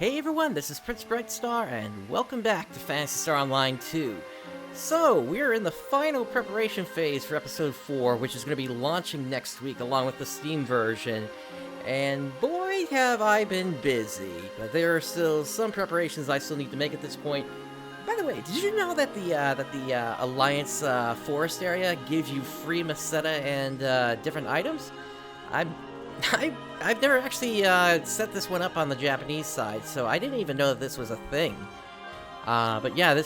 Hey everyone, this is PrinceBrightstar, and welcome back to Phantasy Star Online 2. So, we're in the final preparation phase for Episode 4, which is going to be launching next week along with the Steam version. And boy, have I been busy, but there are still some preparations I still need to make at this point. By the way, did you know that the Alliance Forest area gives you free Maceta and different items? I've never actually set this one up on the Japanese side, so I didn't even know that this was a thing. But yeah,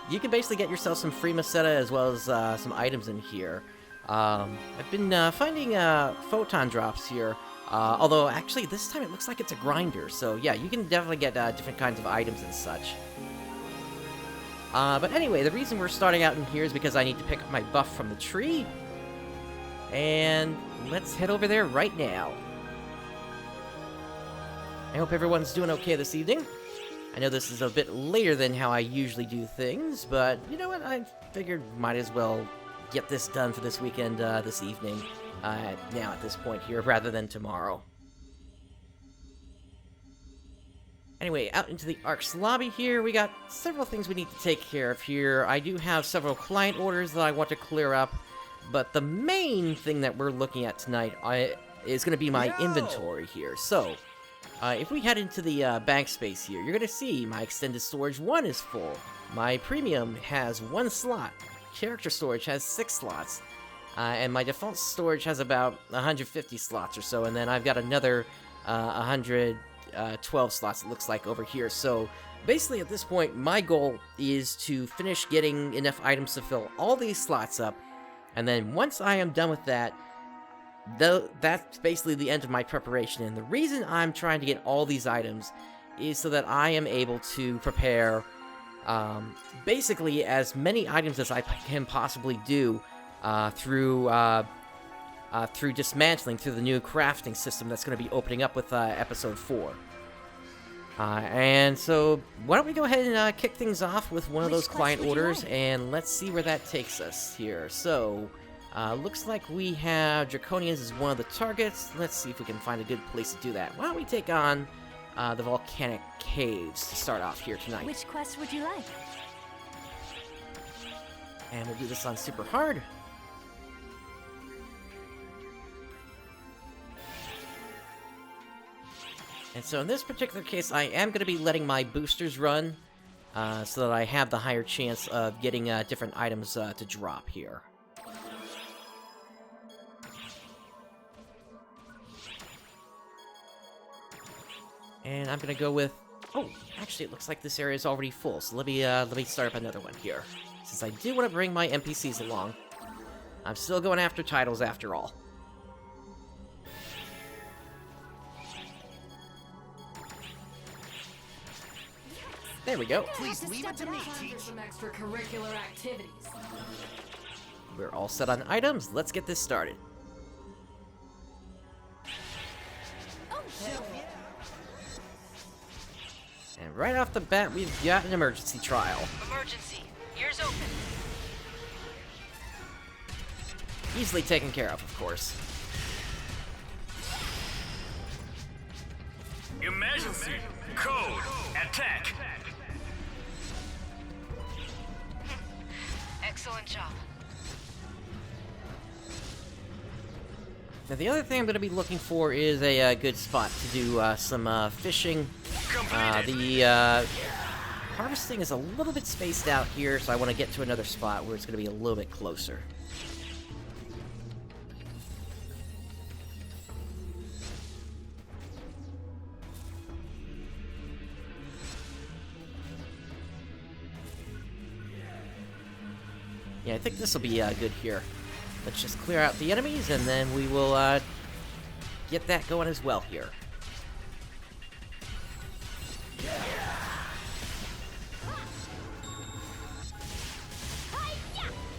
you can basically get yourself some free Maceta as well as some items in here. I've been finding photon drops here, although actually this time it looks like it's a grinder, so yeah, you can definitely get different kinds of items and such. But anyway, the reason we're starting out in here is because I need to pick up my buff from the tree. And let's head over there right now. I hope everyone's doing okay this evening. I know this is a bit later than how I usually do things, but you know what? I figured might as well get this done for this weekend, this evening, now at this point here, rather than tomorrow. Anyway, out into the Ark's lobby here, we got several things we need to take care of here. I do have several client orders that I want to clear up, but the main thing that we're looking at tonight is going to be my inventory here. So, if we head into the bank space here, you're going to see my extended storage 1 is full. My premium has 1 slot. Character storage has 6 slots. And my default storage has about 150 slots or so. And then I've got another 112 slots, it looks like, over here. So, basically at this point, my goal is to finish getting enough items to fill all these slots up. And then once I am done with that, that's basically the end of my preparation. And the reason I'm trying to get all these items is so that I am able to prepare basically as many items as I can possibly do through dismantling, through the new crafting system that's going to be opening up with Episode 4. And so, why don't we go ahead and kick things off with one of those client orders, and let's see where that takes us here. So, looks like we have Draconians as one of the targets. Let's see if we can find a good place to do that. Why don't we take on the volcanic caves to start off here tonight? Which quest would you like? And we'll do this on super hard. And so in this particular case, I am going to be letting my boosters run, so that I have the higher chance of getting different items to drop here. And I'm going to go with... Oh, actually, it looks like this area is already full, so let me start up another one here. Since I do want to bring my NPCs along, I'm still going after titles after all. There we go. Please leave it to me, Teach. Some extracurricular activities. We're all set on items. Let's get this started. And right off the bat, we've got an emergency trial. Emergency. Ears open. Easily taken care of course. Emergency. Code. Attack. Excellent job. Now, the other thing I'm going to be looking for is a good spot to do some fishing. The harvesting is a little bit spaced out here, so I want to get to another spot where it's going to be a little bit closer. Yeah, I think this will be good here. Let's just clear out the enemies, and then we will get that going as well here.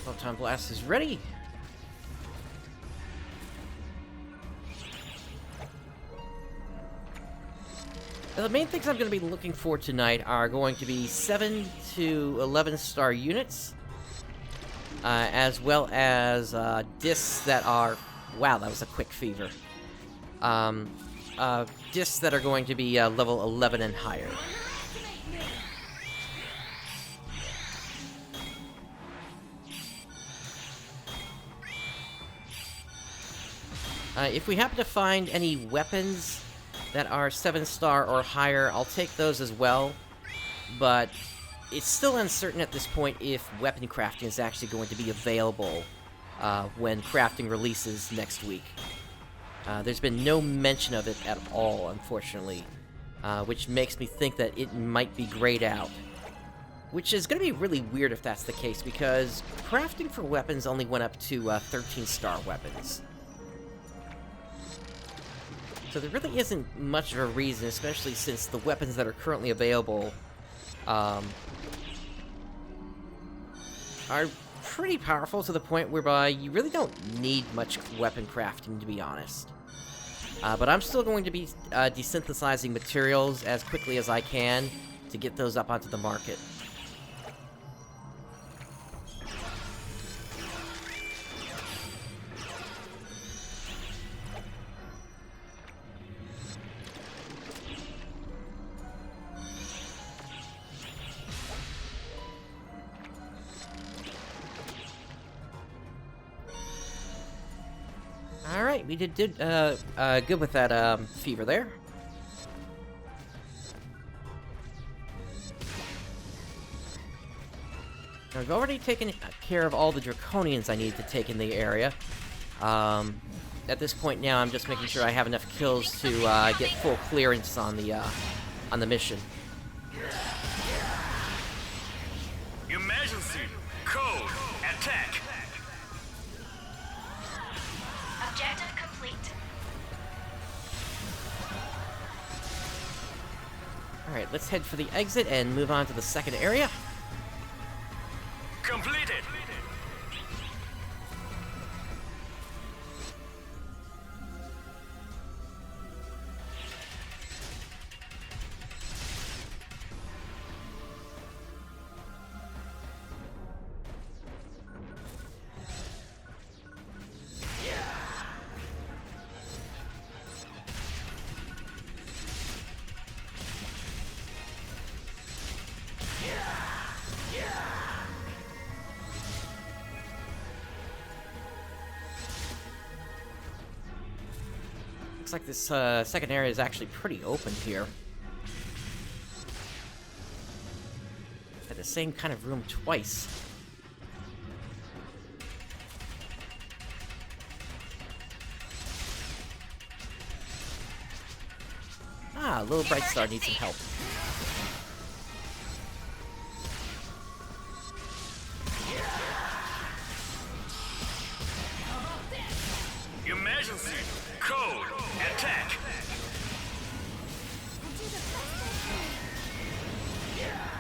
Photon Blast is ready. Now, the main things I'm going to be looking for tonight are going to be 7 to 11 star units. As well as discs that are... Wow, that was a quick fever. discs that are going to be level 11 and higher. If we happen to find any weapons that are 7-star or higher, I'll take those as well, but it's still uncertain at this point if weapon crafting is actually going to be available when crafting releases next week. There's been no mention of it at all, unfortunately, which makes me think that it might be grayed out. Which is going to be really weird if that's the case, because crafting for weapons only went up to 13-star weapons. So there really isn't much of a reason, especially since the weapons that are currently available are pretty powerful to the point whereby you really don't need much weapon crafting, to be honest. But I'm still going to be desynthesizing materials as quickly as I can to get those up onto the market. Alright, we did good with that fever there. Now, we've already taken care of all the draconians I need to take in the area. At this point now, I'm just making sure I have enough kills to get full clearance on the mission. Emergency! Code! Attack! Objective complete. Alright, let's head for the exit and move on to the second area. Completed! Looks like this second area is actually pretty open here. Had the same kind of room twice. Ah, little Brightstar needs some help. Emergency! Code! Attack!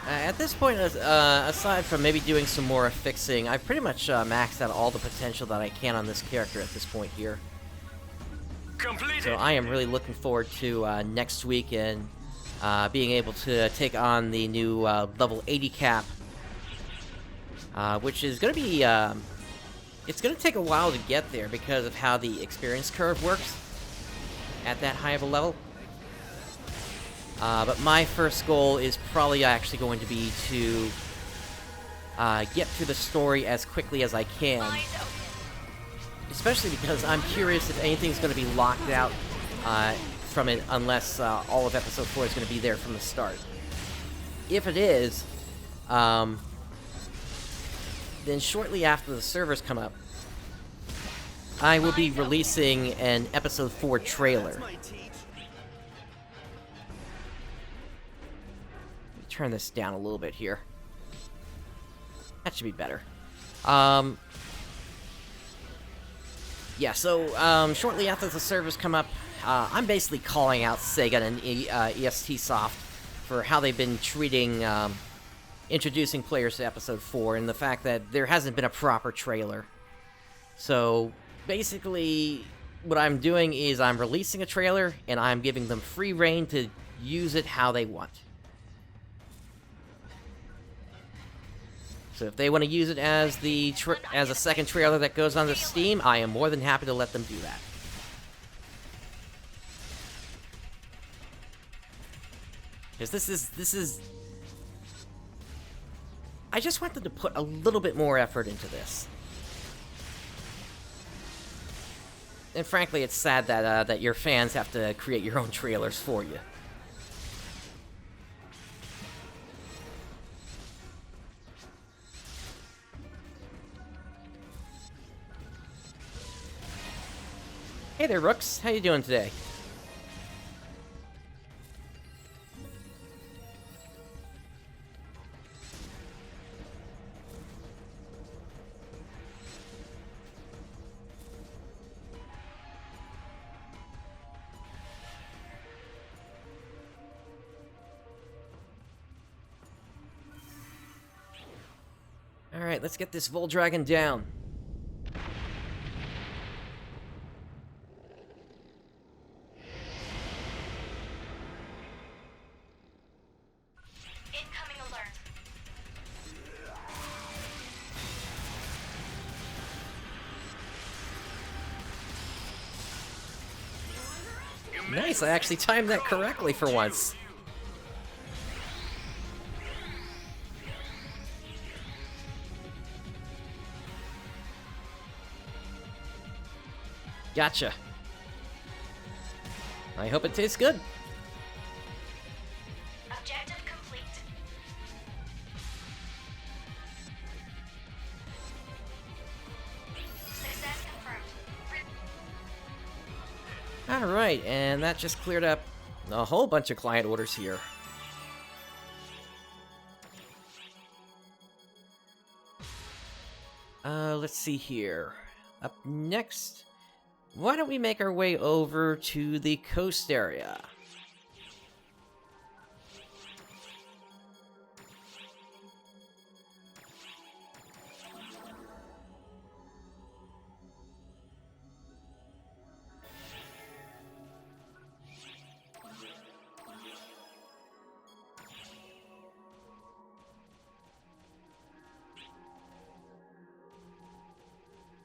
At this point, aside from maybe doing some more fixing, I've pretty much maxed out all the potential that I can on this character at this point here. Completed! So I am really looking forward to next week and being able to take on the new level 80 cap, which is going to be... it's going to take a while to get there because of how the experience curve works at that high of a level. But my first goal is probably actually going to be to get through the story as quickly as I can. Especially because I'm curious if anything's going to be locked out from it unless all of Episode 4 is going to be there from the start. If it is, then shortly after the servers come up, I will be releasing an Episode 4 trailer. Turn this down a little bit here. That should be better. Yeah, so shortly after the servers come up, I'm basically calling out Sega and EST Soft for how they've been treating introducing players to Episode 4 and the fact that there hasn't been a proper trailer. So basically what I'm doing is I'm releasing a trailer and I'm giving them free reign to use it how they want. So if they want to use it as as a second trailer that goes onto Steam, I am more than happy to let them do that. Because this is... I just want them to put a little bit more effort into this. And frankly, it's sad that that your fans have to create your own trailers for you. Hey there, Rooks. How you doing today? Alright, let's get this Voldragon down. Incoming alert. Nice, I actually timed that correctly for once. Gotcha. I hope it tastes good. Objective complete. Success confirmed. Alright, and that just cleared up a whole bunch of client orders here. Let's see here. Up next, why don't we make our way over to the coast area?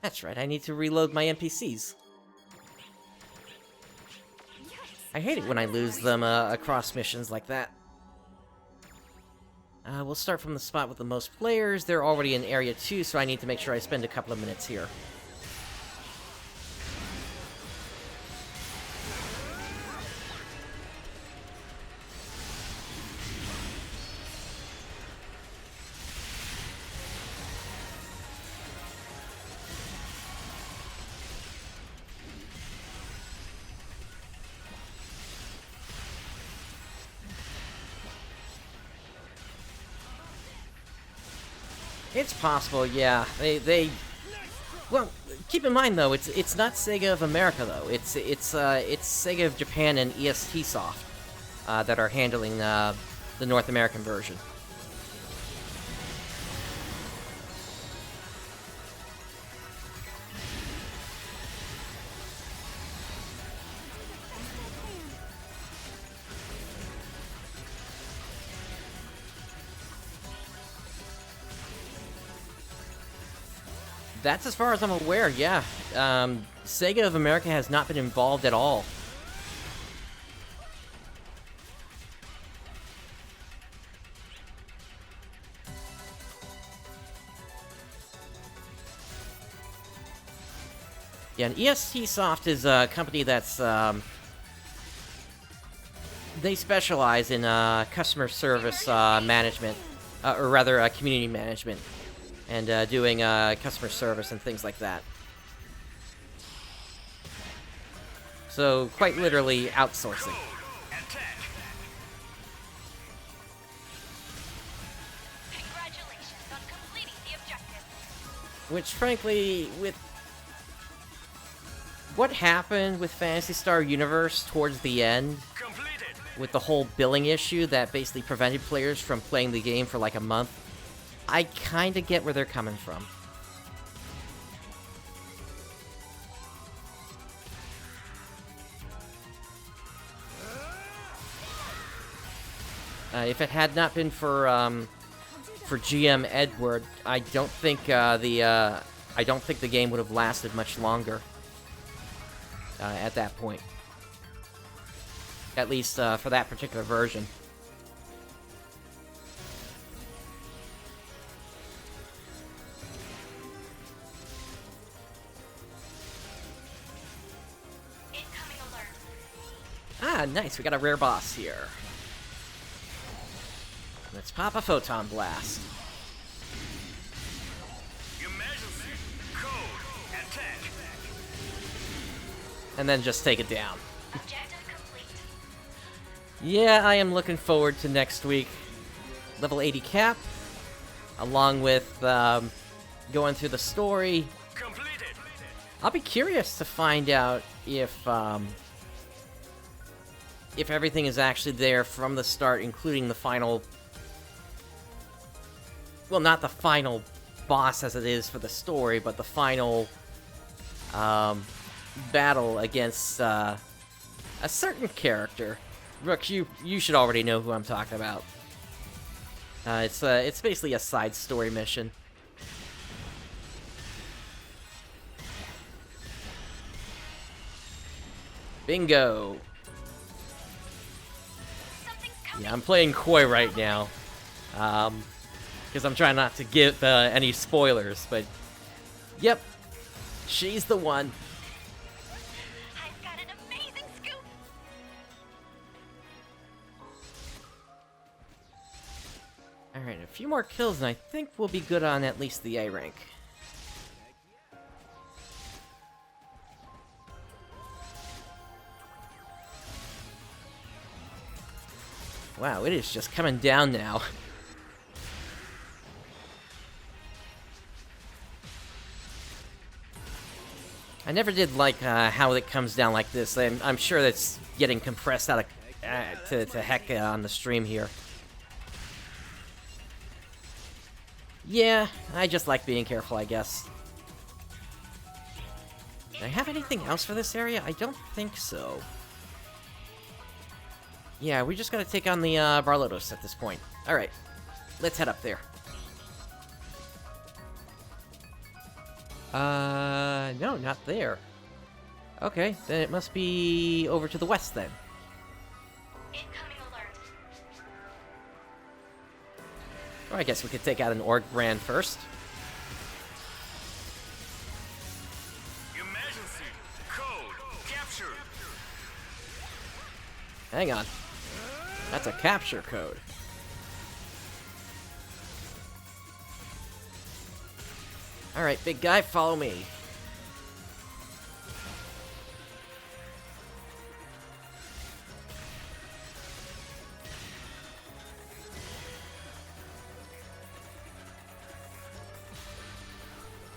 That's right, I need to reload my NPCs. I hate it when I lose them across missions like that. We'll start from the spot with the most players. They're already in Area 2, so I need to make sure I spend a couple of minutes here. It's possible, yeah. Well, keep in mind though, it's not Sega of America though. It's Sega of Japan and EST Soft that are handling the North American version. That's as far as I'm aware, yeah. Sega of America has not been involved at all. Yeah, and EST Soft is a company that's, they specialize in customer service management, or rather community management. And doing customer service and things like that. So, quite literally, outsourcing. Congratulations on completing the objective. Which, frankly, with what happened with Phantasy Star Universe towards the end, with the whole billing issue that basically prevented players from playing the game for like a month, I kinda get where they're coming from. If it had not been for GM Edward, I don't think the game would have lasted much longer. At that point, at least for that particular version. Ah, nice. We got a rare boss here. Let's pop a Photon Blast. Emergency. Code. Attack. And then just take it down. Objective complete. Yeah, I am looking forward to next week. Level 80 cap, along with going through the story. Completed. I'll be curious to find out if everything is actually there from the start, including the final... Well, not the final boss as it is for the story, but the final battle against a certain character. Rook, you should already know who I'm talking about. It's basically a side story mission. Bingo! Something's coming. Yeah, I'm playing coy right now. Because I'm trying not to give any spoilers, but... Yep, she's the one. I've got an amazing scoop. Alright, a few more kills and I think we'll be good on at least the A rank. Wow, it is just coming down now. I never did like how it comes down like this. I'm sure that's getting compressed out of to heck on the stream here. Yeah, I just like being careful, I guess. Do I have anything else for this area? I don't think so. Yeah, we just gotta take on the Barlotos at this point. Alright, let's head up there. No, not there. Okay, then it must be over to the west then. Incoming alert. Or I guess we could take out an Orc Brand first. Emergency. Code. Captured. Hang on. That's a capture code. Alright, big guy, follow me.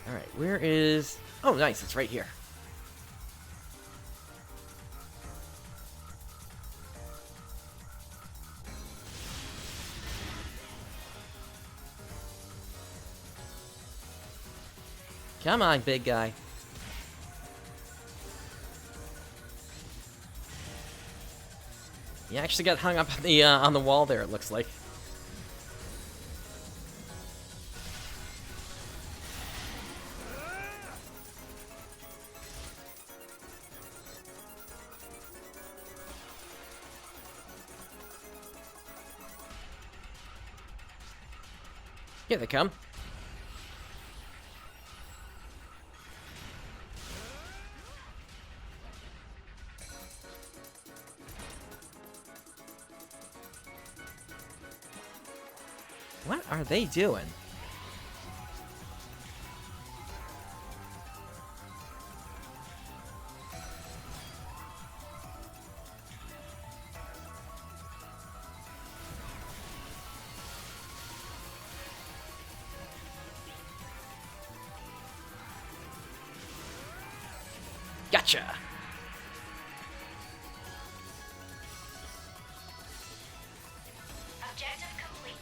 Alright, where is... Oh, nice, it's right here. Come on, big guy. You actually got hung up on the wall there, it looks like. Here they come. What are they doing? Gotcha! Objective complete.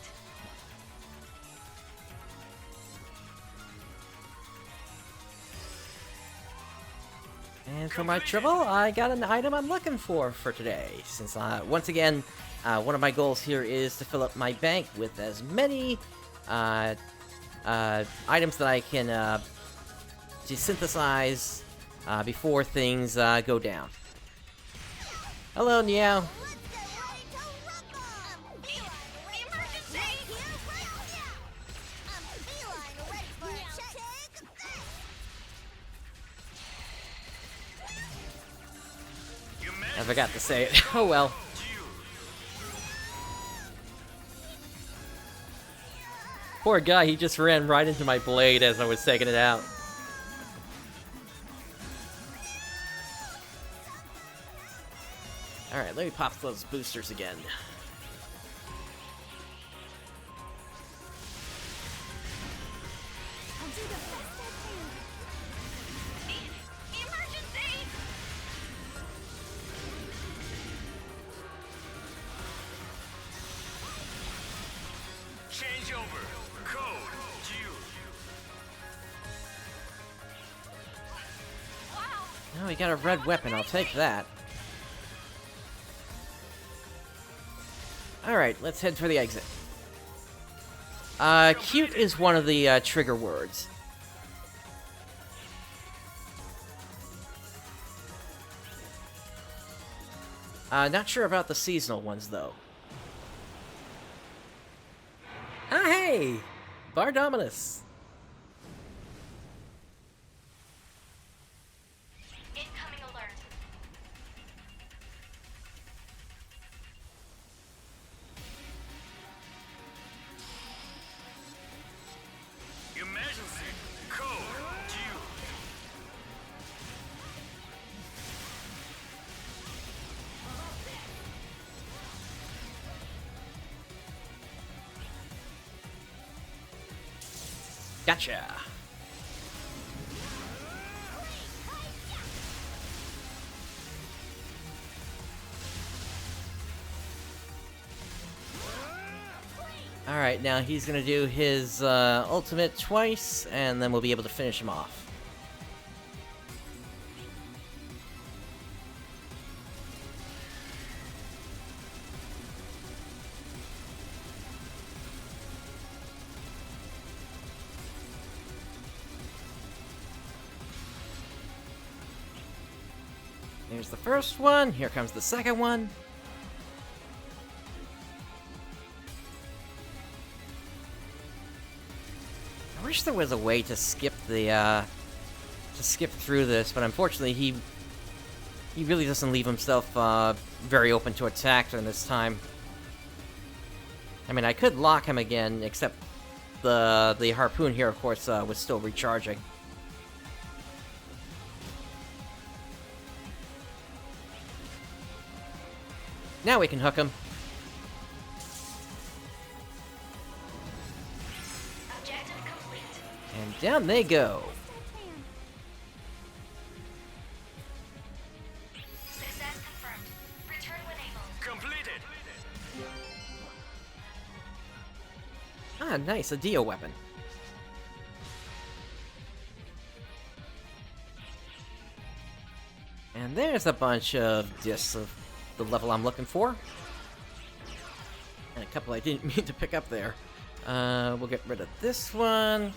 And for my trouble, I got an item I'm looking for today. Since, once again, one of my goals here is to fill up my bank with as many items that I can desynthesize before things go down. Hello, Niao. I forgot to say it. Oh well. Poor guy, he just ran right into my blade as I was taking it out. Alright, let me pop those boosters again. I'll do the best I can. Emergency! Change over. Code Q. Wow. Oh, we got a red weapon, I'll take that. Alright, let's head for the exit. Cute is one of the trigger words. Not sure about the seasonal ones, though. Ah, hey! Bardominus! Incoming alert. Emergency. Code Q. Gotcha! Alright, now he's gonna do his ultimate twice, and then we'll be able to finish him off. Here's the first one, here comes the second one. I wish there was a way to skip the, to skip through this, but unfortunately he really doesn't leave himself, very open to attack during this time. I mean, I could lock him again, except the harpoon here, of course, was still recharging. Now we can hook him. Objective complete. And down they go. Success confirmed. Return when able. Completed. Ah, nice, a Dio weapon. And there's a bunch of discs of the level I'm looking for. And a couple I didn't mean to pick up there. We'll get rid of this one.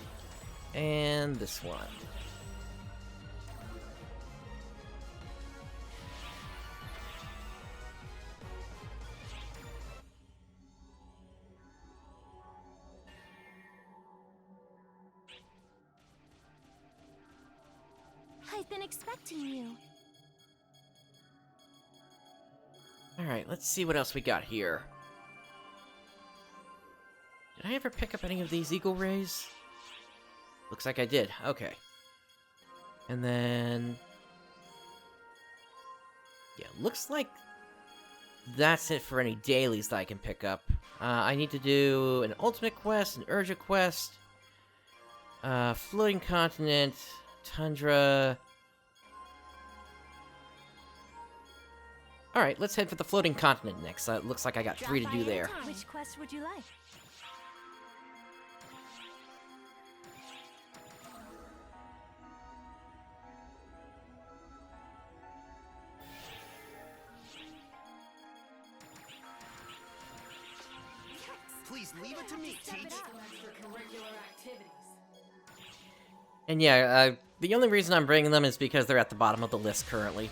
And this one. I've been expecting you. Alright, let's see what else we got here. Did I ever pick up any of these eagle rays? Looks like I did. Okay. And then... yeah, looks like that's it for any dailies that I can pick up. I need to do an ultimate quest, an urgent quest, floating continent, tundra... Alright, let's head for the floating continent next. It looks like I got 3 to do there. Which quest would you like? Please leave it to me, Teach. Extracurricular activities. And yeah, the only reason I'm bringing them is because they're at the bottom of the list currently.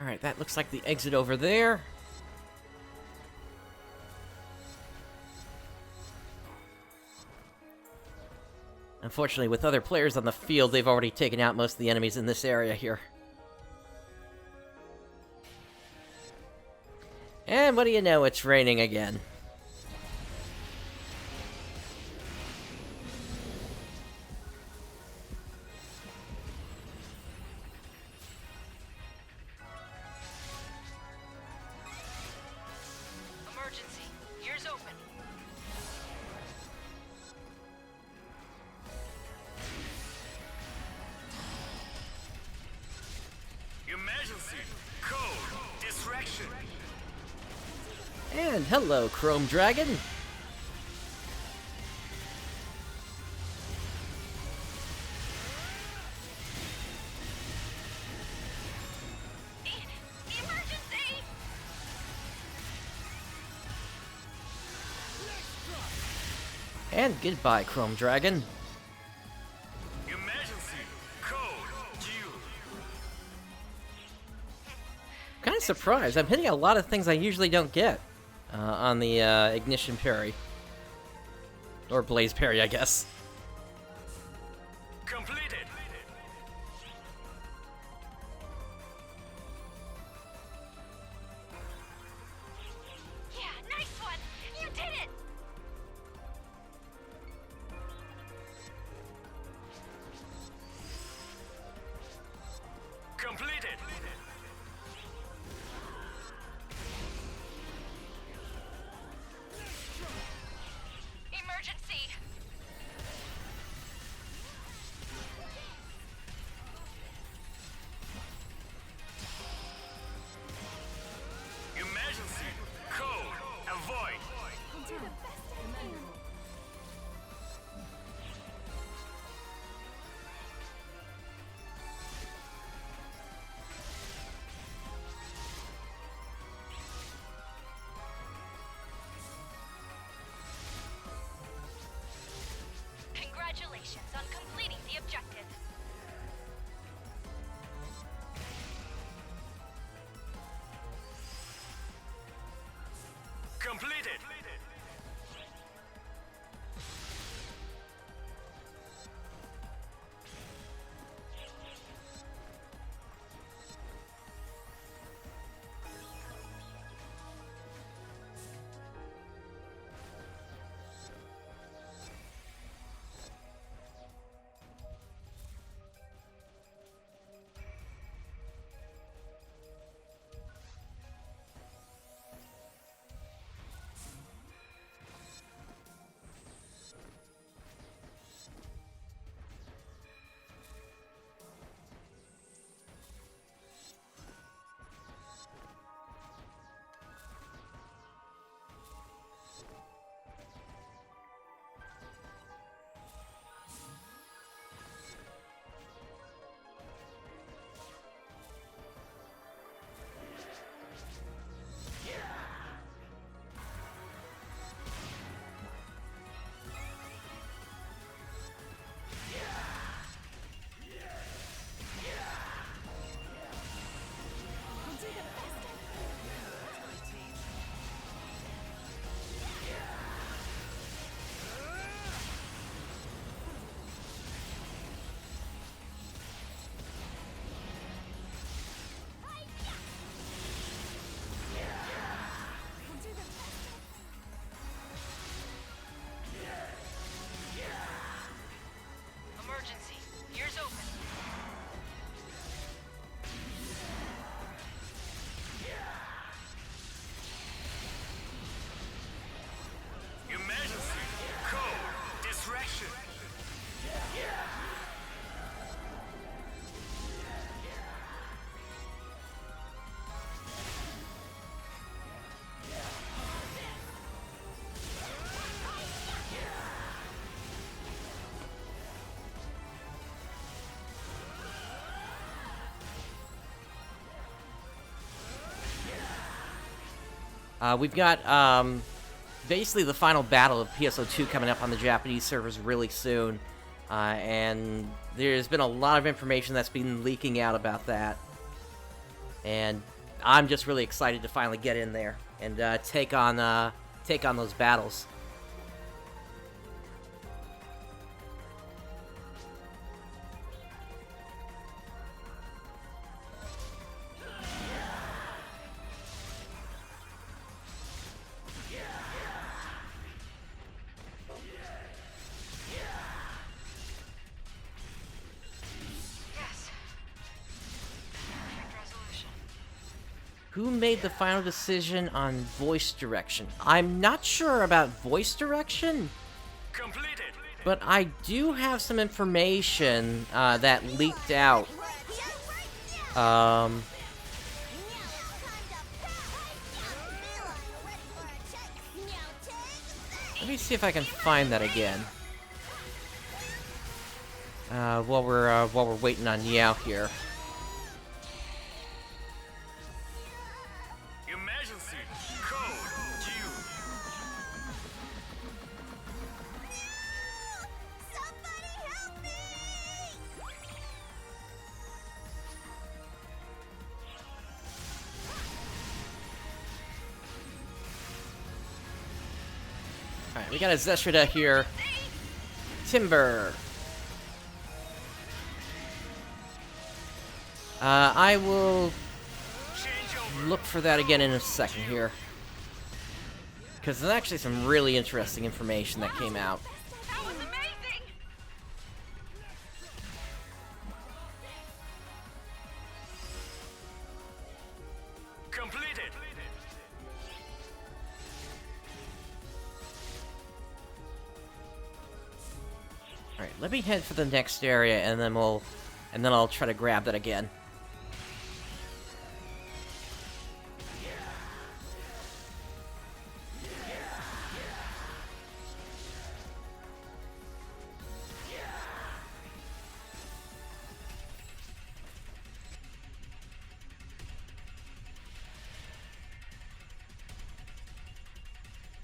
Alright, that looks like the exit over there. Unfortunately, with other players on the field, they've already taken out most of the enemies in this area here. And what do you know, it's raining again. Emergency. Ears open. Emergency. Code. Distraction. And hello, Chrome Dragon. Emergency! And goodbye, Chrome Dragon. Emergency. Code. Due. Kind of surprised. I'm hitting a lot of things I usually don't get on the Ignition Parry. Or Blaze Parry, I guess. Completed. Yeah, nice one! You did it! Completed. Emergency! Emergency. Code. Avoid. Congratulations on completing the objective. Completed. Emergency. Ears open. Emergency. Code. Distraction. We've got basically the final battle of PSO2 coming up on the Japanese servers really soon, and there's been a lot of information that's been leaking out about that. And I'm just really excited to finally get in there and take on those battles. Who made the final decision on voice direction? I'm not sure about voice direction, Completed. but I do have some information that leaked out. Let me see if I can find that again. While we're waiting on Yao here. Emergency. Code due. Somebody help me! Alright, we got a Zeshrida here. Timber. I will Change over. look for that again in a second here. Because there's actually some really interesting information that came out. That was amazing! Completed. Alright, let me head for the next area and then I'll try to grab that again.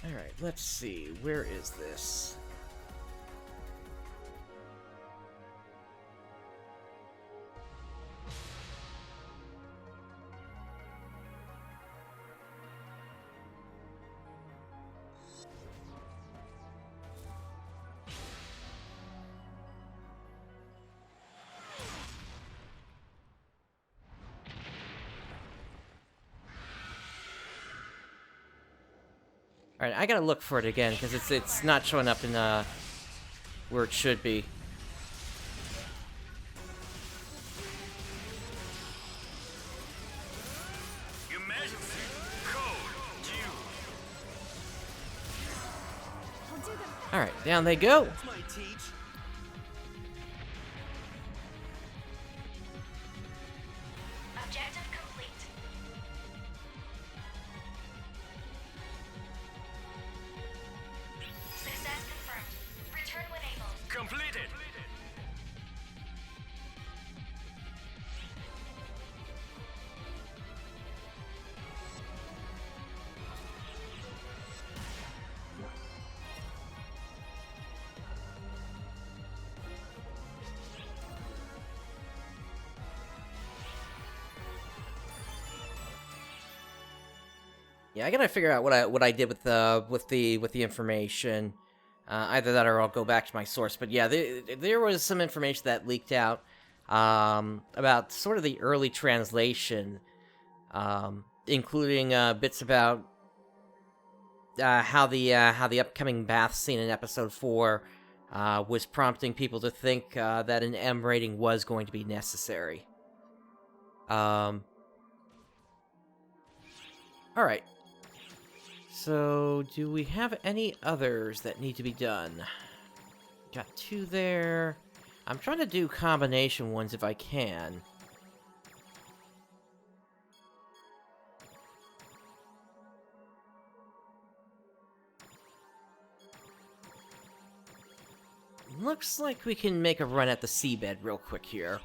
Alright, let's see. Where is this? Alright, I gotta look for it again, because it's not showing up in, where it should be. Emergency. Code due. I'll do them. Alright, down they go! That's my teach. Objective complete. Success confirmed. Return when able. Completed. Yeah, I gotta figure out what I did with the information. Either that or I'll go back to my source. But yeah, there was some information that leaked out about sort of the early translation, including bits about how the upcoming bath scene in episode 4 was prompting people to think that an M rating was going to be necessary. All right. So, do we have any others that need to be done? Got 2 there. I'm trying to do combination ones if I can. Looks like we can make a run at the seabed real quick here.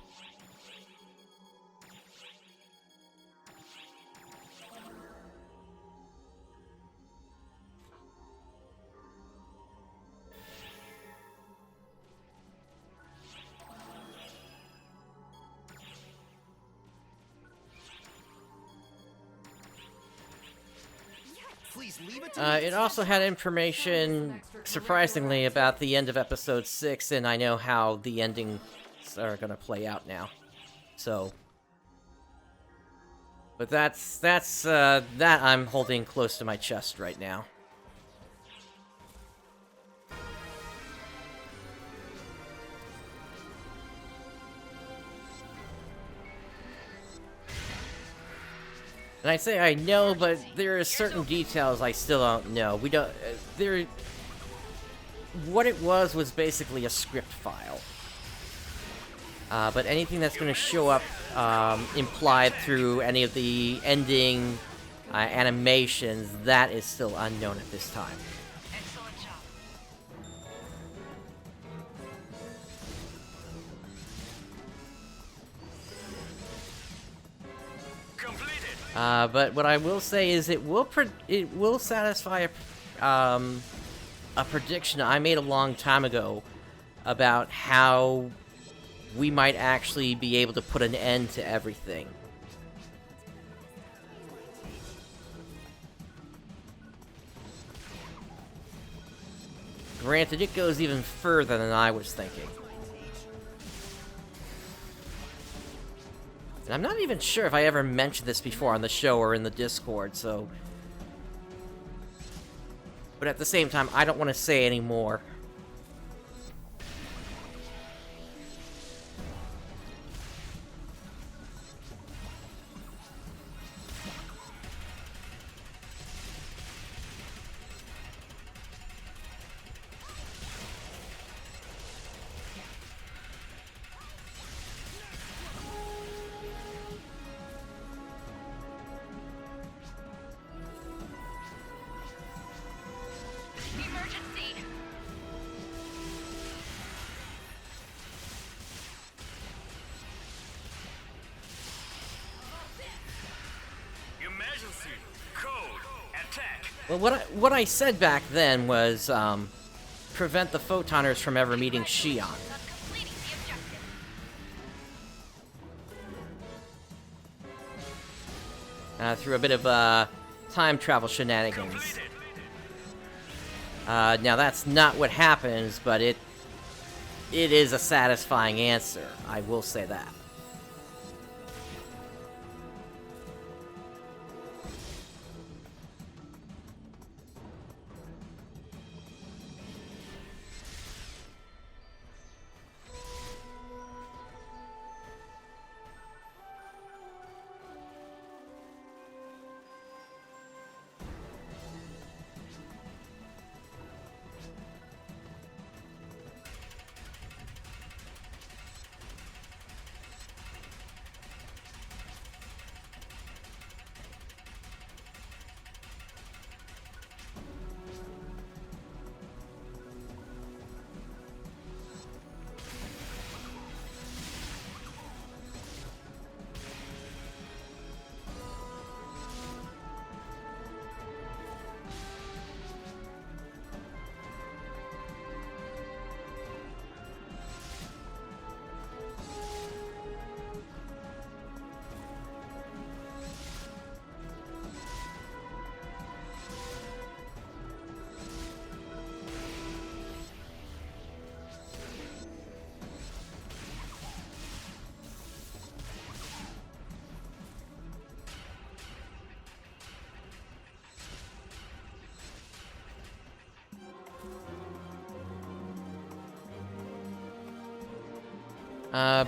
Please leave it to me. It also had information, surprisingly, about the end of episode 6, and I know how the endings are gonna play out now. So... But that I'm holding close to my chest right now. And I say I know, but there are certain details I still don't know. We don't... What it was basically a script file. But anything that's going to show up implied through any of the ending animations, that is still unknown at this time. Excellent job. Completed. But what I will say is it will satisfy a prediction I made a long time ago about how we might actually be able to put an end to everything. Granted, it goes even further than I was thinking. And I'm not even sure if I ever mentioned this before on the show or in the Discord, so... But at the same time, I don't want to say any more. Emergency. Emergency. Code. Attack. Well, what I said back then was, prevent the Photoners from ever meeting Shion. Not completing the objective. Through a bit of, time travel shenanigans. Completed. Now that's not what happens, but it is a satisfying answer. I will say that.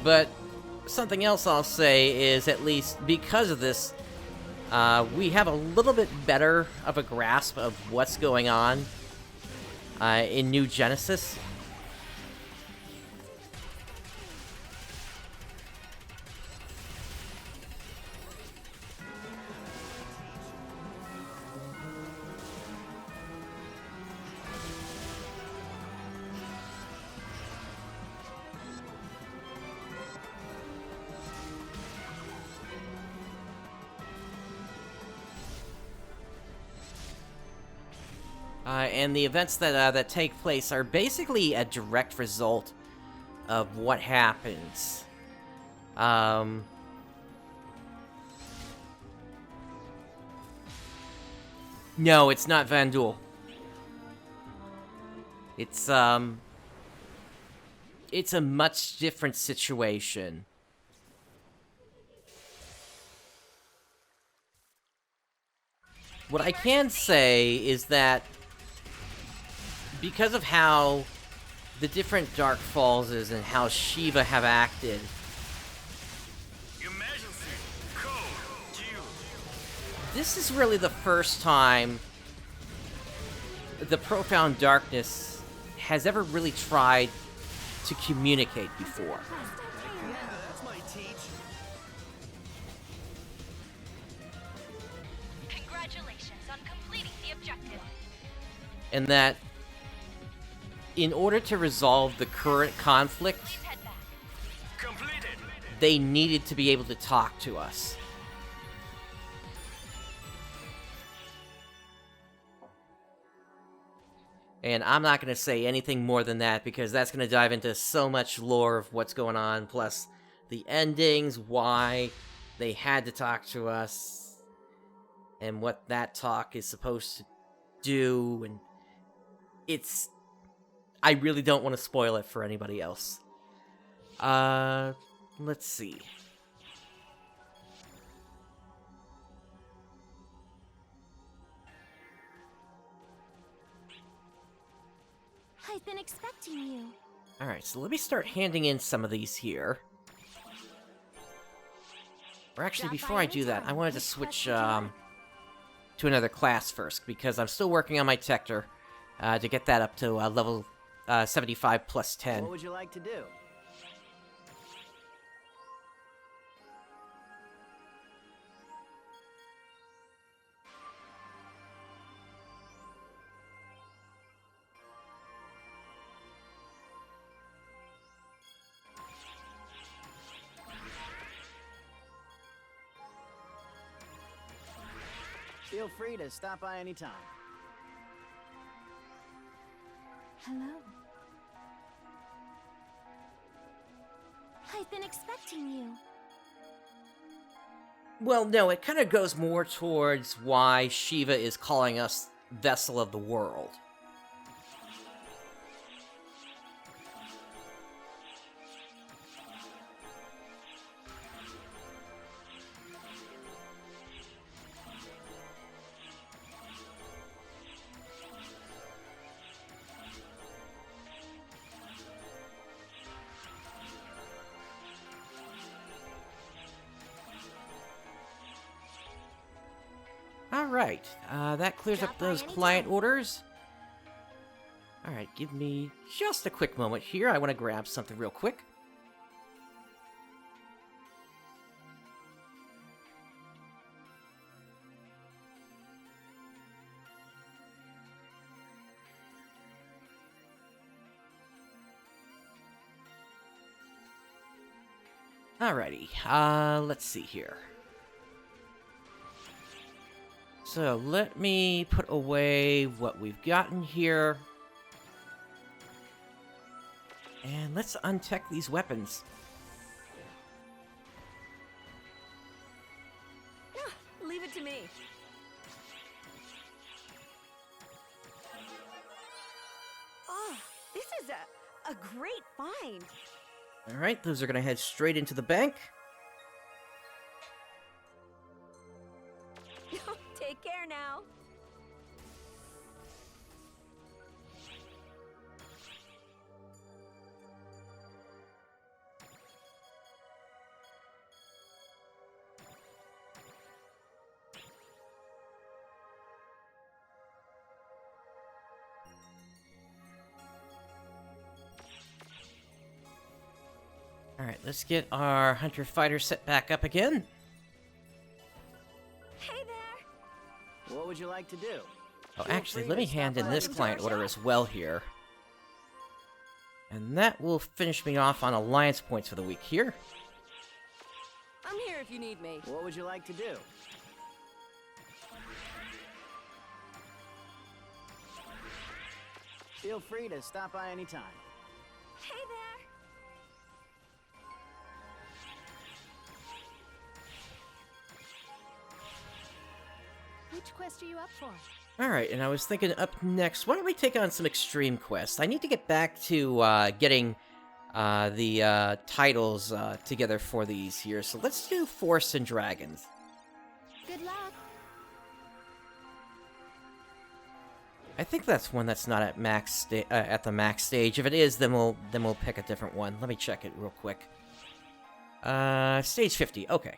But something else I'll say is, at least because of this, we have a little bit better of a grasp of what's going on in New Genesis. And the events that take place are basically a direct result of what happens. No, it's not Vandul. It's a much different situation. What I can say is that because of how the different Dark Falzes and how Shiva have acted, Emergency. Code. Q. this is really the first time the Profound Darkness has ever really tried to communicate before. That's my teach. Congratulations on completing the objective. And that in order to resolve the current conflict, Please head back. Completed. they needed to be able to talk to us. And I'm not going to say anything more than that because that's going to dive into so much lore of what's going on, plus the endings, why they had to talk to us, and what that talk is supposed to do, and it's... I really don't want to spoil it for anybody else. Let's see. I've been expecting you. Alright, so let me start handing in some of these here. Or actually, before I do that, I wanted to switch to another class first, because I'm still working on my Tector to get that up to level 75 plus 10. What would you like to do? Feel free to stop by anytime. Hello. I've been expecting you. Well, no, it kind of goes more towards why Shiva is calling us Vessel of the World. Alright, that clears up those client orders. Alright, give me just a quick moment here. I want to grab something real quick. Alrighty, let's see here. So, let me put away what we've gotten here. And let's untech these weapons. Leave it to me. Oh, this is a great find. Alright, those are gonna head straight into the bank. Take care now. Alright, let's get our Hunter Fighter set back up again. Hey there. What would you like to do? Oh, Feel actually, free let to me stop hand in by this and client check order out. as well here. And that will finish me off on alliance points for the week here. I'm here if you need me. What would you like to do? Feel free to stop by anytime. Hey there. Which quest are you up for? Alright, and I was thinking up next, why don't we take on some extreme quests? I need to get back to getting the titles together for these here, so let's do Force and Dragons. Good luck. I think that's one that's not at at the max stage. If it is, then we'll pick a different one. Let me check it real quick. Stage 50. Okay,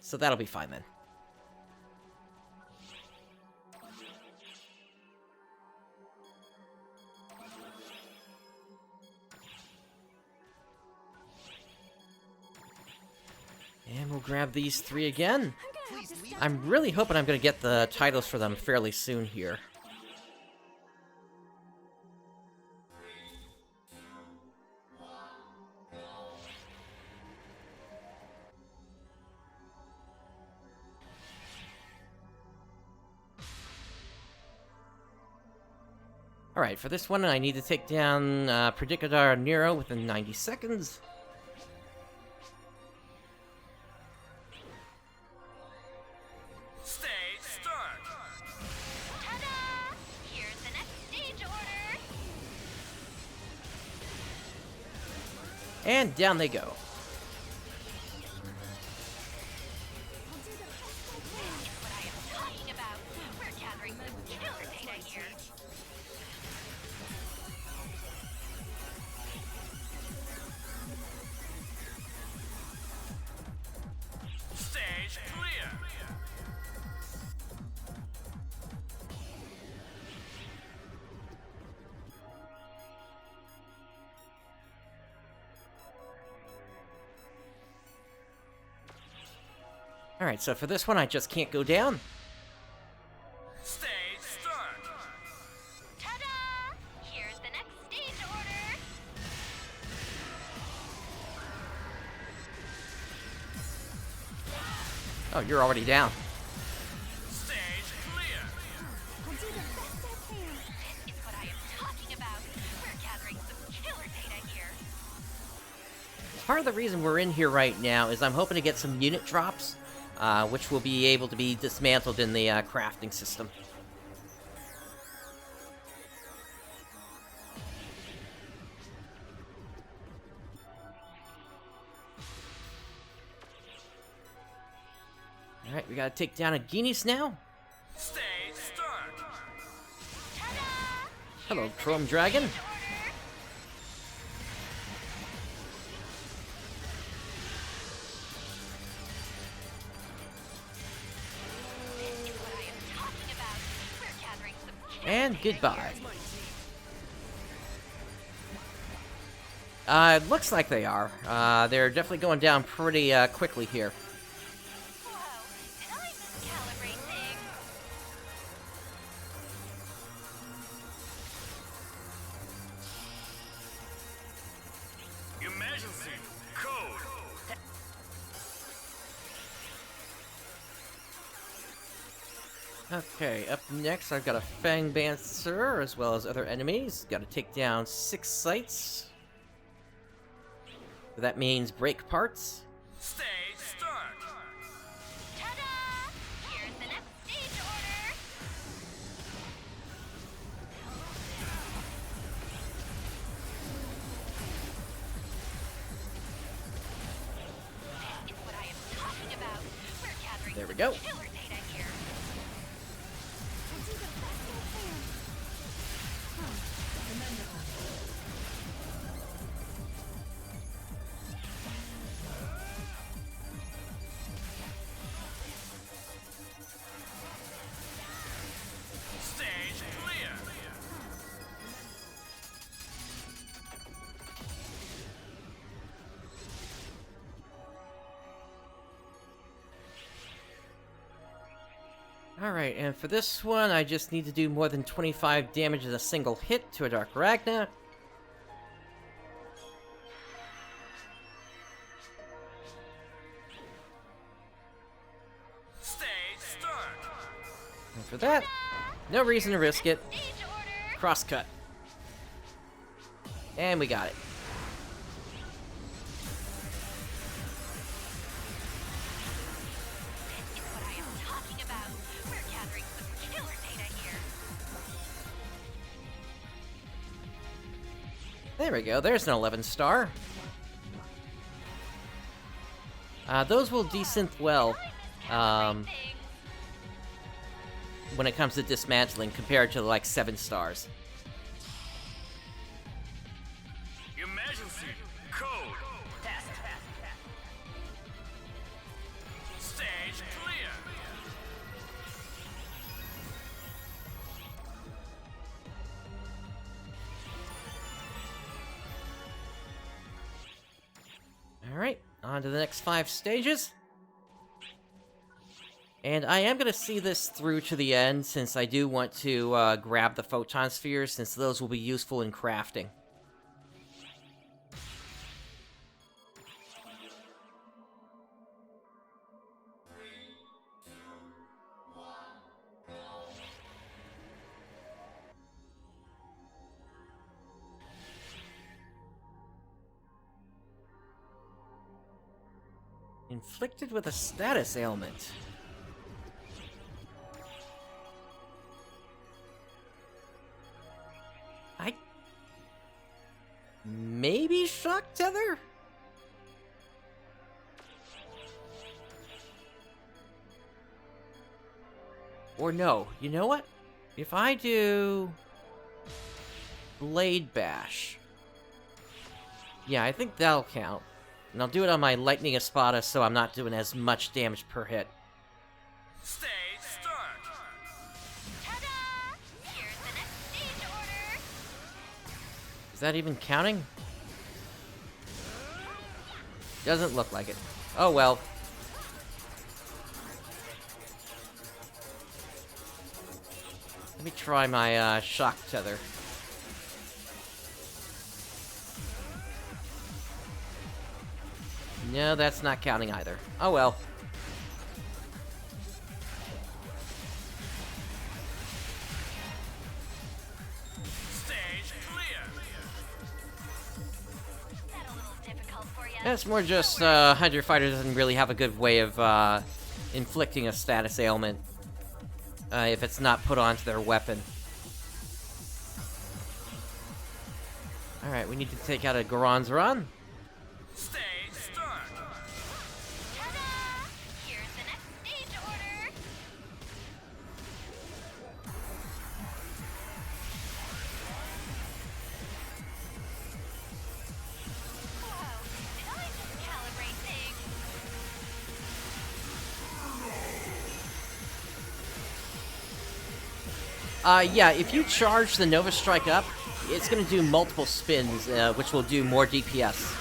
so that'll be fine then. And we'll grab these 3 again. I'm really hoping I'm going to get the titles for them fairly soon here. Alright, for this one I need to take down Predicadar Nero within 90 seconds. Stage start. Ta-da! Here's the next stage order. And down they go. What I am talking about. We're gathering some killer data here. Stage clear. Alright, so for this one I just can't go down. Stage start. Ta-da! Here's the next stage order. Oh, you're already down. Stage clear. I'll do the best I can. This is what I am talking about. We're gathering some killer data here. Part of the reason we're in here right now is I'm hoping to get some unit drops, which will be able to be dismantled in the crafting system. Alright, we gotta take down a Guinness now. Stage start. Ta-da! Hello, Chrome Dragon. Order. This is what I am talking about. We're gathering some killer And data goodbye. here. It looks like they are. They're definitely going down pretty quickly here. Whoa, did I miscalibrate things? Emergency code. Okay, up next I've got a Fang Bancer as well as other enemies. Gotta take down 6 sites. That means break parts. Stage start. Ta-da! Here's the next stage order. This is what I am talking about. We're gathering There we some go. killer data here. I'll do the best I can. Stage clear. Alright, and for this one, I just need to do more than 25 damage in a single hit to a Dark Ragna. Stage start. And for that, no reason to risk it. Stage order. Crosscut. And we got it. This is what I am talking about. We're gathering some killer data here. There we go, there's an 11 star. Those will desynth well, when it comes to dismantling compared to like 7 stars. Emergency code. Stage clear. Alright, on to the next 5 stages. And I am going to see this through to the end, since I do want to grab the Photon Spheres, since those will be useful in crafting. Inflicted with a status ailment. Maybe Shock Tether? Or no, you know what? If I do... Blade Bash. Yeah, I think that'll count. And I'll do it on my Lightning Espada so I'm not doing as much damage per hit. Stage start. Ta-da! Here's the next stage order. Is that even counting? Doesn't look like it. Oh well. Let me try my Shock Tether. No, that's not counting either. Oh well. Stage clear. Is that a little difficult for you? That's more just Hunter Fighter doesn't really have a good way of inflicting a status ailment if it's not put onto their weapon. Alright, we need to take out a Goronzoron. Stage start. Ta-da! Here's the next stage order. Whoa, did I just calibrate things? Yeah, if you charge the Nova Strike up, it's gonna do multiple spins, which will do more DPS.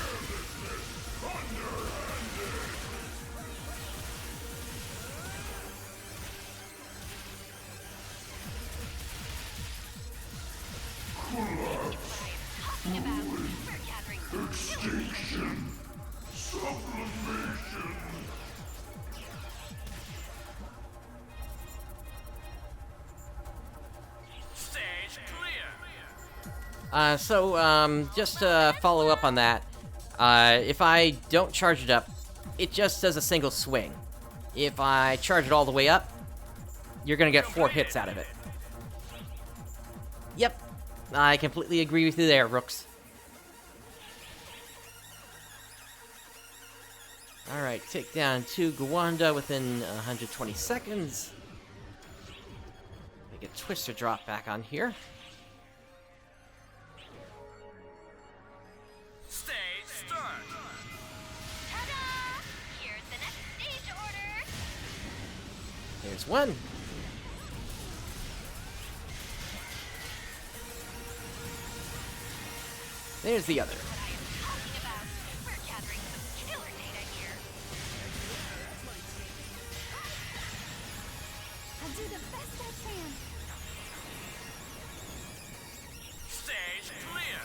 Talking about, we're gathering some Stage clear. Just to follow up on that, if I don't charge it up, it just does a single swing. If I charge it all the way up, you're gonna get 4 hits out of it. Yep, I completely agree with you there, Rooks. Alright, take down 2 Gwanda within 120 seconds. Make a Twister drop back on here. Stage start. Ta-da! Here's the next stage order. There's one. There's the other. What I am talking about. We're gathering some killer data here. I'll do the best I can. Stage clear.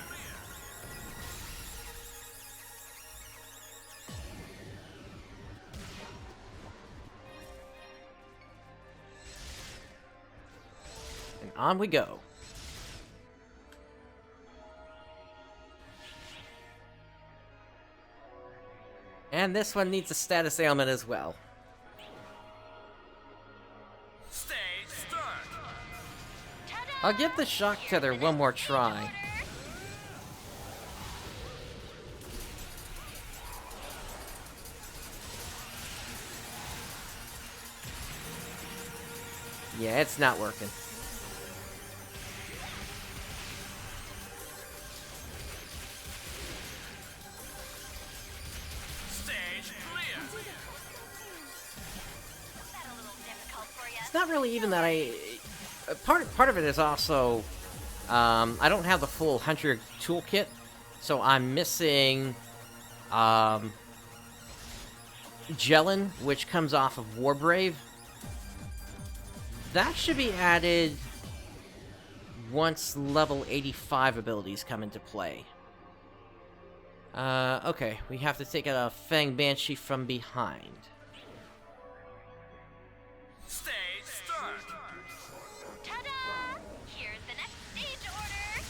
And on we go. And this one needs a status ailment as well. Stage start. I'll give the Shock Tether one more try. Yeah, it's not working. Stage clear. That a little difficult for you? It's not really even that part of it is also, I don't have the full Hunter toolkit, so I'm missing, Gelin, which comes off of Warbrave. That should be added once level 85 abilities come into play. Okay, we have to take out a Fang Banshee from behind. Stage start. Ta-da! Here's the next stage order.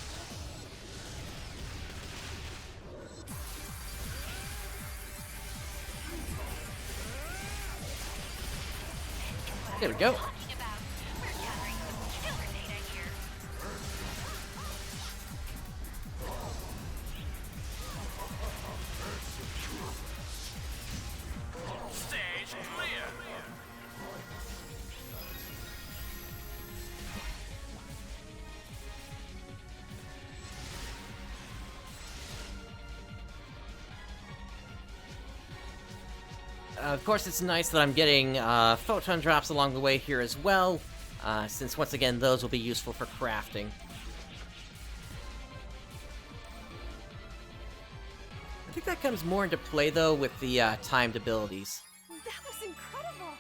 There we go. Talking about. We're gathering some killer data here. Stage clear. Of course, it's nice that I'm getting photon drops along the way here as well, since once again, those will be useful for crafting. I think that comes more into play, though, with the timed abilities. That was incredible.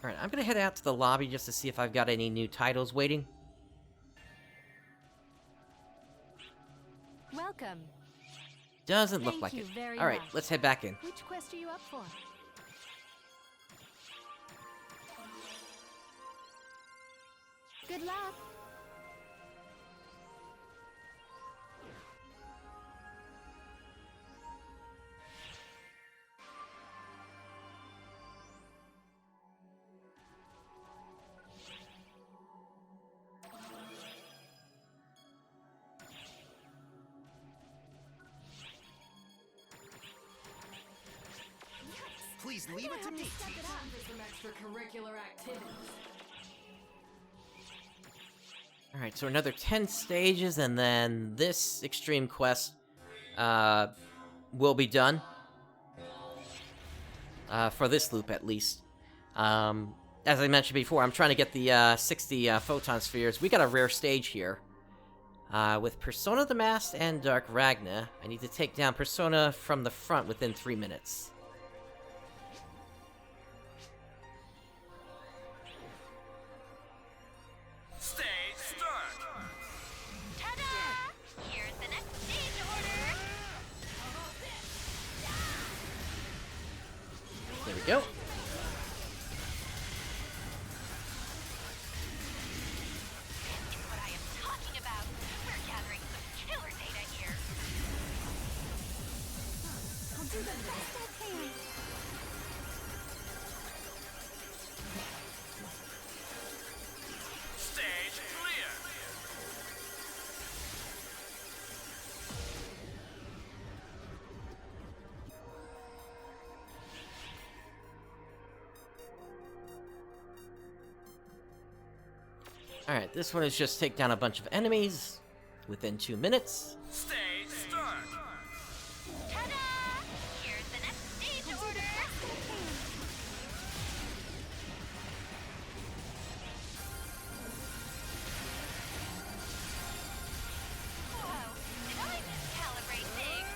Alright, I'm gonna head out to the lobby just to see if I've got any new titles waiting. Welcome. Doesn't look Thank like you it. very Alright, much. let's head back in. Which quest are you up for? Good luck. Please leave it to me. Step it up for some extracurricular activities. Alright, so another 10 stages, and then this extreme quest will be done. For this loop, at least. As I mentioned before, I'm trying to get the 60 Photon Spheres. We got a rare stage here. With Persona the Masked and Dark Ragna, I need to take down Persona from the front within 3 minutes. Stage start. Ta-da! Here's the next stage order. There we go. This is what I am talking about. We're gathering some killer data here. I'll do the best I can. Stage clear. Alright, this one is just take down a bunch of enemies within 2 minutes. Stage start. Ta-da! Here's the next stage order. Whoa! Did I miscalibrate things?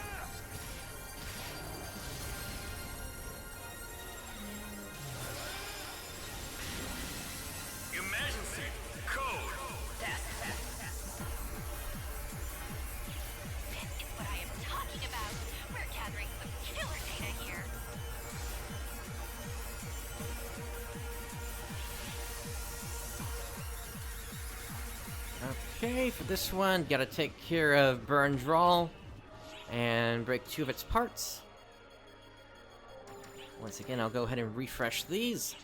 Emergency code. This is what I am talking about. We're gathering some killer data here. Okay, for this one, gotta take care of Burn Drawl and break 2 of its parts. Once again, I'll go ahead and refresh these.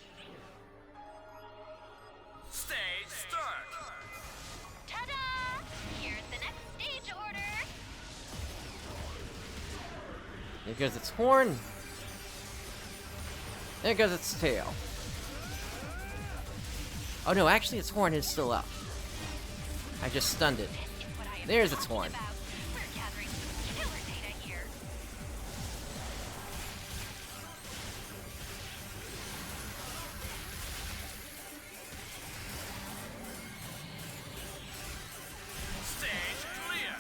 Stage start. Ta-da! Here's the next stage order. There goes its horn. There goes its tail. Oh no, actually its horn is still up. I just stunned it. There's its horn. We're gathering some killer data here. Stage clear.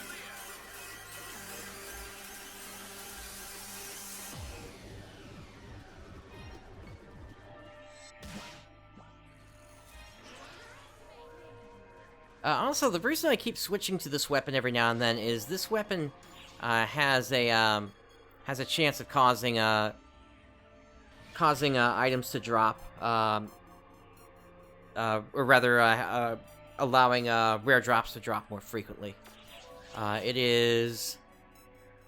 Also, the reason I keep switching to this weapon every now and then is this weapon has a chance of causing items to drop, or rather, allowing rare drops to drop more frequently. It is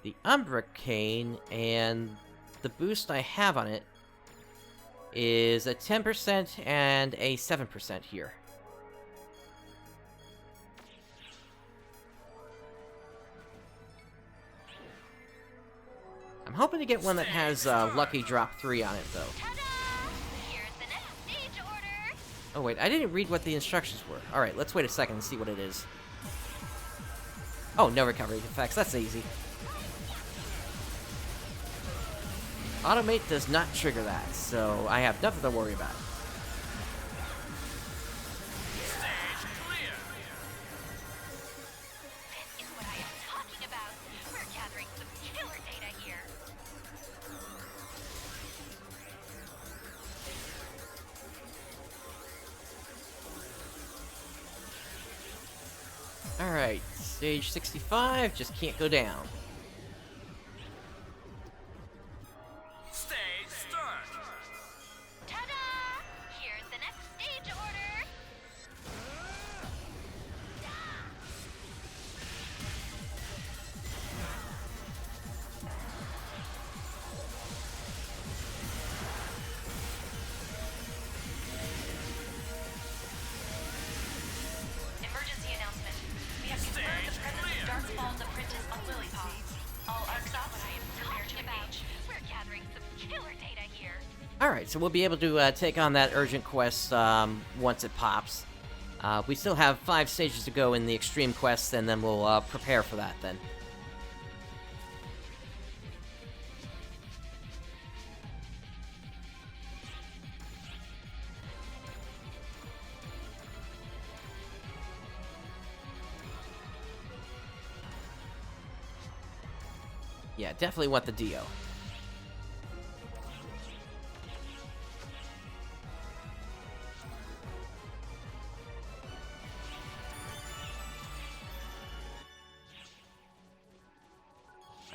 the Umbra Cane, and the boost I have on it is a 10% and a 7% here. I'm hoping to get one that has Lucky Drop 3 on it, though. Ta-da! Here's the next stage order. Oh wait, I didn't read what the instructions were. Alright, let's wait a second and see what it is. Oh, no recovery effects, that's easy. Automate does not trigger that, so I have nothing to worry about. Stage clear. This is what I am talking about. We're gathering some killer data here. Alright, stage 65, just can't go down. Stage start. Ta-da! Here's the next stage order. Emergency announcement. We have confirmed the presence of Dark Falz Apprentice on Lilypaw. All arcs off when I am prepared to engage. We're gathering some killer data here. Alright, so we'll be able to take on that urgent quest once it pops. We still have 5 stages to go in the extreme quest, and then we'll prepare for that then. Yeah, definitely want the Dio.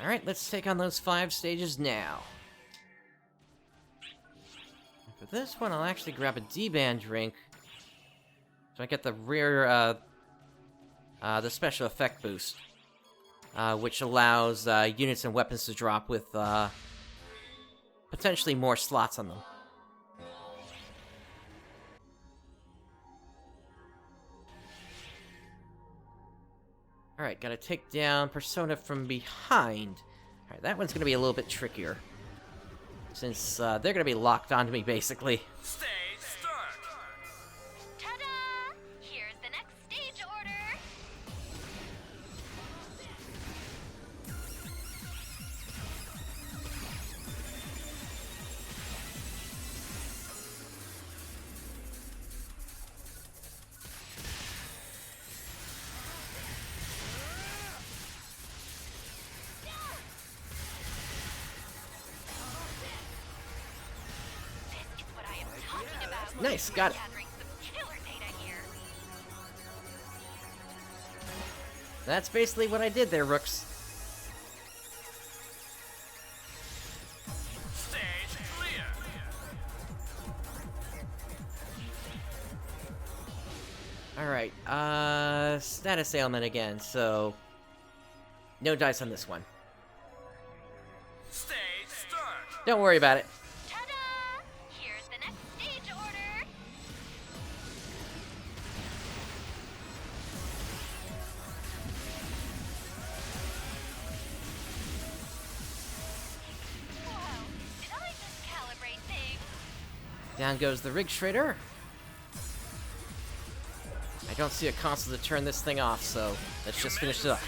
Alright, let's take on those 5 stages now. For this one, I'll actually grab a D-band drink, so I get the rare, the special effect boost, which allows units and weapons to drop with potentially more slots on them. Alright, gotta take down Persona from behind. Alright, that one's gonna be a little bit trickier, since they're gonna be locked onto me, basically. Stage start. Ta-da! Here's the next stage order. This is what I am talking about. Nice, got it. Gathering some killer data here. That's basically what I did there, Rooks. Stage clear. Alright, status ailment again, so... no dice on this one. Stage start. Don't worry about it. Ta-da! Here's the next stage order. Whoa, did I miscalibrate things? Down goes the rig shredder. I don't see a console to turn this thing off, so let's just finish it up.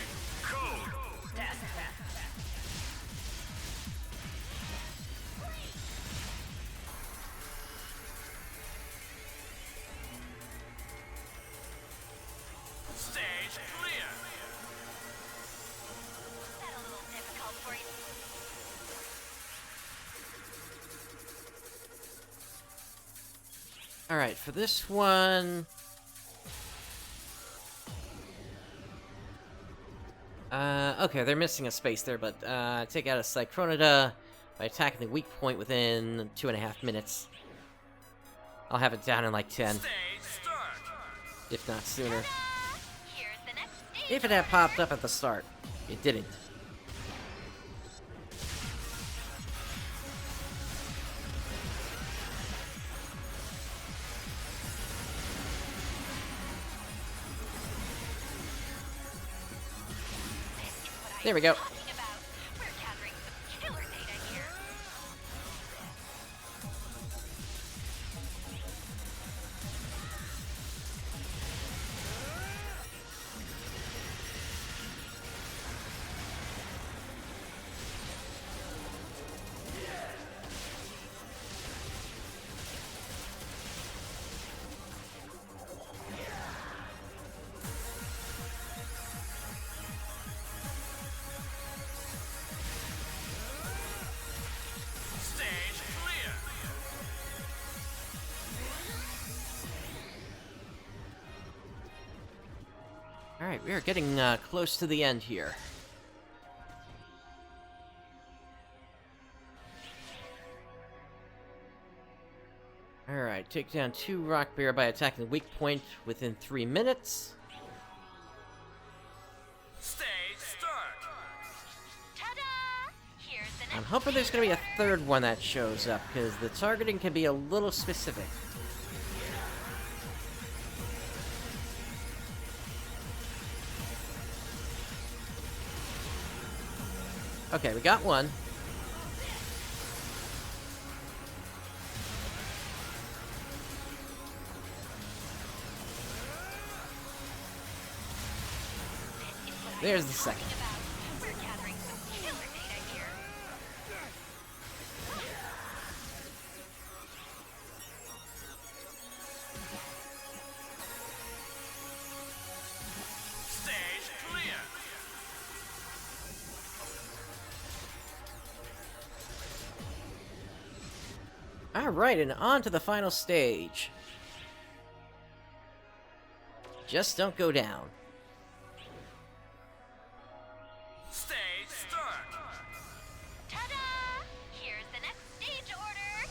Stage clear. Was that a little difficult for you? Alright, for this one... okay, they're missing a space there, but, take out a Cycronida by attacking the weak point within 2.5 minutes. I'll have it down in like 10, Stage start. if not sooner. Here's the next stage. If it had popped up at the start. It didn't. There we go. Talking about. We're gathering some killer data here. Stage clear. Alright, we are getting close to the end here. Alright, take down 2 Rock Bear by attacking the weak point within 3 minutes. Stage start. Ta-da! Here's the I'm next. hoping there's gonna be a third one that shows up, because the targeting can be a little specific. Okay, we got one. There's the second. We're gathering some killer data here. Stage clear. Alright, and on to the final stage. Just don't go down. Stage start. Ta-da! Here's the next stage order.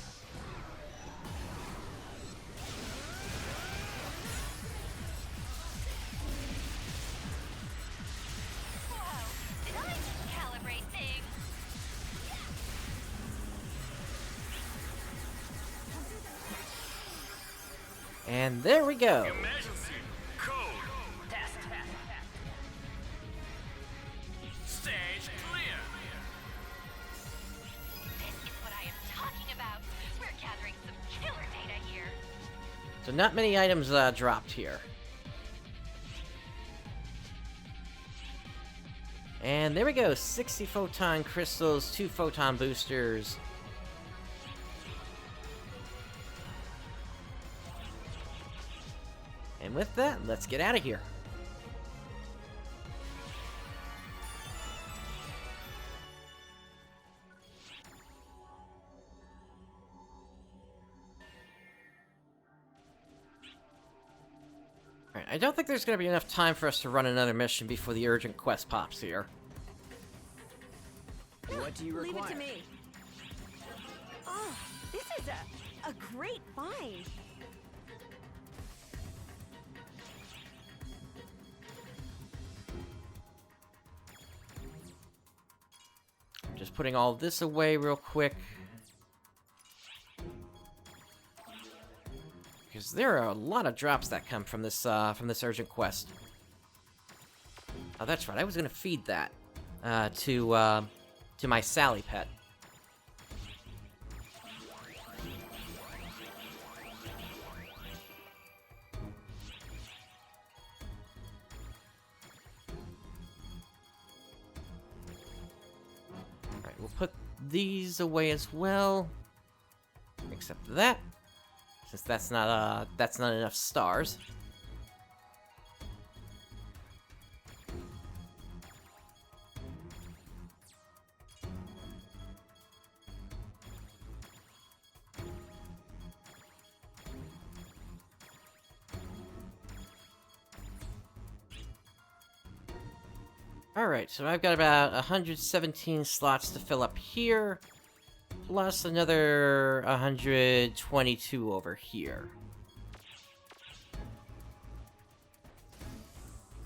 Whoa! Did I just calibrate things? And there we go. Emergency code. Stage clear. This is what I am talking about. We're gathering some killer data here. So not many items dropped here. And there we go, 60 Photon Crystals, 2 Photon Boosters. And with that, let's get out of here. Alright, I don't think there's gonna be enough time for us to run another mission before the urgent quest pops here. What do you Leave require? it to me. Oh, this is a great find. Just putting all this away real quick. Because there are a lot of drops that come from this urgent quest. Oh, that's right. I was gonna feed that to my Sally pet. these away as well. Except that, since that's not enough stars. Alright, so I've got about 117 slots to fill up here, plus another 122 over here.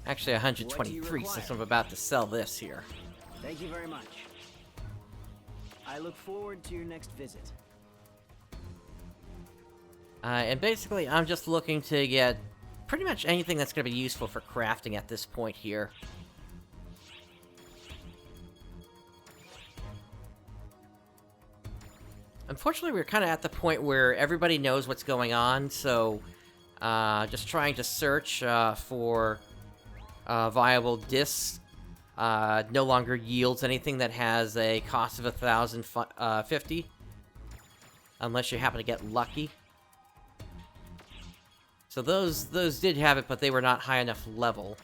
Actually, 123 since I'm about to sell this here. Thank you very much. I look forward to your next visit. And basically, I'm just looking to get pretty much anything that's going to be useful for crafting at this point here. Unfortunately, we're kind of at the point where everybody knows what's going on, so just trying to search for viable discs no longer yields anything that has a cost of 1,050, unless you happen to get lucky. So those did have it, but they were not high enough level.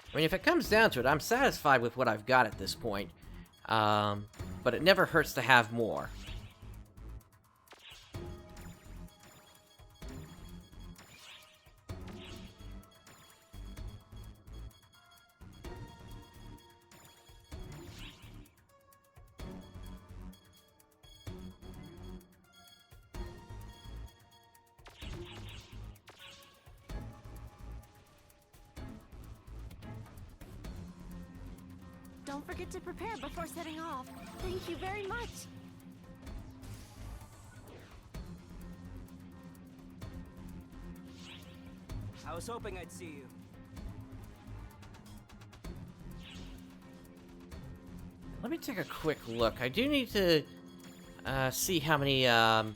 I mean, if it comes down to it, I'm satisfied with what I've got at this point. But it never hurts to have more. Don't forget to prepare before setting off. Thank you very much. I was hoping I'd see you. Let me take a quick look. I do need to see how many of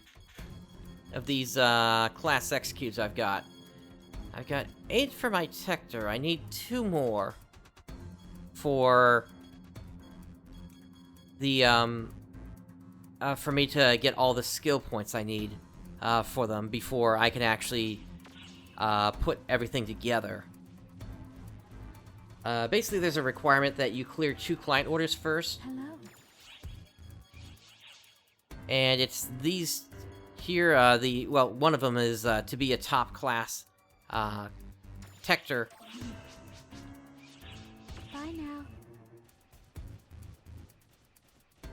these Class X cubes I've got. I've got 8 for my Tector. I need 2 more for the for me to get all the skill points I need for them before I can actually put everything together. Basically, there's a requirement that you clear 2 client orders first. Hello. And it's these here, well, one of them is to be a top class Tector. Bye now.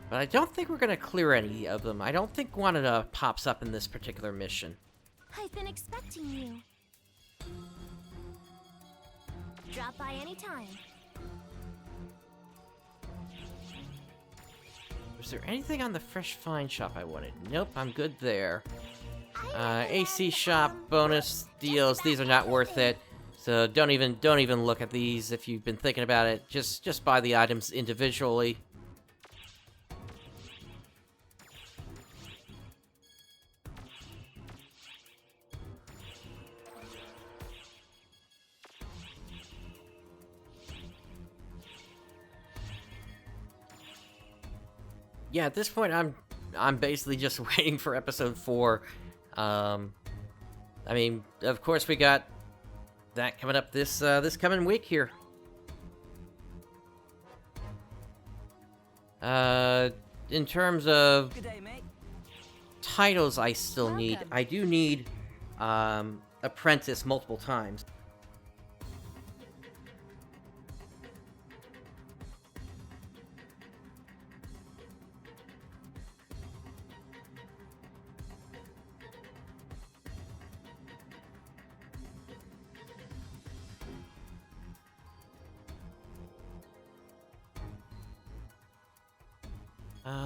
But I don't think we're gonna clear any of them. I don't think one of them pops up in this particular mission. I've been expecting you. Drop by anytime. Was there anything on the Fresh Find shop I wanted? Nope, I'm good there. AC shop bonus deals. These are not worth it. So don't even look at these if you've been thinking about it. Just buy the items individually. Yeah, at this point, I'm basically just waiting for episode 4. I mean, of course, we got that coming up this coming week here. In terms of Good day, mate. titles, I still need. Welcome. I do need Apprentice multiple times.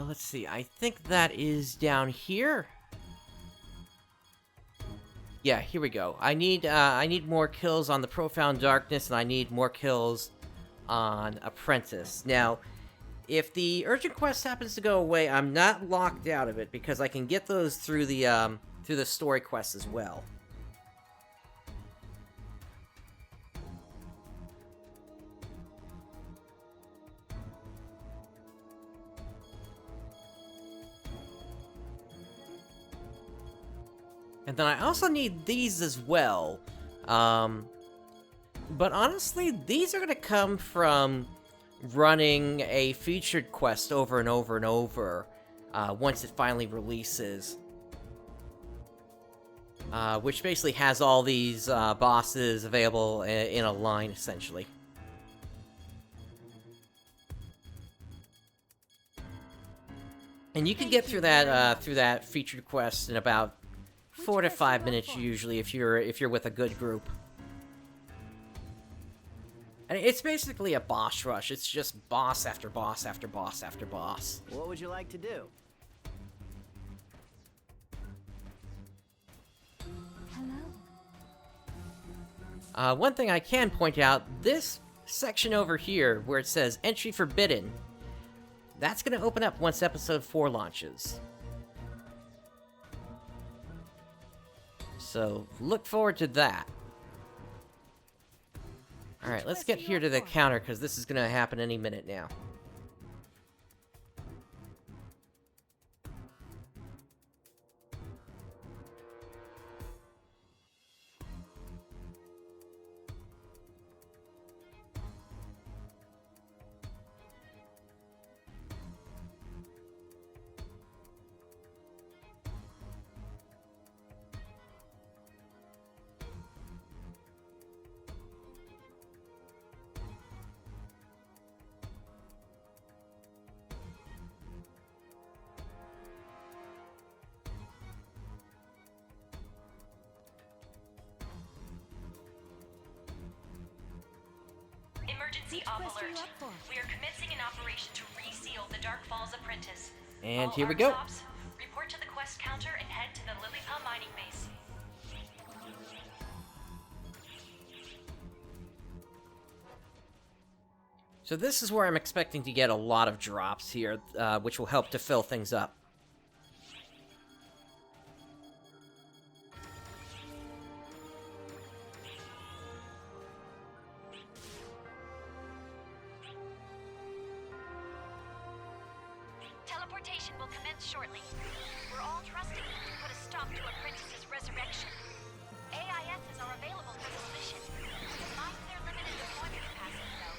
Let's see. I think that is down here. Yeah, here we go. I need more kills on the Profound Darkness, and I need more kills on Apprentice. Now, If the urgent quest happens to go away, I'm not locked out of it, because I can get those through the story quest as well. And then I also need these as well. But honestly, these are going to come from running a featured quest over and over and over once it finally releases. Which basically has all these bosses available in a line, essentially. And you can get through that featured quest in about 4 to 5 minutes usually if you're with a good group. And it's basically a boss rush. It's just boss after boss after boss after boss. What would you like to do? Hello. One thing I can point out, this section over here where it says Entry Forbidden, that's going to open up once Episode 4 launches. So, look forward to that. Alright, let's get here to the counter, because this is going to happen any minute now. Emergency op alert. We are commencing an operation to reseal the Dark Falz Apprentice. And All here we go. ARC ops, report to the quest counter and head to the Lillipel mining base. So this is where I'm expecting to get a lot of drops here, which will help to fill things up. Teleportation will commence shortly. We're all trusting you to put a stop to Apprentice's resurrection. AISs are available for this mission. Mind their limited deployment capacity, though.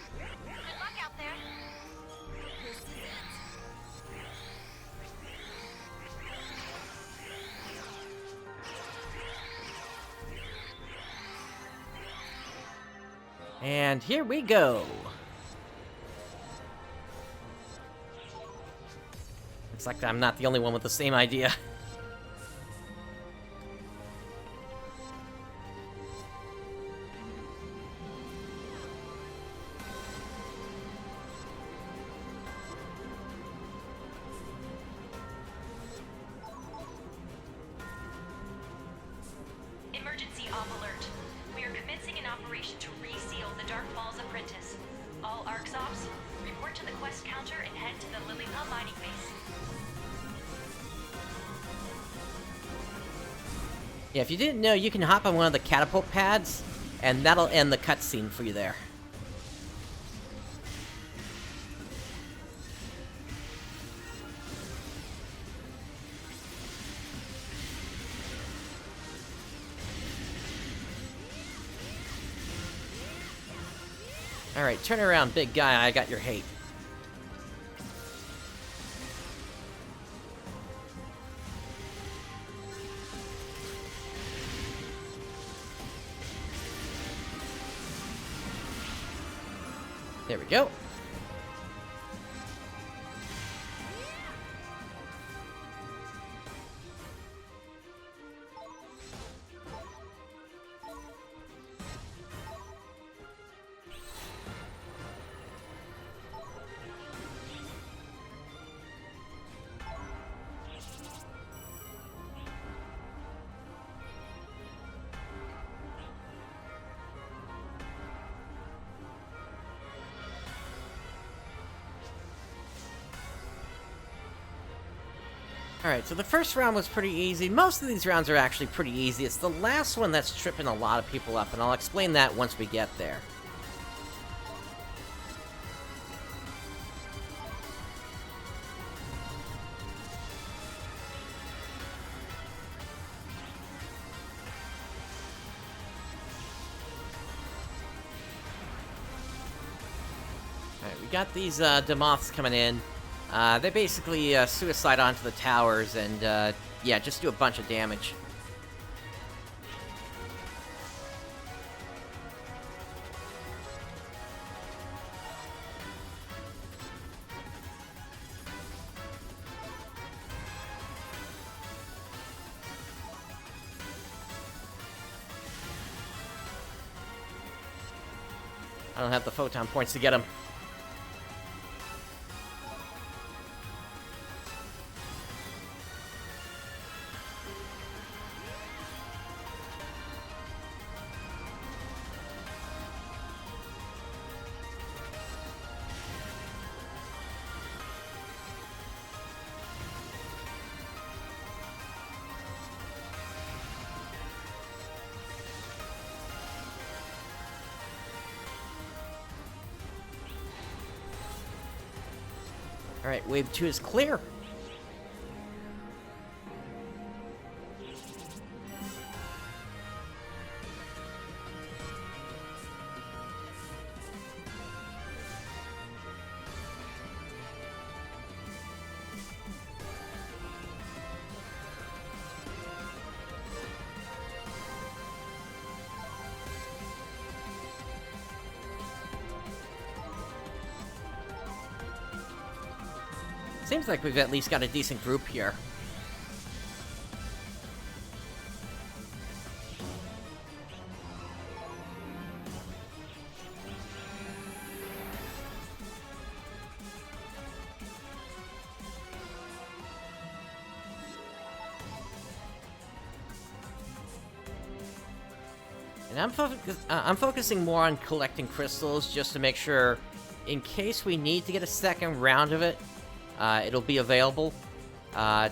Good luck out there. And here we go. Looks like I'm not the only one with the same idea. Emergency op alert. We are commencing an operation to reseal the Dark Falz Apprentice. All ARC ops, report to the quest counter and head to the Lillipel mining base. Yeah, if you didn't know, you can hop on one of the catapult pads, and that'll end the cutscene for you there. Alright, turn around, big guy, I got your hate. There we go. Alright, so the first round was pretty easy. Most of these rounds are actually pretty easy. It's the last one that's tripping a lot of people up, and I'll explain that once we get there. Alright, we got these Demoths coming in. They basically suicide onto the towers and, yeah, just do a bunch of damage. I don't have the photon points to get him. Alright, wave 2 is clear. Seems like we've at least got a decent group here. And I'm focusing more on collecting crystals just to make sure, in case we need to get a second round of it, it'll be available. Or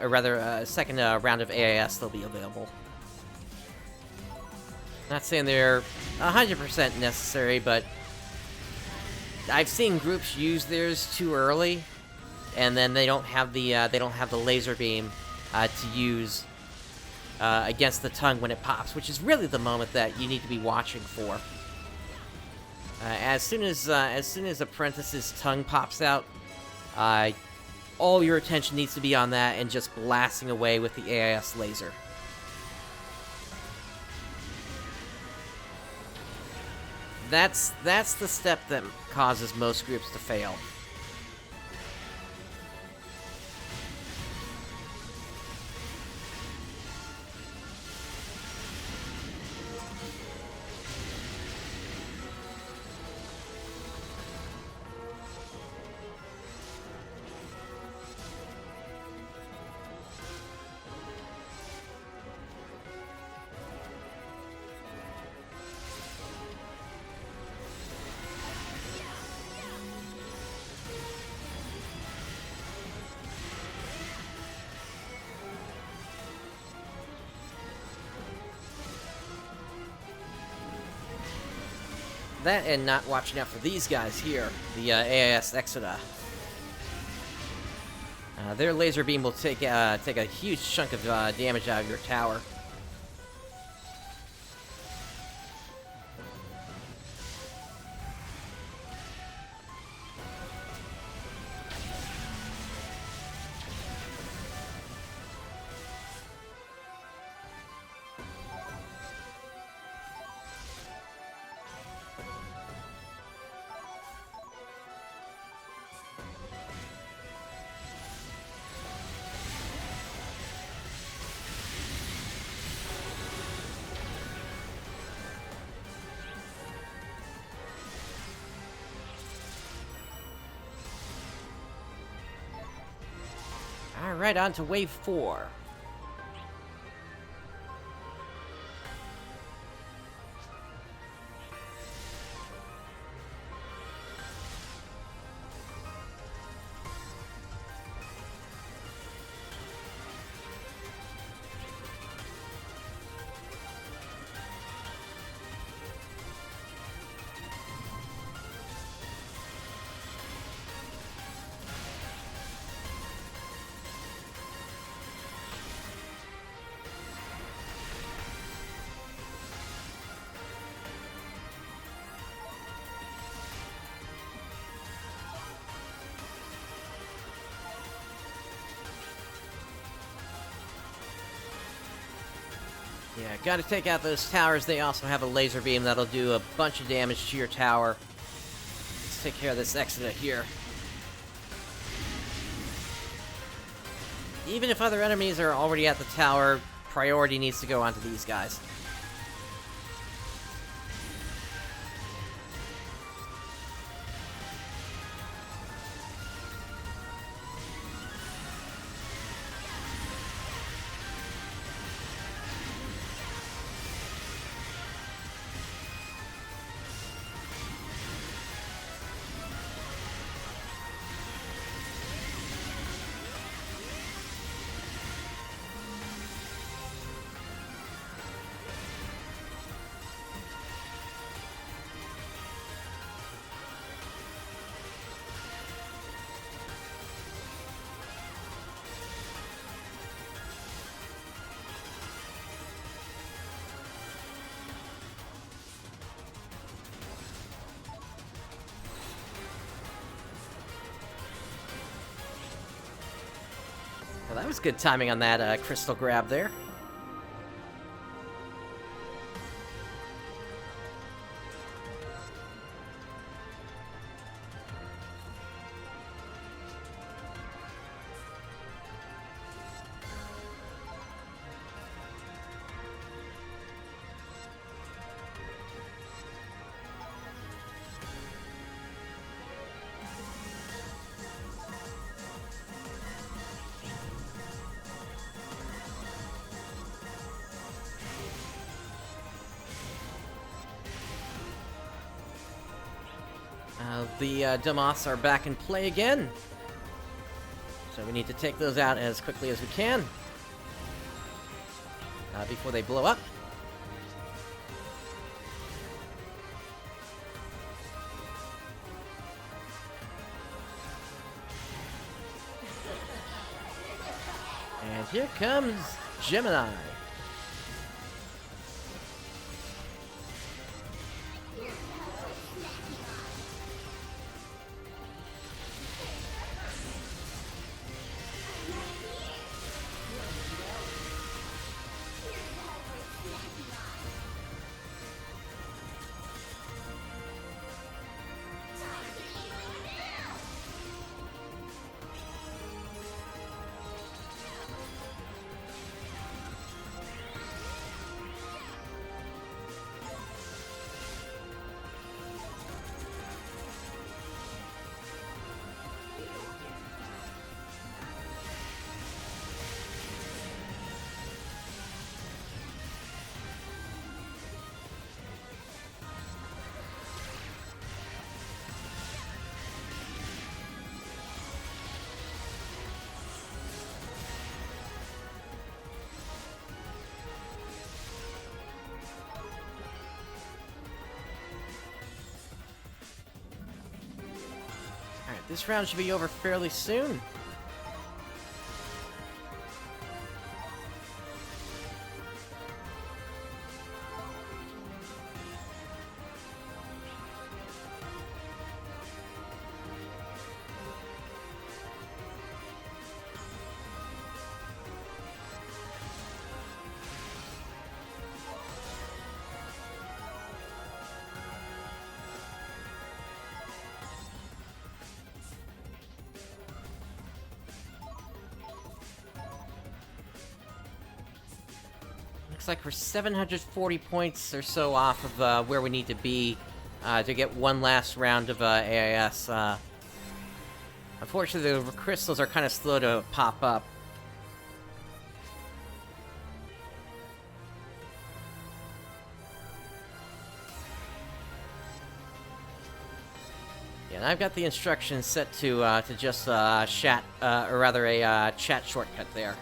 rather, a second round of AIS will be available. Not saying they're 100% necessary, but I've seen groups use theirs too early, and then they don't have the laser beam to use against the tongue when it pops, which is really the moment that you need to be watching for. As soon as Apprentice's tongue pops out, all your attention needs to be on that and just blasting away with the AIS laser. That's the step that causes most groups to fail. That and not watching out for these guys here, the AIS Exoda. Their laser beam will take a huge chunk of damage out of your tower. Alright, on to wave 4. Yeah, gotta take out those towers. They also have a laser beam that'll do a bunch of damage to your tower. Let's take care of this exit here. Even if other enemies are already at the tower, priority needs to go onto these guys. Well, that was good timing on that crystal grab there. The Damas are back in play again. So we need to take those out as quickly as we can. Before they blow up. And here comes Gemini. Alright, this round should be over fairly soon. Looks like we're 740 points or so off of where we need to be to get one last round of AIS. Unfortunately, the crystals are kind of slow to pop up. Yeah, and I've got the instructions set to just chat, or rather a chat shortcut there.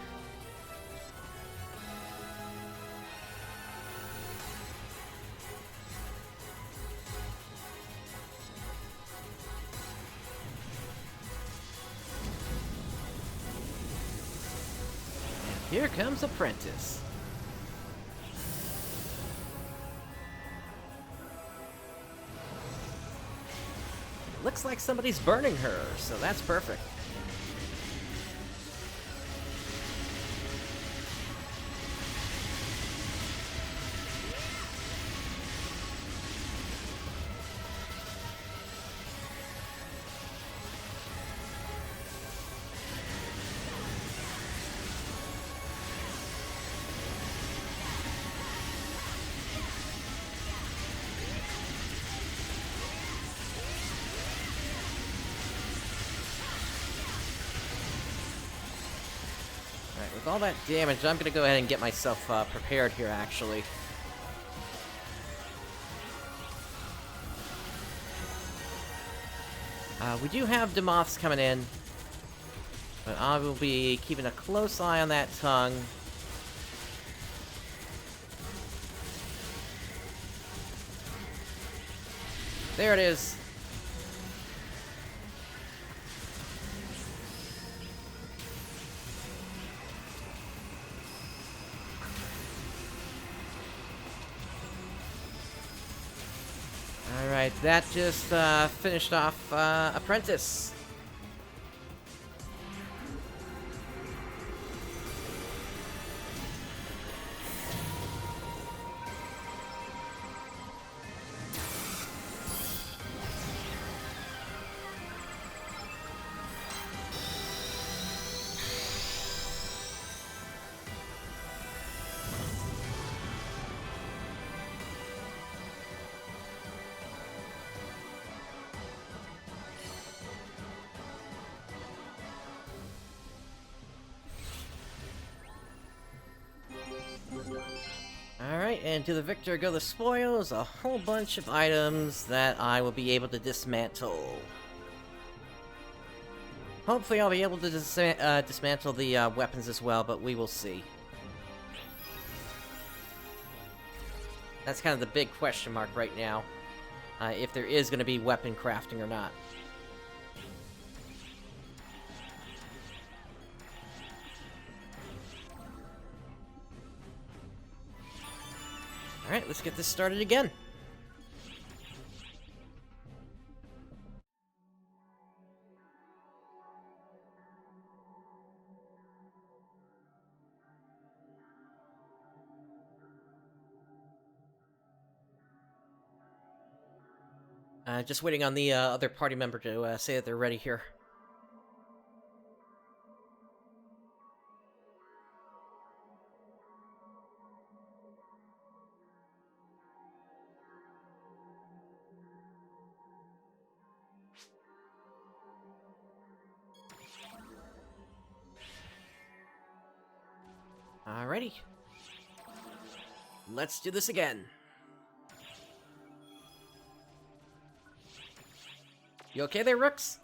Here comes Apprentice. Looks like somebody's burning her, so that's perfect. with all that damage, I'm gonna go ahead and get myself prepared here, actually. We do have Demoths coming in, but I will be keeping a close eye on that tongue. There it is. Alright, that just finished off Apprentice. Alright, and to the victor go the spoils, a whole bunch of items that I will be able to dismantle. Hopefully I'll be able to dismantle the weapons as well, but we will see. That's kind of the big question mark right now, if there is going to be weapon crafting or not. Alright, let's get this started again. Just waiting on the other party member to say that they're ready here. Alrighty. Let's do this again. You okay there, Rooks?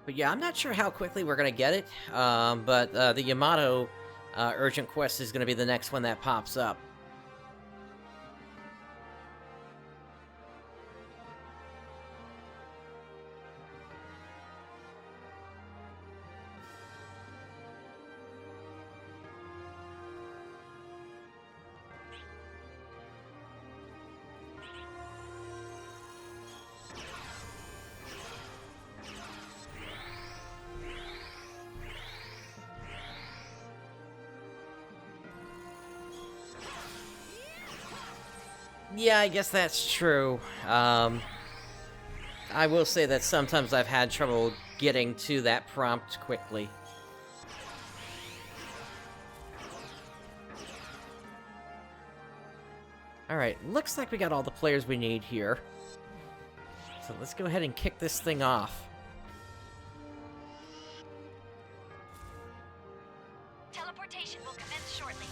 But yeah, I'm not sure how quickly we're gonna get it, but the Yamato urgent quest is gonna be the next one that pops up. Yeah, I guess that's true. I will say that sometimes I've had trouble getting to that prompt quickly. Alright, looks like we got all the players we need here. So let's go ahead and kick this thing off. Teleportation will commence shortly.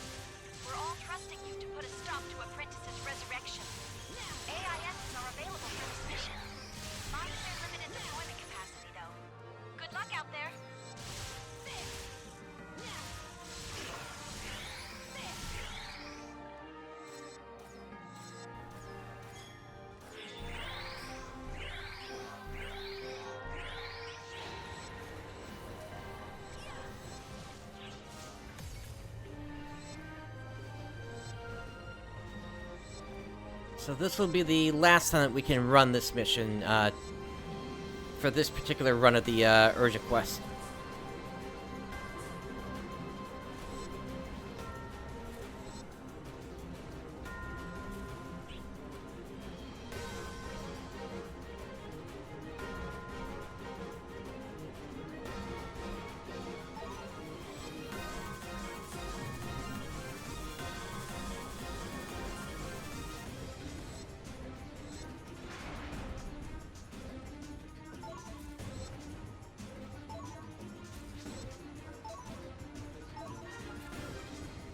We're all trusting you to put a stop to Apprentice's resurrection. AISs are available for this mission. Mind their limited deployment capacity, though. Good luck out there. So this will be the last time that we can run this mission, for this particular run of the, Urgent Quest.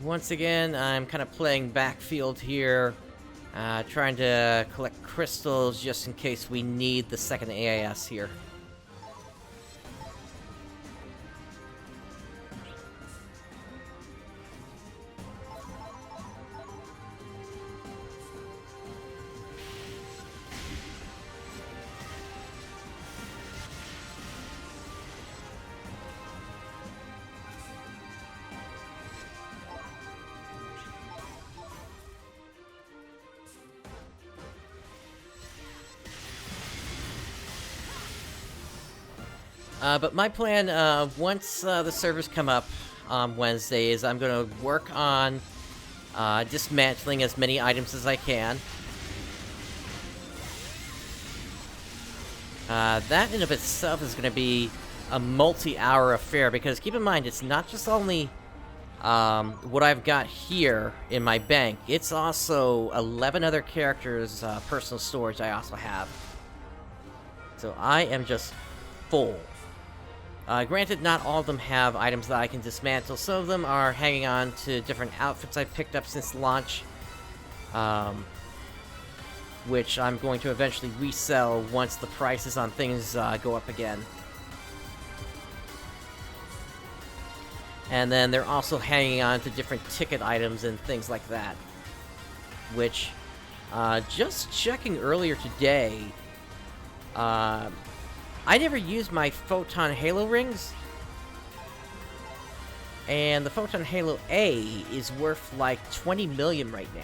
Once again, I'm kind of playing backfield here, trying to collect crystals just in case we need the second AIS here. But my plan, once the servers come up on Wednesday, is I'm going to work on dismantling as many items as I can. That in of itself is going to be a multi-hour affair, because keep in mind, it's not just only what I've got here in my bank, it's also 11 other characters' personal storage I also have. So I am just full. Granted, not all of them have items that I can dismantle. Some of them are hanging on to different outfits I've picked up since launch, which I'm going to eventually resell once the prices on things go up again. And then they're also hanging on to different ticket items and things like that, which, just checking earlier today, I never used my Photon Halo rings, and the Photon Halo A is worth like 20 million right now.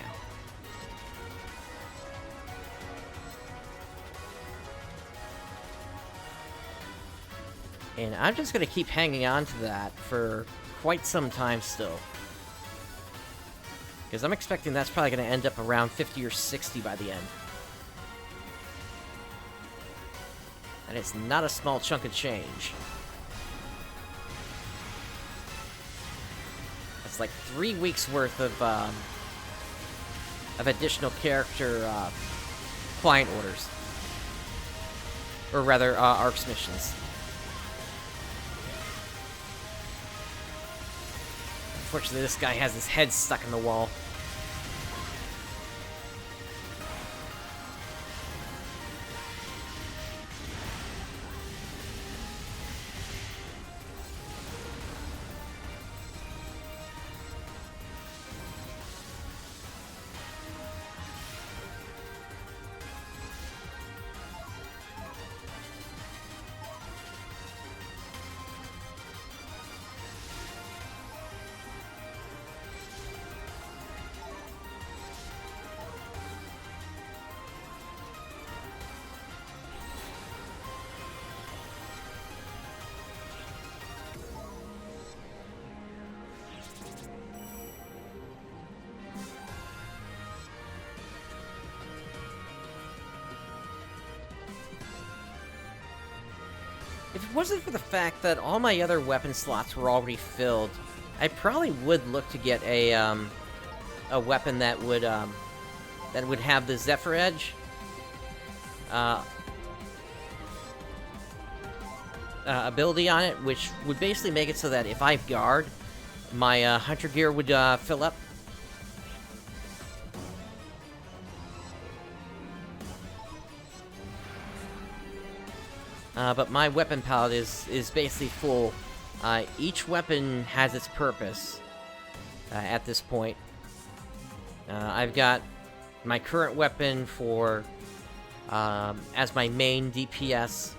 And I'm just gonna keep hanging on to that for quite some time still, because I'm expecting that's probably gonna end up around 50 or 60 by the end. And it's not a small chunk of change. It's like 3 weeks worth of additional character client orders, or rather, ARCS missions. Unfortunately, this guy has his head stuck in the wall. If it wasn't for the fact that all my other weapon slots were already filled, I probably would look to get a weapon that would have the Zephyr Edge. Ability on it, which would basically make it so that if I guard, my hunter gear would fill up. But my weapon palette is basically full. Each weapon has its purpose at this point. I've got my current weapon for as my main DPS.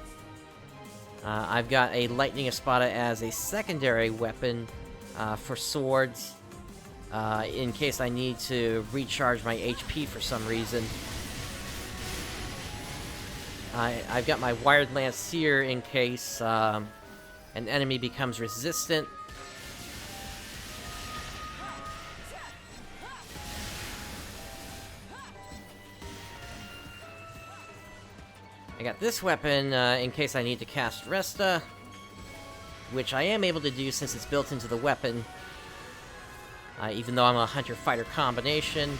I've got a Lightning Espada as a secondary weapon for swords, in case I need to recharge my HP for some reason. I've got my Wired Lance here in case an enemy becomes resistant. I got this weapon in case I need to cast Resta, which I am able to do since it's built into the weapon, even though I'm a Hunter-Fighter combination.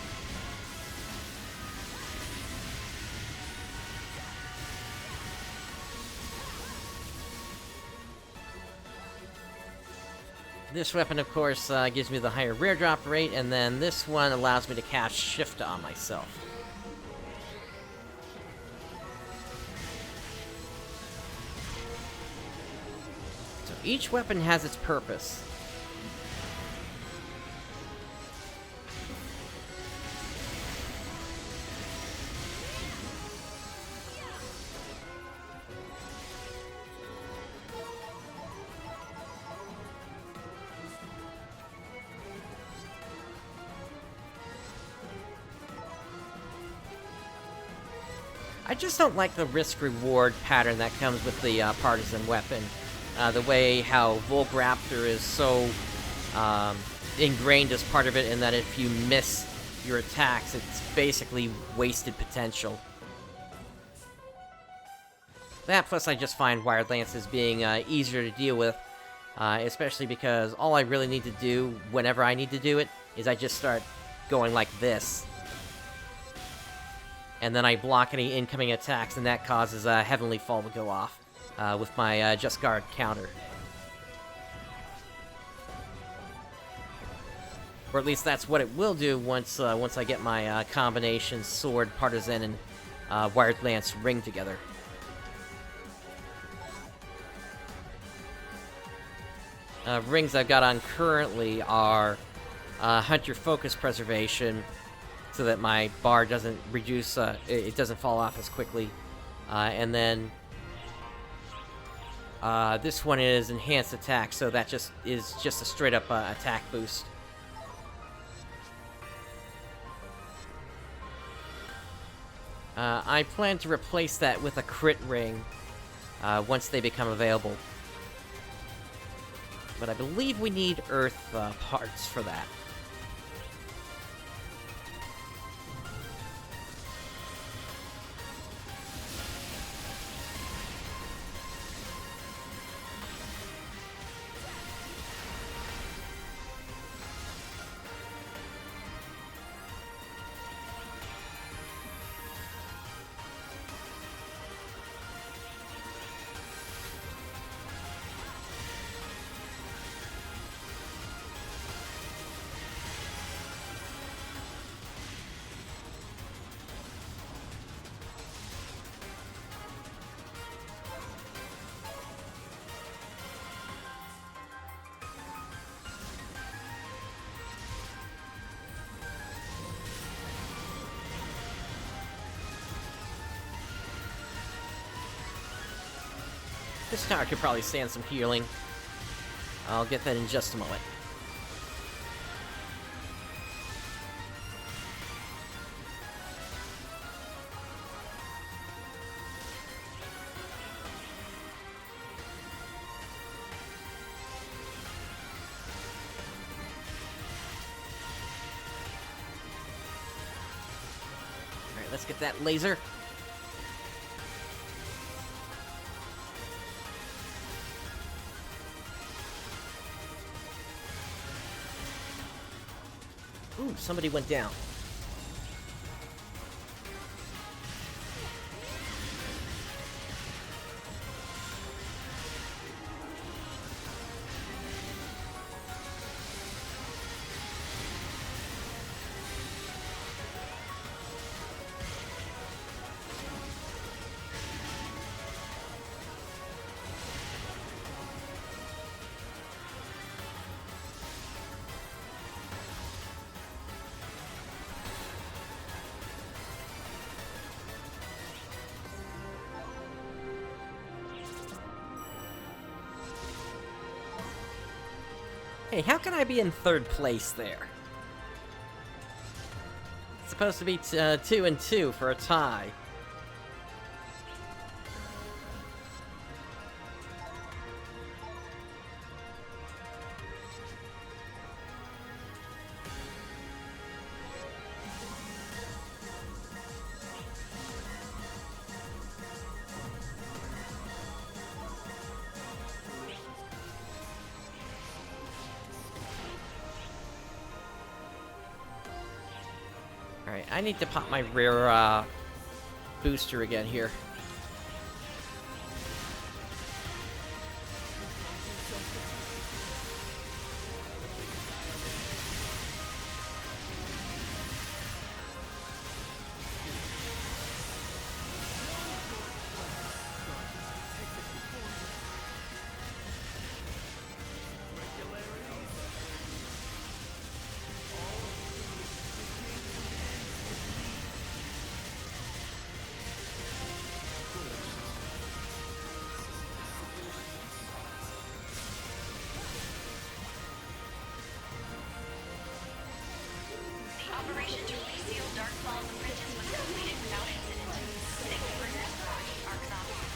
This weapon, of course, gives me the higher rare drop rate, and then this one allows me to cast Shift on myself. So each weapon has its purpose. I just don't like the risk-reward pattern that comes with the partisan weapon. The way how Volgraptor is so ingrained as part of it, and that if you miss your attacks, it's basically wasted potential. That plus I just find Wired Lances being easier to deal with, especially because all I really need to do whenever I need to do it is I just start going like this. And then I block any incoming attacks, and that causes a Heavenly Fall to go off with my Just Guard counter. Or at least that's what it will do once I get my combination Sword, Partisan, and Wired Lance ring together. Rings I've got on currently are Hunter Focus Preservation, so that my bar doesn't reduce, it doesn't fall off as quickly. And then this one is Enhanced Attack, so that is just a straight up attack boost. I plan to replace that with a crit ring once they become available. But I believe we need Earth parts for that. This tower could probably stand some healing. I'll get that in just a moment. Alright, let's get that laser. Ooh, somebody went down. Hey, how can I be in third place there? It's supposed to be 2 and 2 for a tie. Alright, I need to pop my rear booster again here. The operation to reseal Dark Falz Apprentice was completed without incident. Thank you for your support, Ark's officer.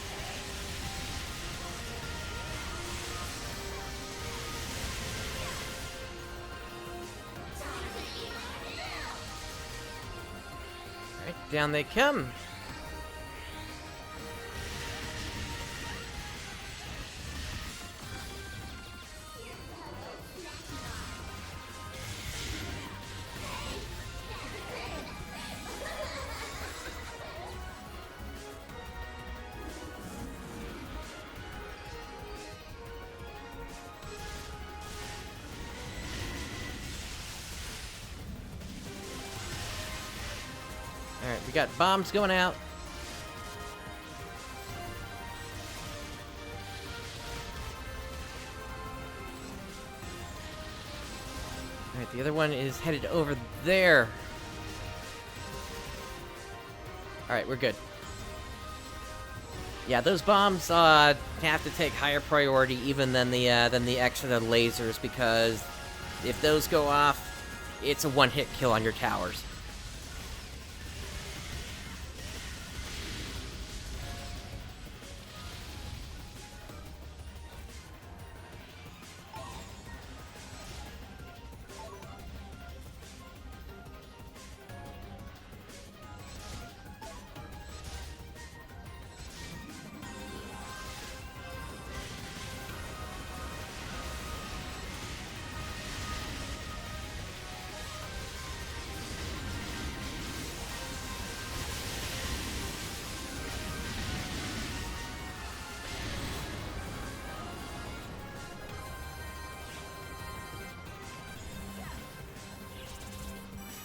Alright, down they come. Alright, we got bombs going out. Alright, the other one is headed over there. Alright, we're good. Yeah, those bombs have to take higher priority even than the extra lasers, because if those go off, it's a one-hit kill on your towers.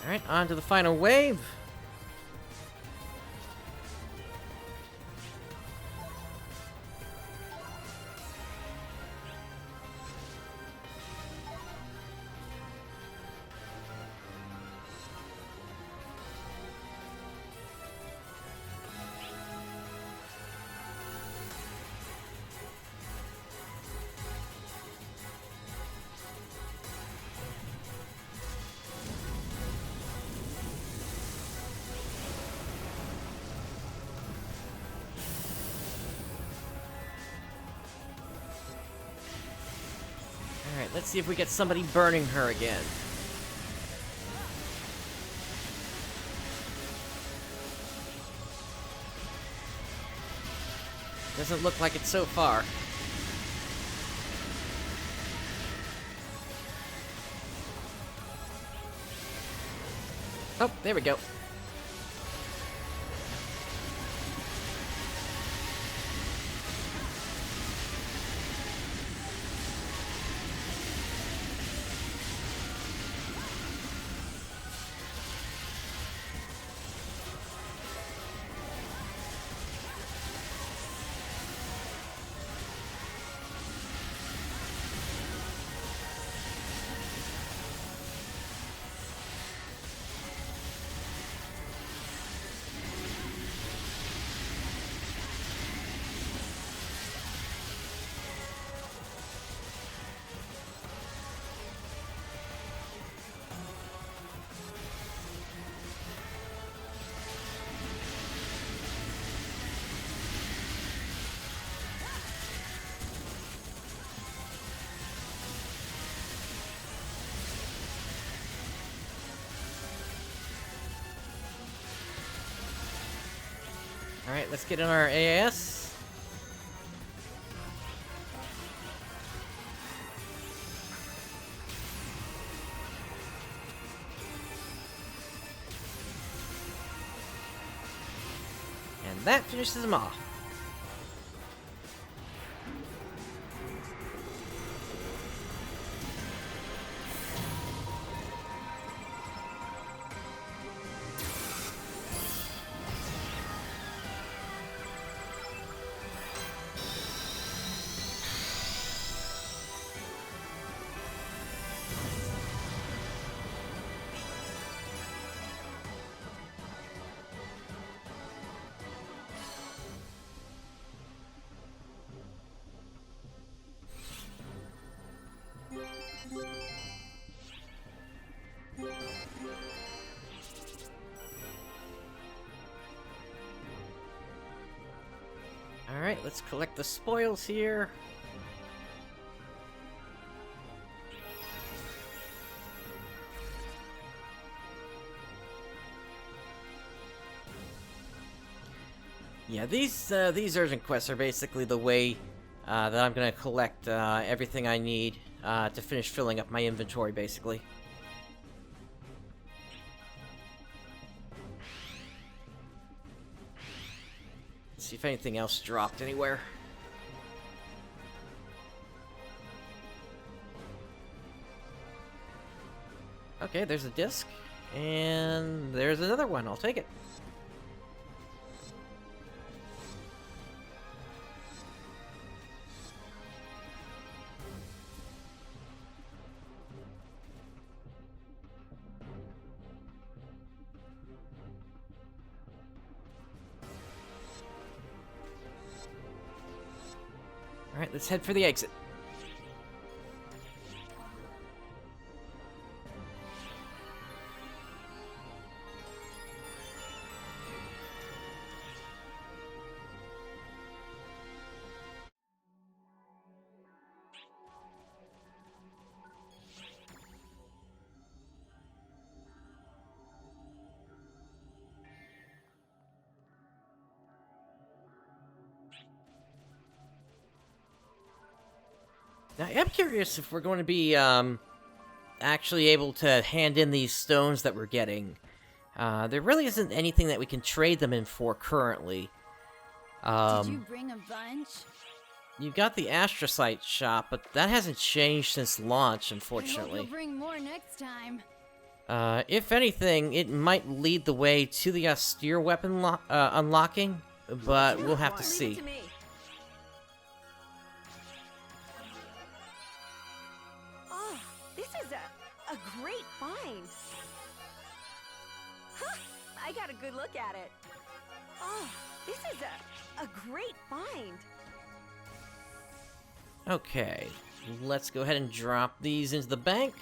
Alright, on to the final wave. Alright, let's see if we get somebody burning her again. Doesn't look like it so far. Oh, there we go. Alright, let's get in our AS. And that finishes him off. Alright, let's collect the spoils here. Yeah, these urgent quests are basically the way that I'm gonna collect everything I need to finish filling up my inventory, basically. See if anything else dropped anywhere. Okay, there's a disc, and there's another one. I'll take it. Alright, let's head for the exit. Now, I'm curious if we're going to be, actually able to hand in these stones that we're getting. There really isn't anything that we can trade them in for currently. Did you bring a bunch? You got the Astrocyte shop, but that hasn't changed since launch, I hope unfortunately. you'll bring more next time. If anything, it might lead the way to the austere weapon unlocking, but we'll have to Leave it see. to me. Oh, this is a great find. Huh, I got a good look at it. Oh, this is a great find. Okay, let's go ahead and drop these into the bank.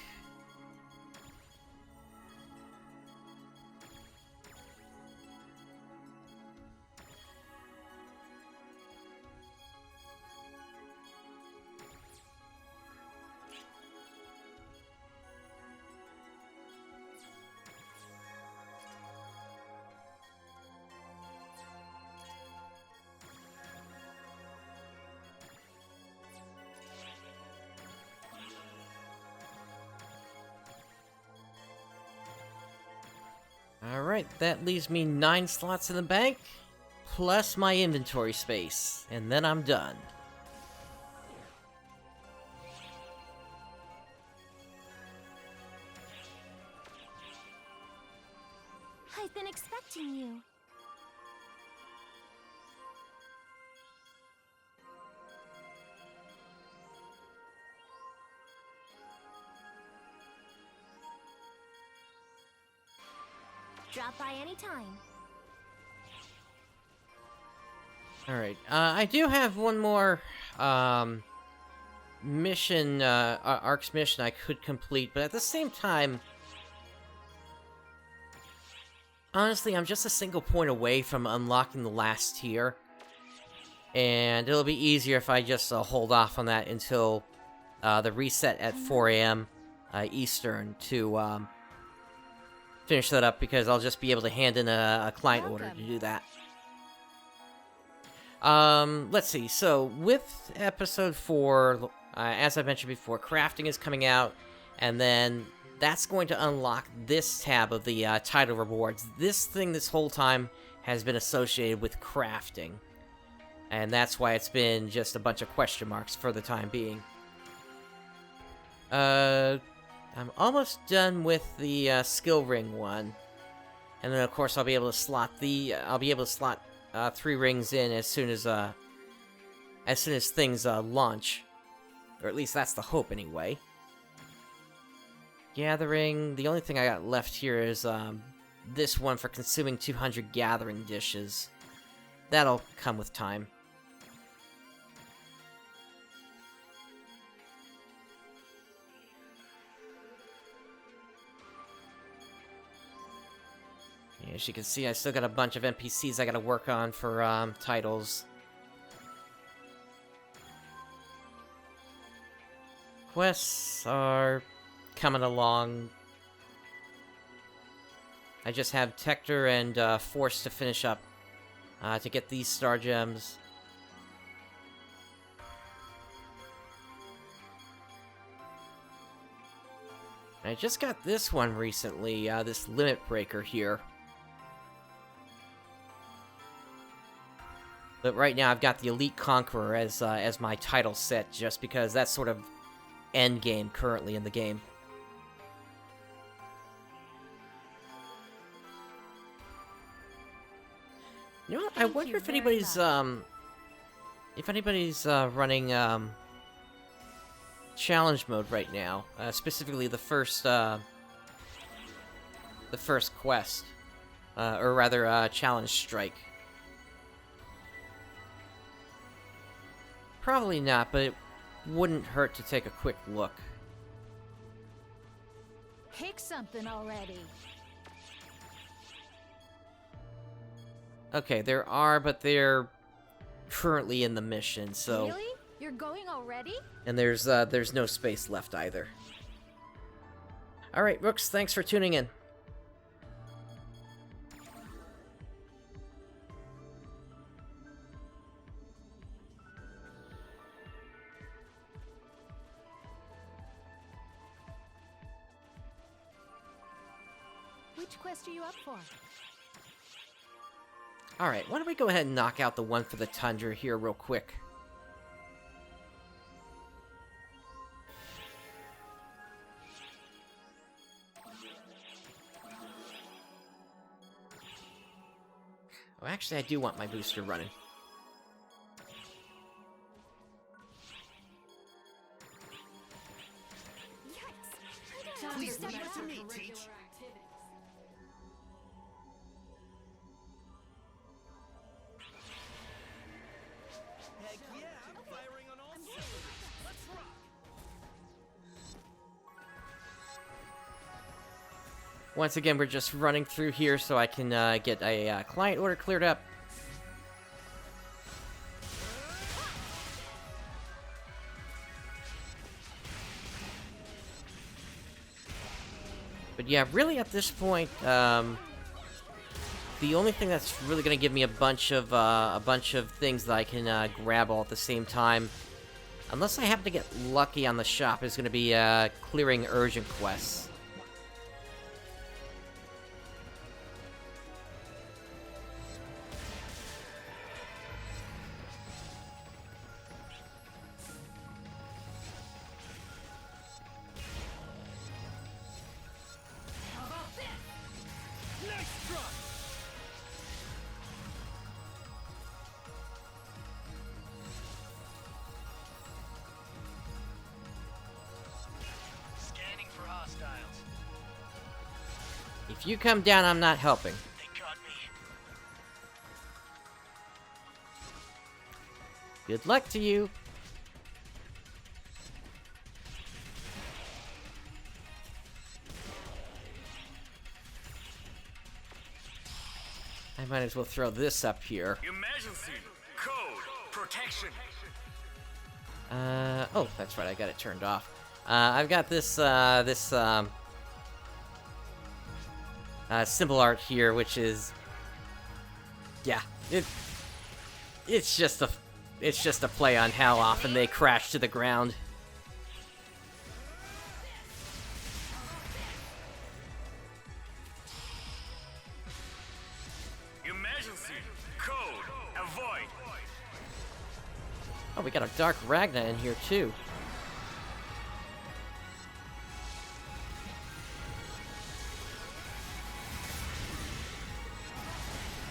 Alright, that leaves me 9 slots in the bank, plus my inventory space, and then I'm done. I've been expecting you. Drop by anytime. Alright, I do have one more, mission, Ark's mission I could complete, but at the same time, honestly, I'm just a single point away from unlocking the last tier, and it'll be easier if I just hold off on that until the reset at 4 AM Eastern to finish that up, because I'll just be able to hand in a client order to do that. Let's see, so with episode 4, as I mentioned before, crafting is coming out, and then that's going to unlock this tab of the title rewards. This thing this whole time has been associated with crafting. And that's why it's been just a bunch of question marks for the time being. I'm almost done with the skill ring one. And then of course I'll be able to slot 3 rings in as soon as things launch. Or at least that's the hope anyway. Gathering, the only thing I got left here is this one for consuming 200 gathering dishes. That'll come with time. As you can see, I still got a bunch of NPCs I gotta work on for titles. Quests are coming along. I just have Tector and Force to finish up to get these star gems. I just got this one recently, this Limit Breaker here. But right now I've got the Elite Conqueror as my title set, just because that's sort of endgame currently in the game. You know what? I wonder if anybody's running challenge mode right now, specifically the first quest, or rather challenge strike. Probably not, but it wouldn't hurt to take a quick look. Pick something already. Okay, there are, but they're currently in the mission, so... Really? You're going already? And there's no space left either. Alright, Rooks, thanks for tuning in. Which quest are you up for? Alright, why don't we go ahead and knock out the one for the Tundra here real quick. Oh, actually, I do want my booster running. Please leave it to me, Extracurricular Teach. activities. Heck yeah, I'm firing on all cylinders. Let's rock. Once again, we're just running through here so I can get a client order cleared up. But yeah, really at this point, the only thing that's really going to give me a bunch of things that I can grab all at the same time, unless I happen to get lucky on the shop, is going to be clearing urgent quests. Nice try. Scanning for hostiles. If you come down, I'm not helping. They got me. Good luck to you. I might as well throw this up here. Emergency. Code. Protection. Oh, that's right, I got it turned off. I've got this, symbol art here, which is... Yeah, it's just a play on how often they crash to the ground. Emergency. Code. Avoid. Oh, we got a Dark Ragna in here too.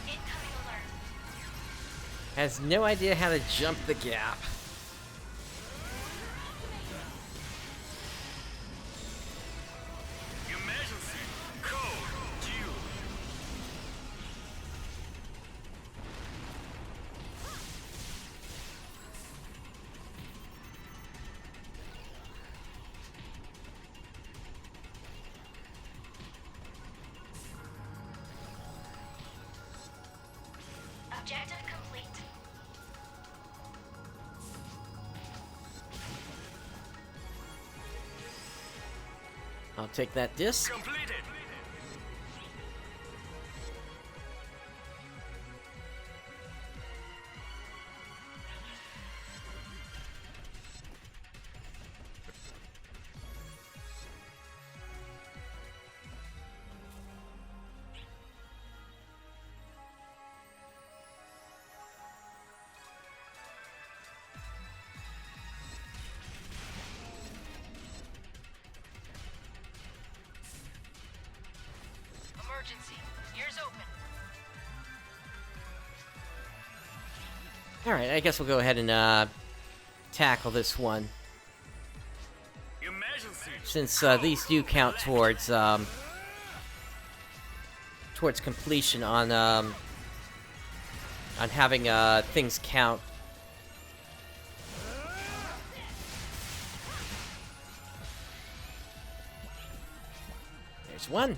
Incoming alert. Has no idea how to jump the gap. Emergency. Code. Due. Objective complete. I'll take that disc. Completed. Emergency. Ears open. Alright, I guess we'll go ahead and tackle this one. Emergency. Since these do count towards completion on having things count. There's one.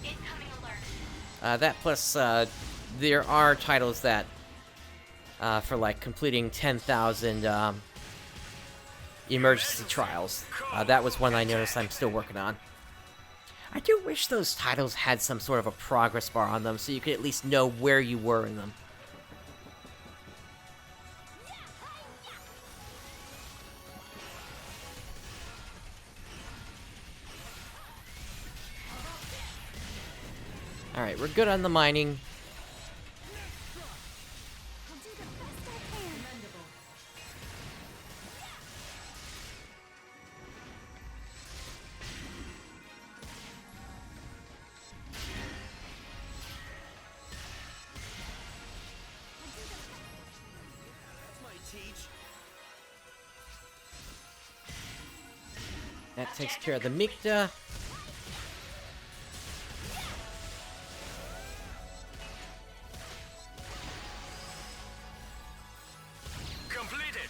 Incoming alert. That plus there are titles that for like completing 10,000 emergency trials. That was one I noticed I'm still working on. I do wish those titles had some sort of a progress bar on them so you could at least know where you were in them. Alright, we're good on the mining. I'll do the best I can. That's my teach. That takes care of the Mikta. Completed.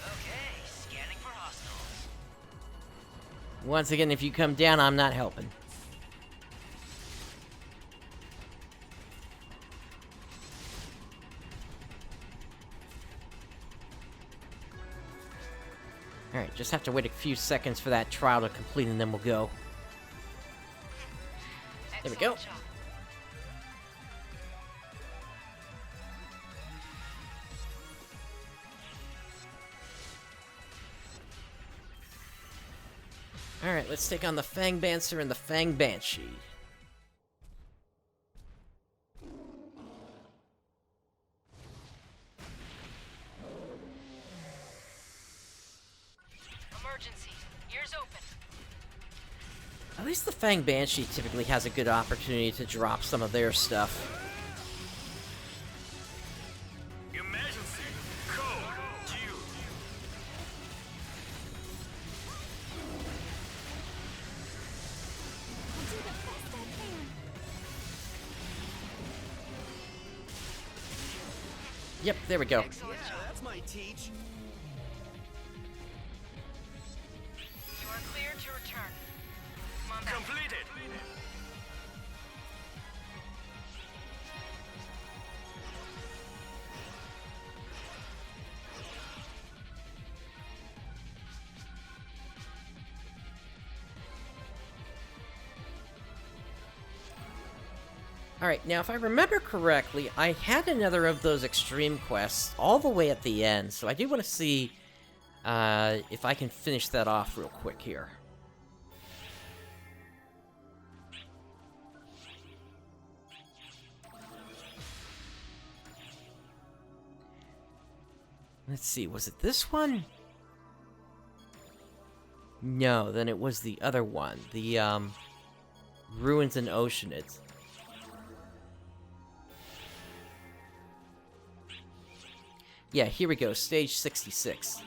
Okay, scanning for hostiles. Once again, if you come down, I'm not helping. Alright, just have to wait a few seconds for that trial to complete and then we'll go. There we go. Excellent job. Alright, let's take on the Fang Bancer and the Fang Banshee. Emergency. Ears open. At least the Fang Banshee typically has a good opportunity to drop some of their stuff. Emergency. Code. Due. I'll do the best I can. Yep, there we go. Excellent Yeah, job. that's my teach. You are cleared to return. Come on back. Completed. Alright, now if I remember correctly, I had another of those extreme quests all the way at the end, so I do want to see if I can finish that off real quick here. Let's see, was it this one? No, then it was the other one. The, Ruins and Oceanids. Yeah, here we go, stage 66.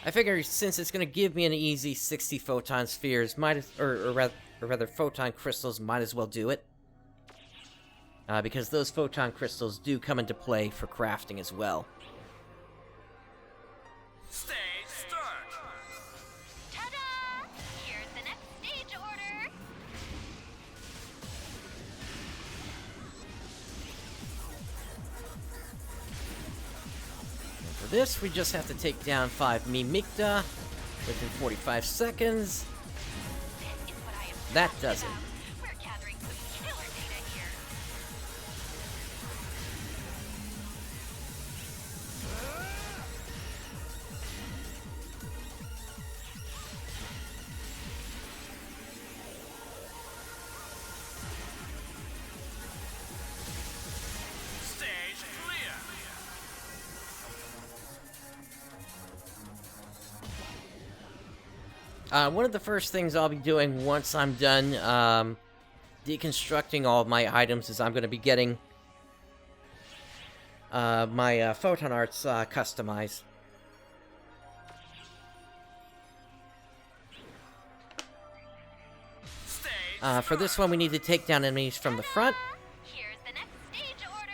I figure since it's gonna give me an easy 60 photon spheres, or rather photon crystals, might as well do it. Because those photon crystals do come into play for crafting as well. Stage start. Ta-da! Here's the next stage order. And for this, we just have to take down 5 Mimikta within 45 seconds. This is what I am That talking does it. about. We're gathering some killer data here. Stage clear. One of the first things I'll be doing once I'm done deconstructing all of my items is I'm going to be getting my photon arts customized. Stage For this one, we need to take down enemies from the front. Here's the next stage order.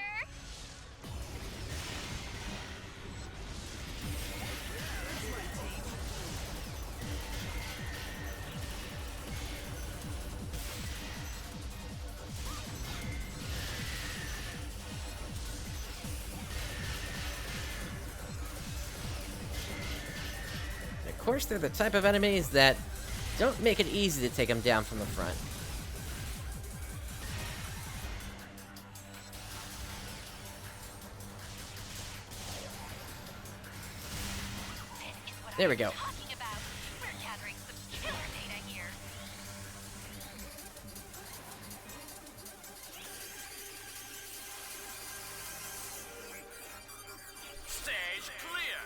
Of course, they're the type of enemies that don't make it easy to take them down from the front. This is what There I we am go. talking about. We're gathering some killer data here. Stage clear.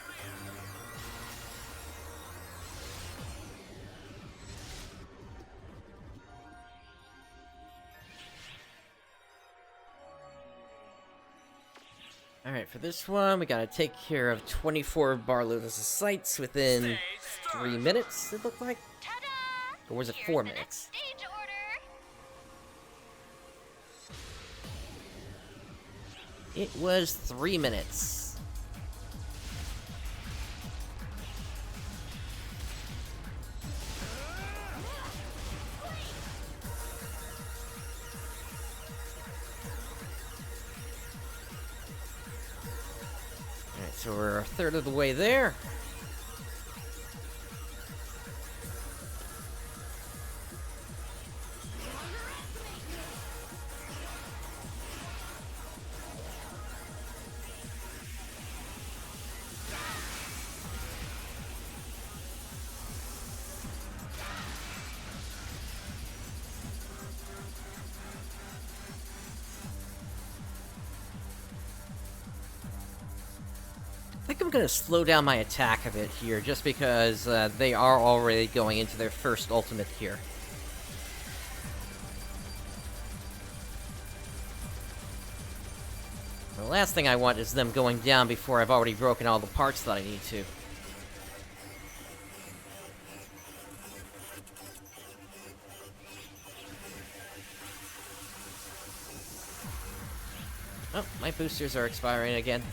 Alright, for this one, we gotta take care of 24 Barlunas sites within Stage 3 start. minutes, it looked like. Ta-da! Or was it Here's 4 the next minutes? stage order. It was 3 minutes. Alright, so we're a third of the way there. I think I'm gonna slow down my attack a bit here, just because they are already going into their first ultimate here. The last thing I want is them going down before I've already broken all the parts that I need to. Oh, my boosters are expiring again.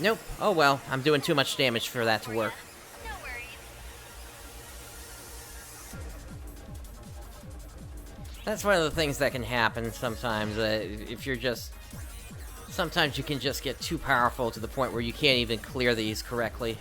Nope. Oh well, I'm doing too much damage for that to work. No worries. That's one of the things that can happen sometimes. If you're just... Sometimes you can just get too powerful to the point where you can't even clear these correctly.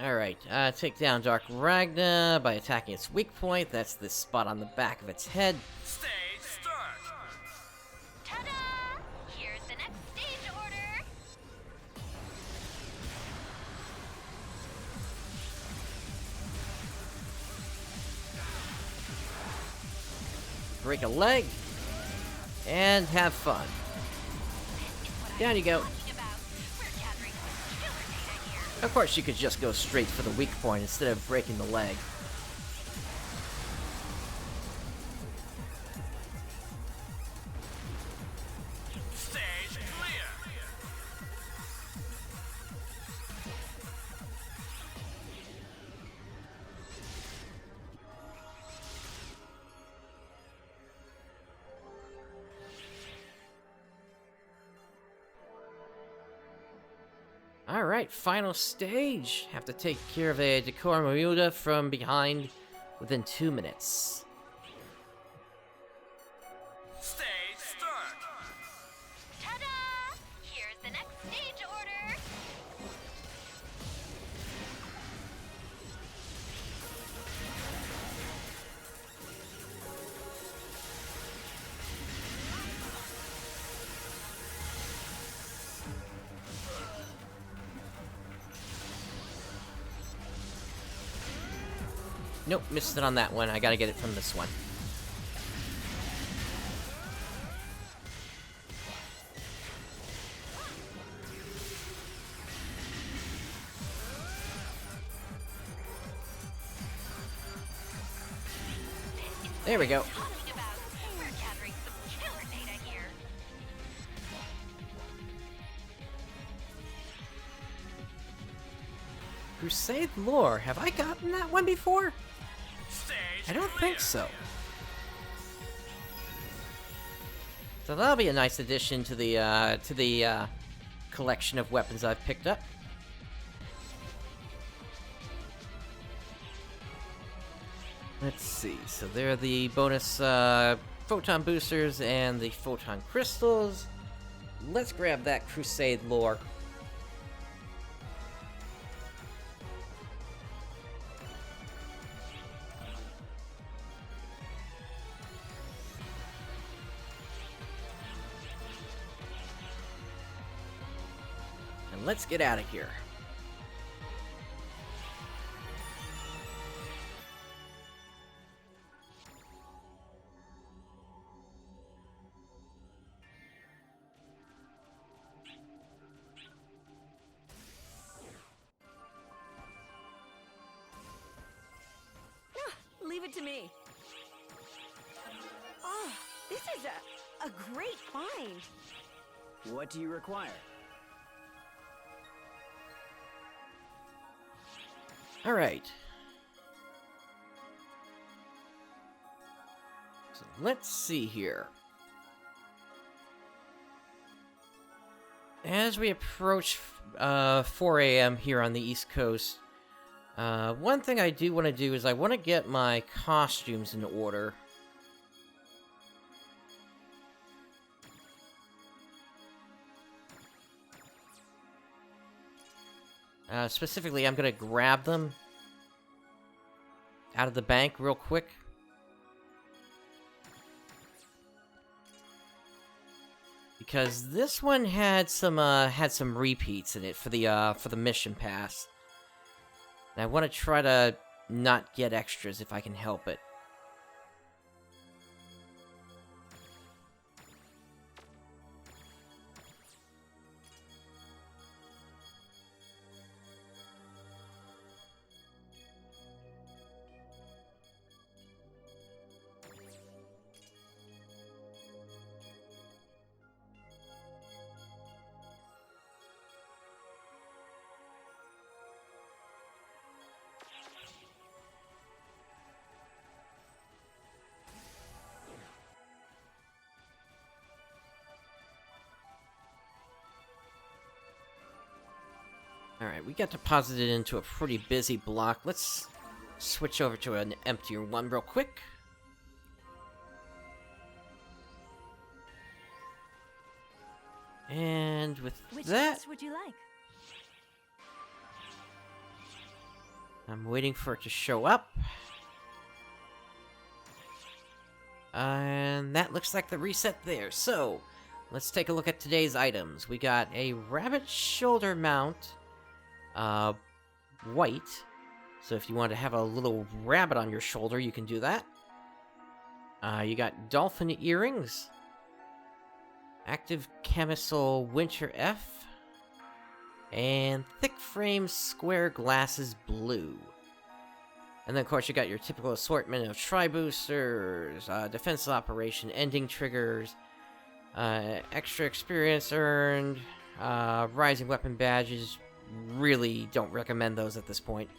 Alright, take down Dark Ragna by attacking its weak point. That's this spot on the back of its head. Stage start. Ta-da! Here's the next stage order. Break a leg. And have fun. Down you go. Talking about. We're gathering some killer data here. Of course, you could just go straight for the weak point instead of breaking the leg. Stage clear. Alright, final stage. Have to take care of a Decor Mamuda from behind within 2 minutes. Stage start. Ta-da! Here's the next stage order. Nope, missed it on that one. I gotta get it from this one. There we go. Talking about. We're gathering some killer data here. Crusade Lore. Have I gotten that one before? Stage I don't clear. think so. So that'll be a nice addition to the collection of weapons I've picked up. Let's see. So there are the bonus photon boosters and the photon crystals. Let's grab that Crusade Lore. And let's get out of here. Leave it to me. Oh, this is a great find. What do you require? All right. So let's see here. As we approach 4 a.m. here on the East Coast, one thing I do want to do is I want to get my costumes in order. Specifically, I'm going to grab them out of the bank real quick. Because this one had some repeats in it for the mission pass. And I want to try to not get extras if I can help it. Alright, we got deposited into a pretty busy block. Let's switch over to an emptier one real quick. And with Which that, quest would you like? I'm waiting for it to show up. And that looks like the reset there. So, let's take a look at today's items. We got a rabbit shoulder mount, white. So if you want to have a little rabbit on your shoulder, you can do that. You got dolphin earrings, active camisole winter F, and thick frame square glasses blue. And then, of course, you got your typical assortment of tri-boosters, defensive operation, ending triggers, extra experience earned, rising weapon badges. Really don't recommend those at this point.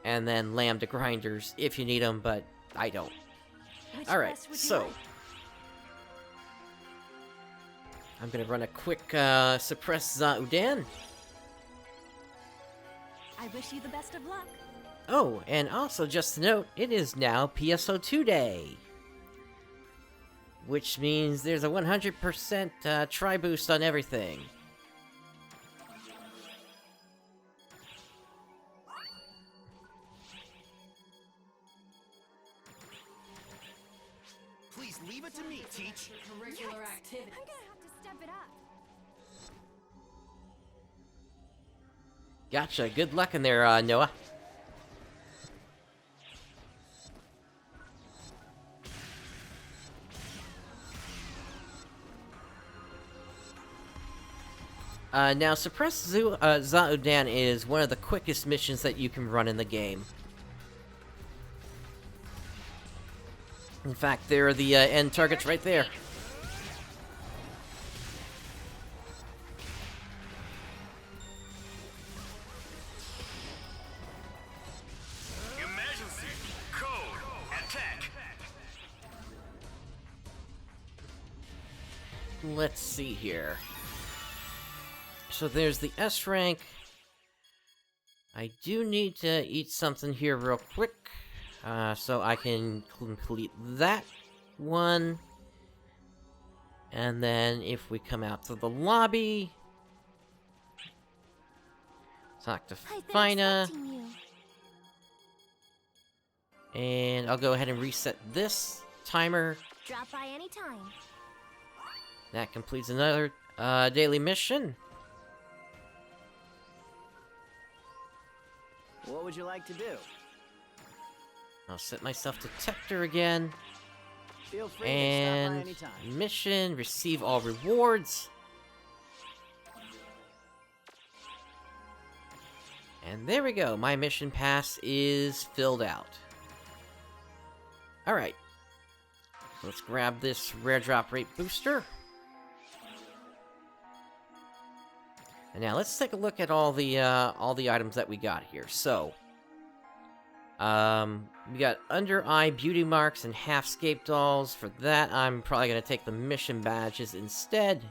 And then lambda grinders if you need them, but I don't. Which Alright, quest would you so like? I'm gonna run a quick suppress Zaudan. I wish you the best of luck. Oh, and also just to note, it is now PSO2 day. Which means there's a 100% tri-boost on everything. Please leave it to me, Teach. Curricular activity. I'm gonna have to step it up. Gotcha. Good luck in there, Noah. Now, Suppress Zaudan is one of the quickest missions that you can run in the game. In fact, there are the end targets right there. Emergency. Code. Attack. Let's see here. So there's the S rank. I do need to eat something here real quick, so I can complete that one. And then if we come out to the lobby, talk to Fina, and I'll go ahead and reset this timer. Drop by anytime. That completes another daily mission. What would you like to do? I'll set myself to Tector again. Feel free to stop by And anytime. mission, receive all rewards. And there we go, my mission pass is filled out. Alright. Let's grab this rare drop rate booster. And now let's take a look at all the items that we got here. So, we got under eye beauty marks and half-scape dolls. For that, I'm probably gonna take the mission badges instead.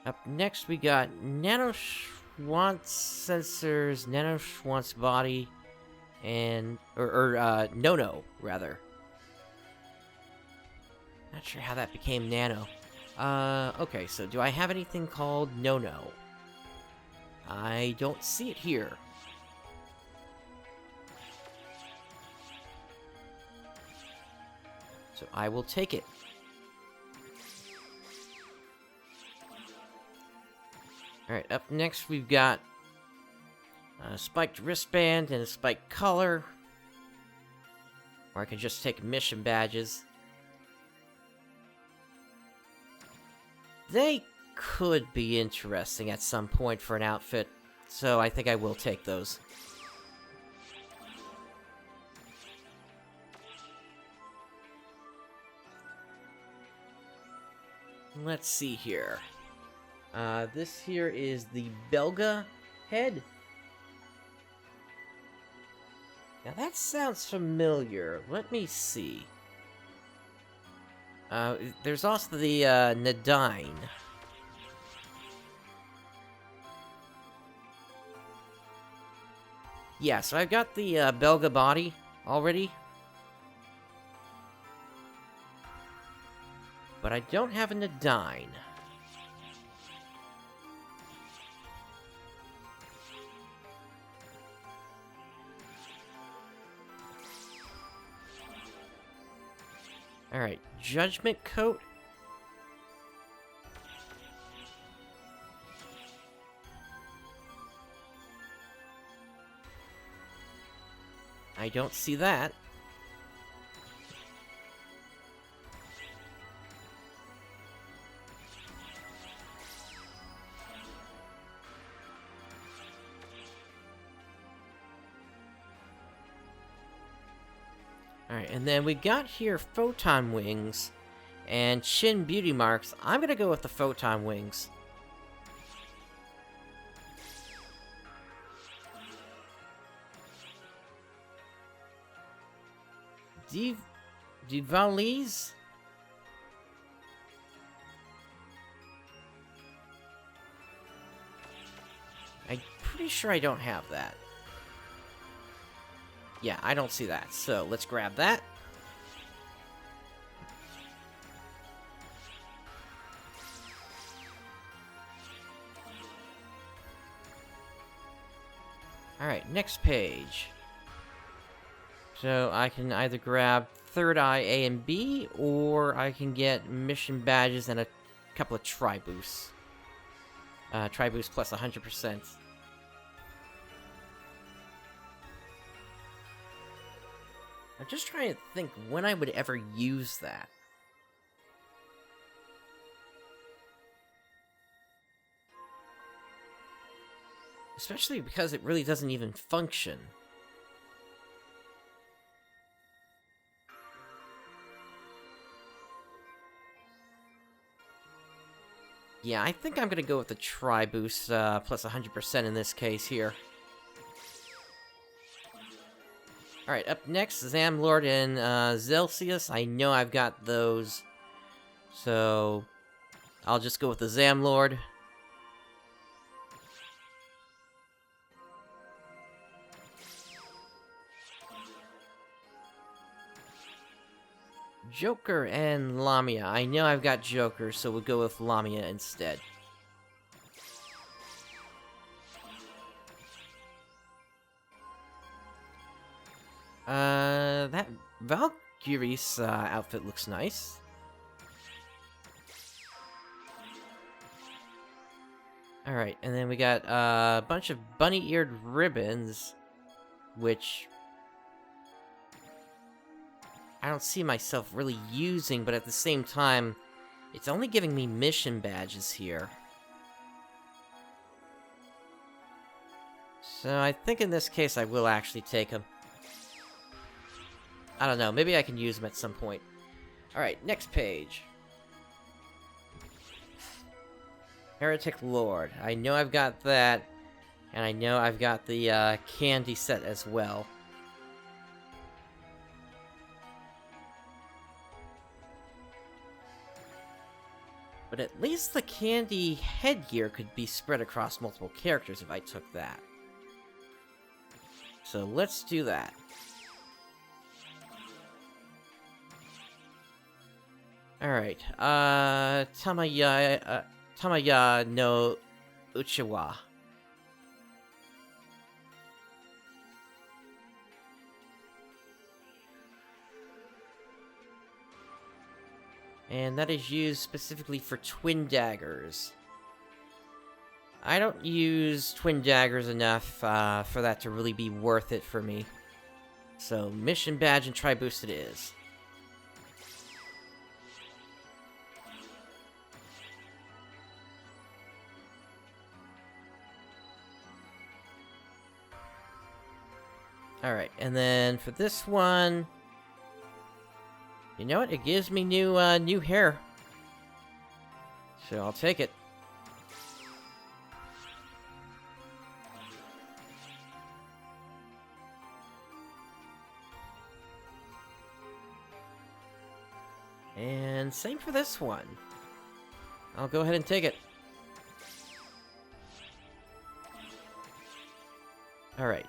Up next, we got Nano Schwantz sensors, Nano Schwantz body, and Nono rather. Not sure how that became Nano. Okay, so do I have anything called No-No? I don't see it here. So I will take it. Alright, up next we've got a spiked wristband and a spiked collar. Or I can just take mission badges. They could be interesting at some point for an outfit, so I think I will take those. Let's see here. This here is the Belga head. Now that sounds familiar. Let me see. There's also the Nadine. Yeah, so I've got the Belga body already. But I don't have a Nadine. Alright, Judgment Coat. I don't see that. Alright, and then we got here Photon Wings and Chin Beauty Marks. I'm gonna go with the Photon Wings. Divalise? I'm pretty sure I don't have that. Yeah, I don't see that, so let's grab that. Alright, next page. So I can either grab Third Eye A and B, or I can get mission badges and a couple of Tri-Boosts. Tri-Boost plus 100%. I'm just trying to think when I would ever use that. Especially because it really doesn't even function. Yeah, I think I'm gonna go with the Tri-Boost plus 100% in this case here. Alright, up next, Zamlord and Zelsius. I know I've got those, so I'll just go with the Zamlord. Joker and Lamia. I know I've got Joker, so we'll go with Lamia instead. That Valkyrie's outfit looks nice. Alright, and then we got a bunch of bunny-eared ribbons, which I don't see myself really using, but at the same time, it's only giving me mission badges here. So I think in this case I will actually take them. I don't know, maybe I can use them at some point. Alright, next page. Heretic Lord. I know I've got that, and I know I've got the candy set as well. But at least the candy headgear could be spread across multiple characters if I took that. So let's do that. Alright, Tamaya no Uchiwa. And that is used specifically for twin daggers. I don't use twin daggers enough for that to really be worth it for me. So, mission badge and tri-boost it is. Alright, and then for this one... You know what? It gives me new hair. So I'll take it. And same for this one. I'll go ahead and take it. Alright.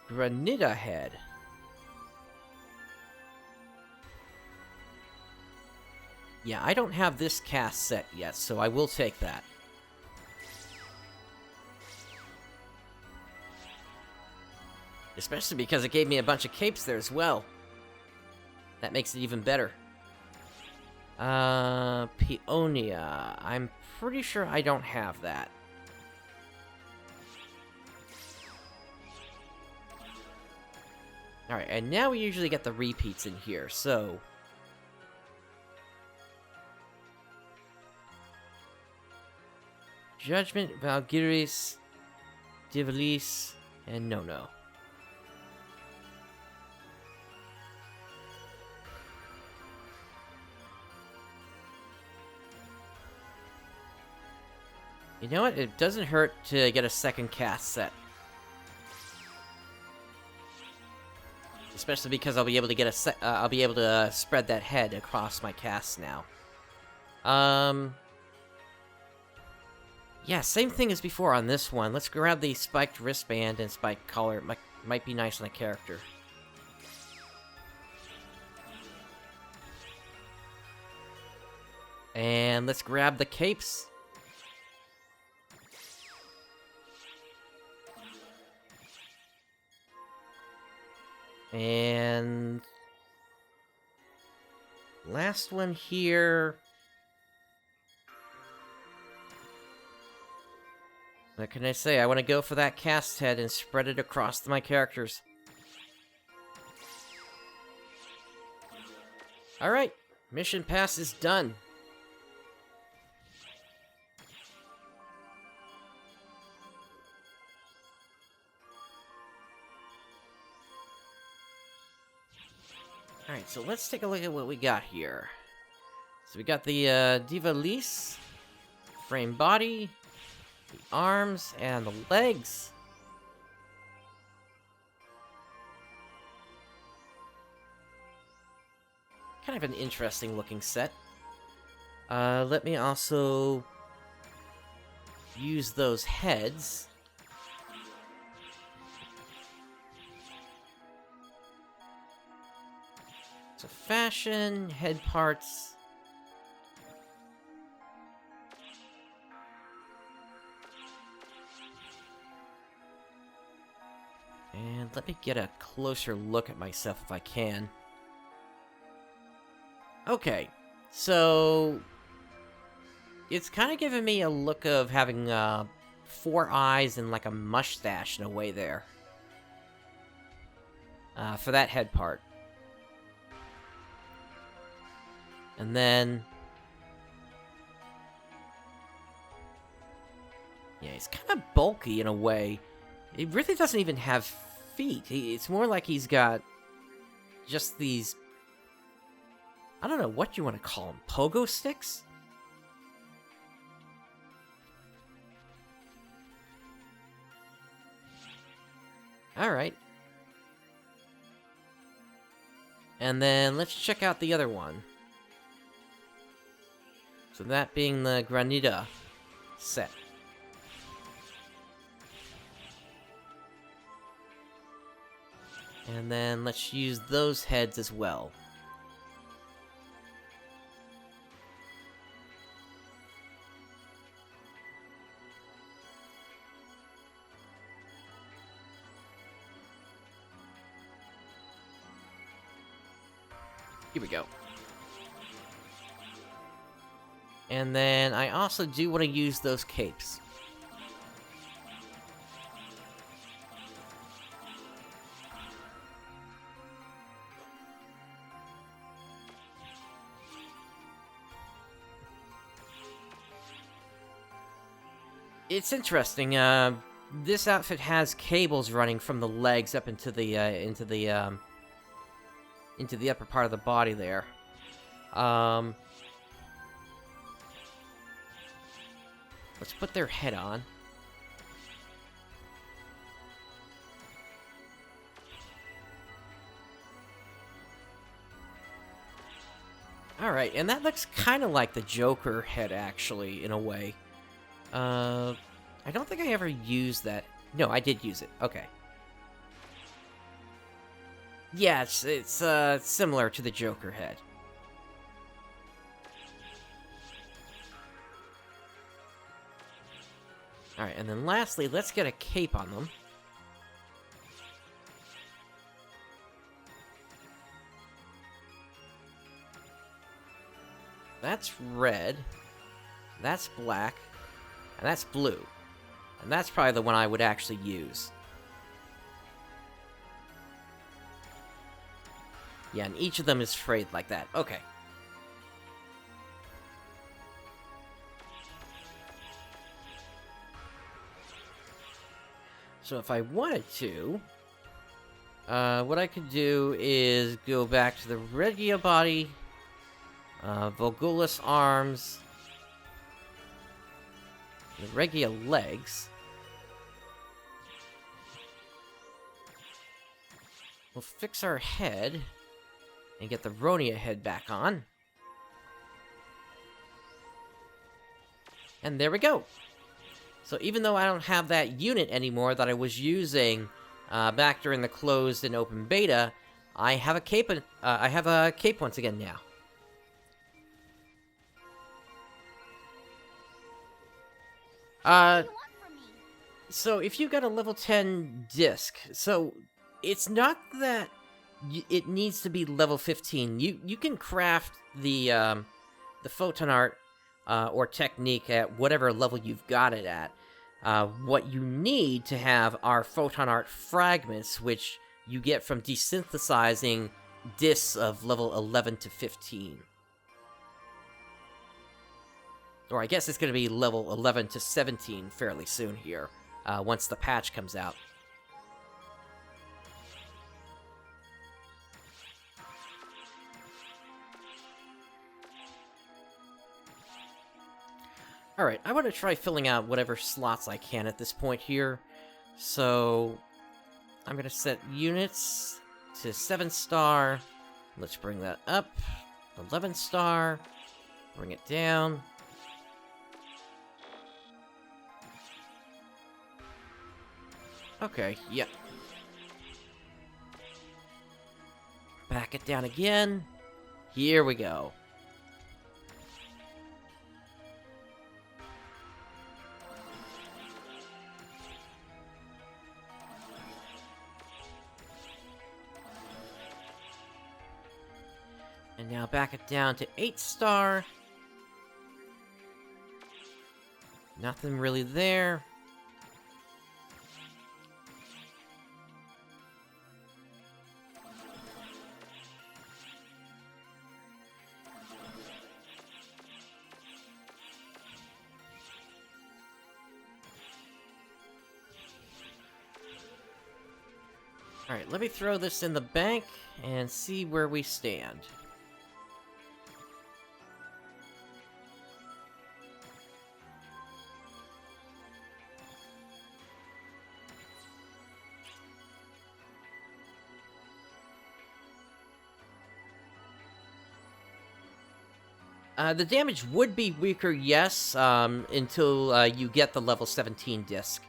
Granita head. Yeah, I don't have this cast set yet, so I will take that. Especially because it gave me a bunch of capes there as well. That makes it even better. Peonia. I'm pretty sure I don't have that. Alright, and now we usually get the repeats in here, so... Judgment, Valgyris, Divalis, and No-No. You know what? It doesn't hurt to get a second cast set. Especially because I'll be able to get I'll be able to spread that head across my casts now. Yeah, same thing as before on this one. Let's grab the spiked wristband and spiked collar. It might be nice on a character. And let's grab the capes. And... last one here... What can I say? I want to go for that cast head and spread it across my characters. Alright, mission pass is done. Alright, so let's take a look at what we got here. So we got the Divalis, frame body, the arms, and the legs. Kind of an interesting looking set. Let me also use those heads. So fashion, head parts. And let me get a closer look at myself if I can. Okay, so... it's kind of giving me a look of having 4 eyes and like a mustache in a way there. For that head part. And then... yeah, he's kind of bulky in a way. He really doesn't even have feet. It's more like he's got just these... I don't know what you want to call them. Pogo sticks? Alright. And then let's check out the other one. So that being the Granita set. And then let's use those heads as well. Here we go. And then I also do want to use those capes. It's interesting. This outfit has cables running from the legs up into the upper part of the body there. Let's put their head on. Alright, and that looks kind of like the Joker head, actually, in a way. I don't think I ever used that. No, I did use it. Okay. Yeah, it's similar to the Joker head. Alright, and then lastly, let's get a cape on them. That's red, that's black, and that's blue. And that's probably the one I would actually use. Yeah, and each of them is frayed like that. Okay. So if I wanted to, what I could do is go back to the Regia body, Volgulus arms, the Regia legs. We'll fix our head and get the Ronia head back on. And there we go. So even though I don't have that unit anymore that I was using back during the closed and open beta, I have a cape. I have a cape once again now. So if you got a level 10 disc, so it's not that it needs to be level 15. You can craft the photon art or technique at whatever level you've got it at. What you need to have are photon art fragments, which you get from desynthesizing discs of level 11 to 15. Or I guess it's going to be level 11 to 17 fairly soon here, once the patch comes out. Alright, I want to try filling out whatever slots I can at this point here. So, I'm going to set units to 7-star. Let's bring that up. 11-star. Bring it down. Okay, yep. Back it down again. Here we go. And now back it down to 8-star. Nothing really there. Alright, let me throw this in the bank and see where we stand. The damage would be weaker, yes, until you get the level 17 disc.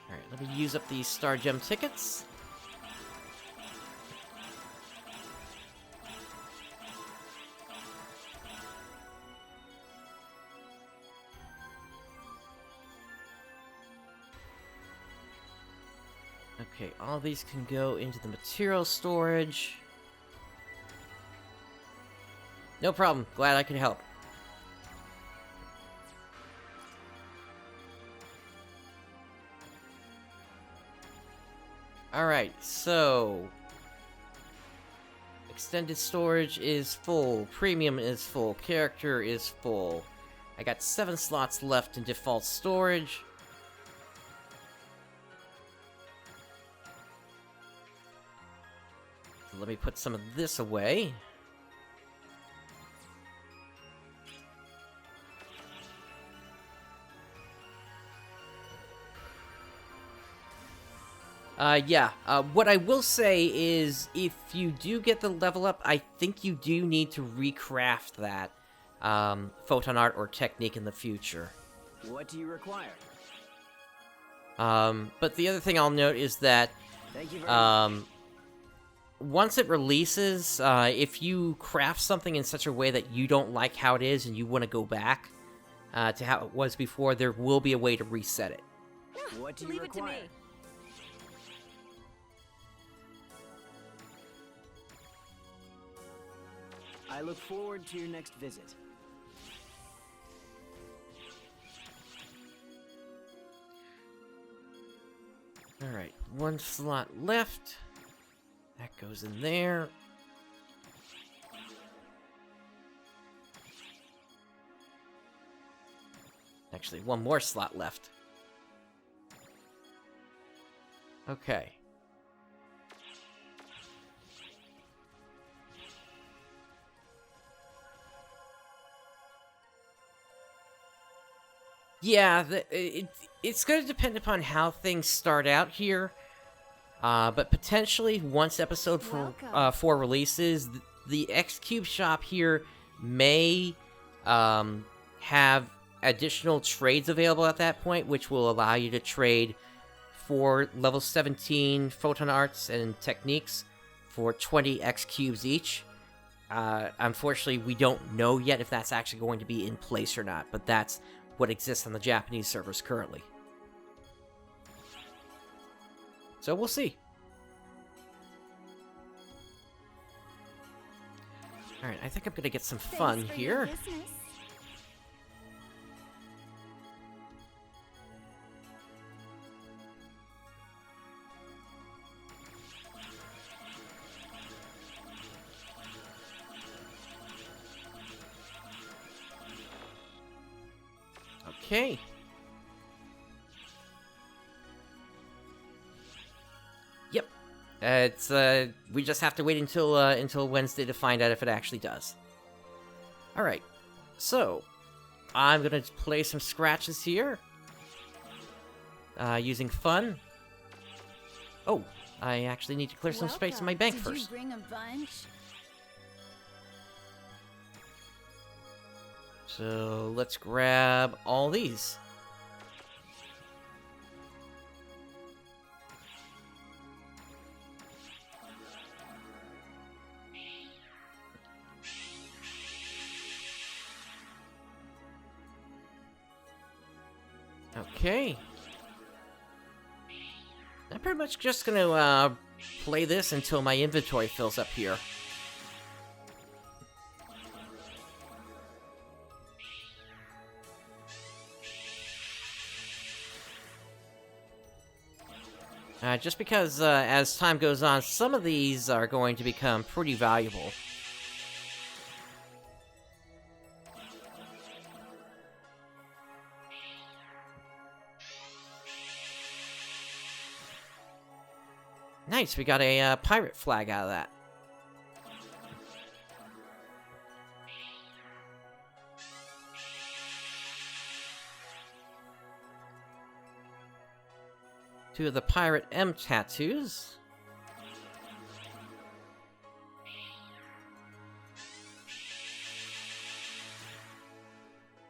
Alright, let me use up these Star Gem tickets. Okay, all these can go into the material storage. No problem. Glad I could help. Alright, so... extended storage is full. Premium is full. Character is full. I got 7 slots left in default storage. Let me put some of this away. Yeah. What I will say is, if you do get the level up, I think you do need to recraft that photon art or technique in the future. What do you require? But the other thing I'll note is that Thank you very much. once it releases, if you craft something in such a way that you don't like how it is and you want to go back to how it was before, there will be a way to reset it. What do you Leave it to require? me. I look forward to your next visit. Alright, one slot left. That goes in there. Actually, one more slot left. Okay. Yeah, it's going to depend upon how things start out here. But potentially, once episode 4 releases, the X-Cube shop here may have additional trades available at that point, which will allow you to trade 4 level 17 photon arts and techniques for 20 X-Cubes each. Unfortunately, we don't know yet if that's actually going to be in place or not, but that's what exists on the Japanese servers currently. So we'll see. Alright, I think I'm gonna get some fun Thanks for your here. business. Okay. Yep. It's we just have to wait until Wednesday to find out if it actually does. All right. So, I'm going to play some scratches here. Using fun. Oh, I actually need to clear some space in my bank Did first. you bring a bunch? So, let's grab all these. Okay. I'm pretty much just gonna play this until my inventory fills up here. Just because as time goes on, some of these are going to become pretty valuable. Nice, we got a pirate flag out of that. Two of the Pirate M tattoos.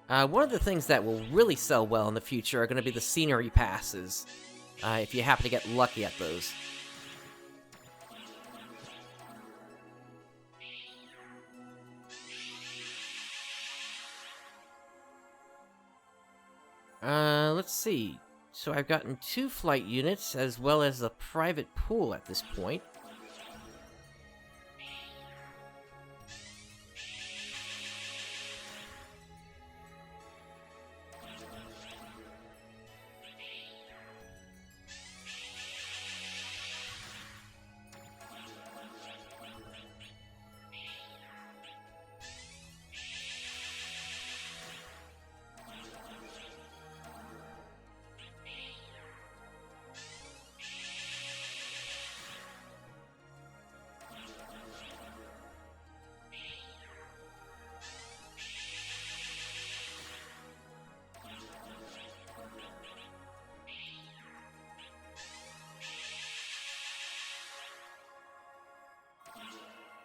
One of the things that will really sell well in the future are going to be the scenery passes, if you happen to get lucky at those. Let's see. So I've gotten 2 flight units, as well as a private pool at this point.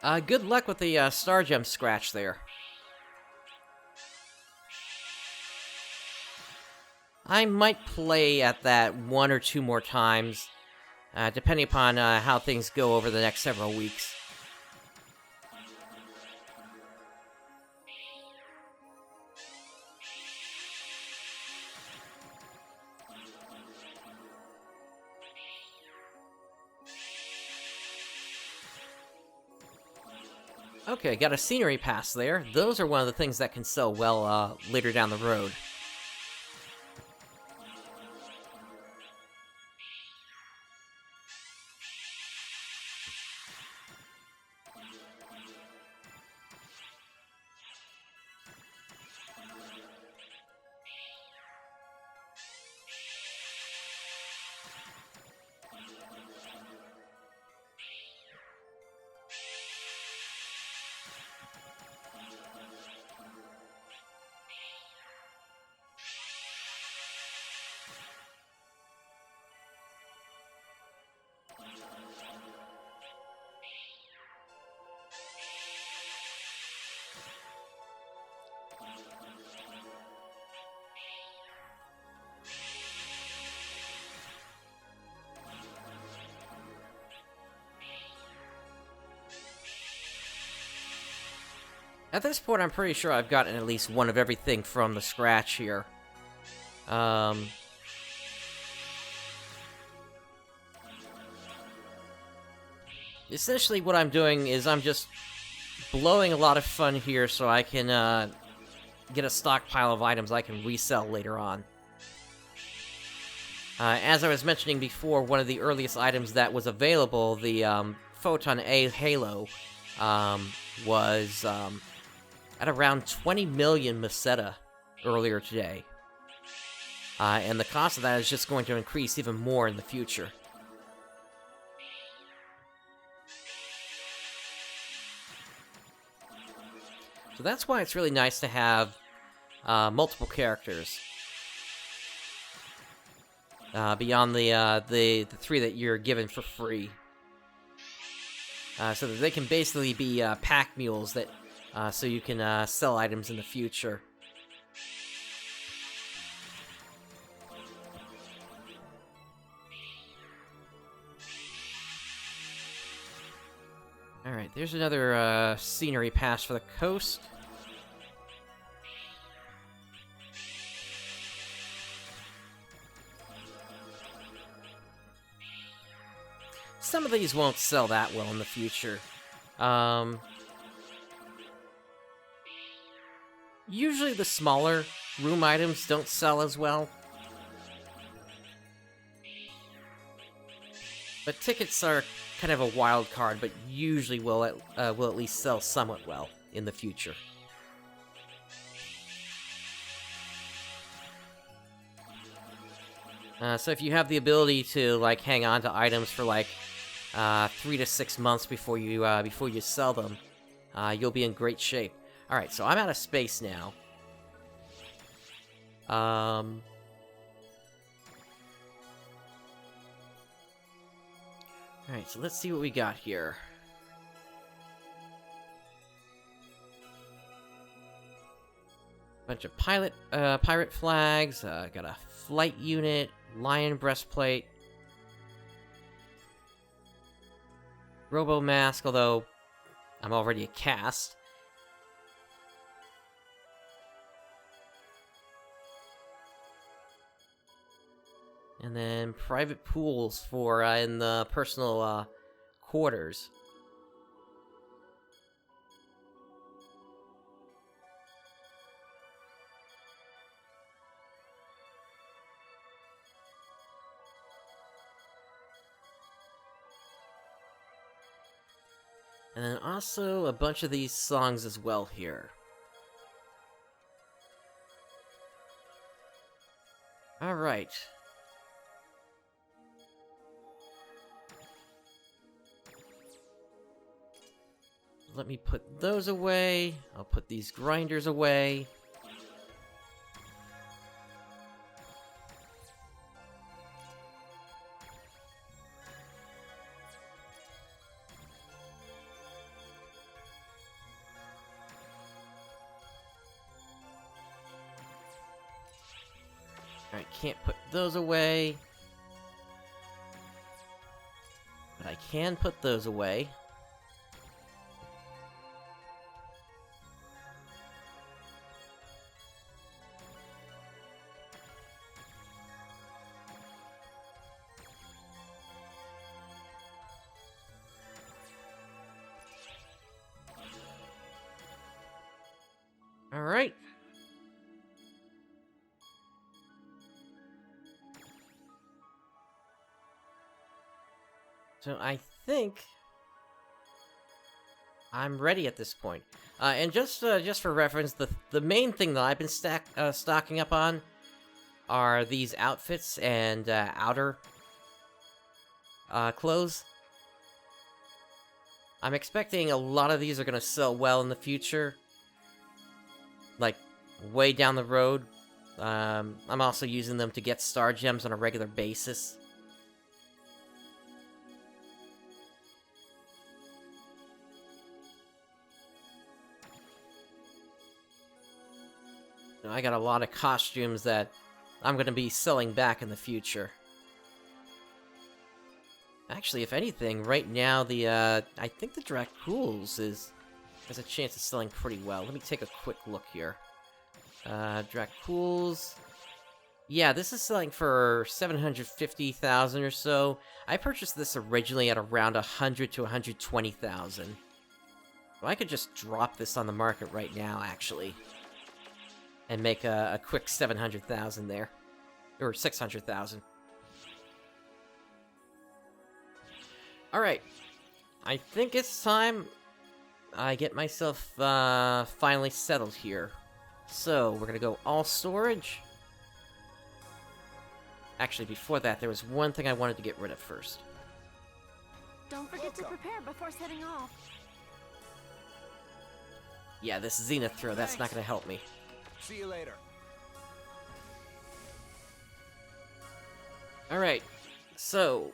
Good luck with the Star Gem scratch there. I might play at that 1 or 2 more times, depending upon how things go over the next several weeks. Okay, got a scenery pass there. Those are one of the things that can sell well later down the road. At this point, I'm pretty sure I've gotten at least one of everything from the scratch here. Essentially, what I'm doing is I'm just blowing a lot of fun here so I can get a stockpile of items I can resell later on. As I was mentioning before, one of the earliest items that was available, the Photon A Halo, was at around 20 million Meseta earlier today. And the cost of that is just going to increase even more in the future. So that's why it's really nice to have multiple characters. Beyond the 3 that you're given for free. So that they can basically be pack mules that so you can sell items in the future. Alright, there's another scenery pass for the coast. Some of these won't sell that well in the future. Usually the smaller room items don't sell as well. But tickets are kind of a wild card, but usually will at least sell somewhat well in the future. So if you have the ability to like hang on to items for like 3 to 6 months before you sell them, you'll be in great shape. All right, so I'm out of space now. All right, so let's see what we got here. Bunch of pirate flags. Got a flight unit, lion breastplate, robo mask. Although I'm already a cast. And then private pools for in the personal quarters. And then also a bunch of these songs as well here. All right. Let me put those away. I'll put these grinders away. I can't put those away. But I can put those away. All right. So I think I'm ready at this point. And just for reference, the main thing that I've been stocking up on are these outfits and outer clothes. I'm expecting a lot of these are gonna sell well in the future, like way down the road. I'm also using them to get star gems on a regular basis. I got a lot of costumes that I'm going to be selling back in the future. Actually, if anything, right now I think the Dracools has a chance of selling pretty well. Let me take a quick look here. Dracools. Yeah, this is selling for 750,000 or so. I purchased this originally at around 100 to 120,000. Well, I could just drop this on the market right now, actually, and make a quick 700,000 there. Or 600,000. Alright. I think it's time I get myself finally settled here. So, we're gonna go all storage. Actually, before that, there was one thing I wanted to get rid of first. Don't forget to prepare before setting off. Yeah, this Zenith throw, that's not gonna help me. See you later. Alright, so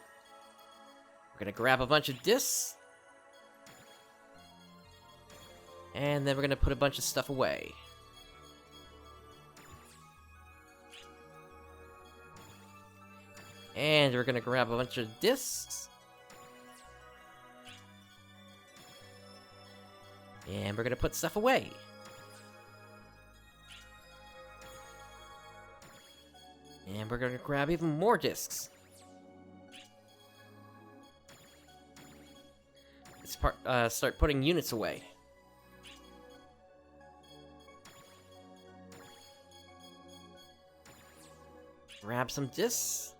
we're gonna grab a bunch of discs, and then we're gonna put a bunch of stuff away. And we're gonna grab a bunch of discs, and we're gonna put stuff away. And we're gonna grab even more discs. Let's start putting units away. Grab some discs.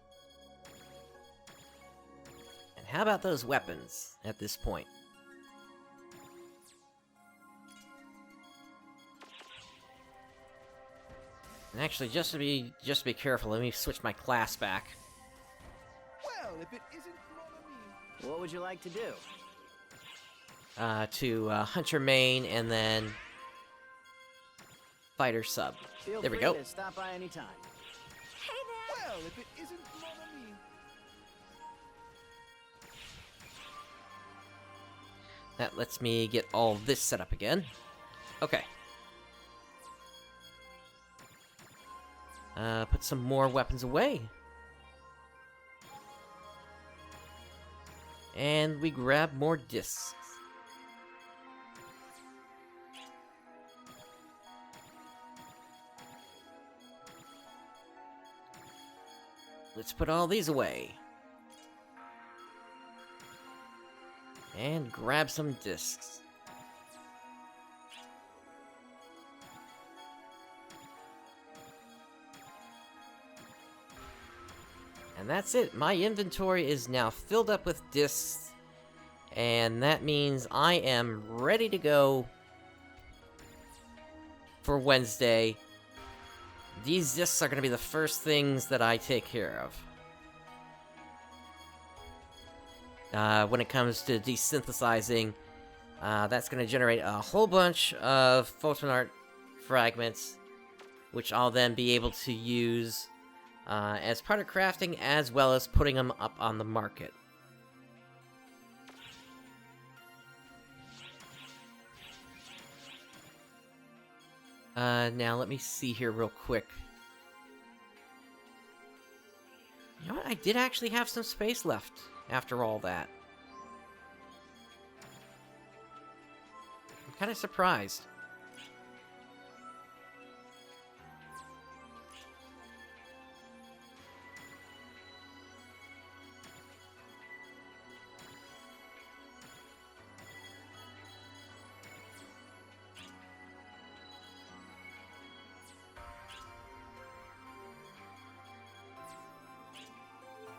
And how about those weapons at this point? And actually, just to be careful, let me switch my class back. Well, if it isn't Chrono Me. What would you like to do? To Hunter main and then Fighter sub. Feel There we free go. to stop by anytime. Hey there! Well, if it isn't Chrono Me. That lets me get all this set up again. Okay. Put some more weapons away. And we grab more discs. Let's put all these away. And grab some discs. And that's it. My inventory is now filled up with discs. And that means I am ready to go for Wednesday. These discs are going to be the first things that I take care of. When it comes to desynthesizing, that's going to generate a whole bunch of photon art fragments, which I'll then be able to use as part of crafting, as well as putting them up on the market. Now let me see here real quick. I did actually have some space left after all that. I'm kind of surprised.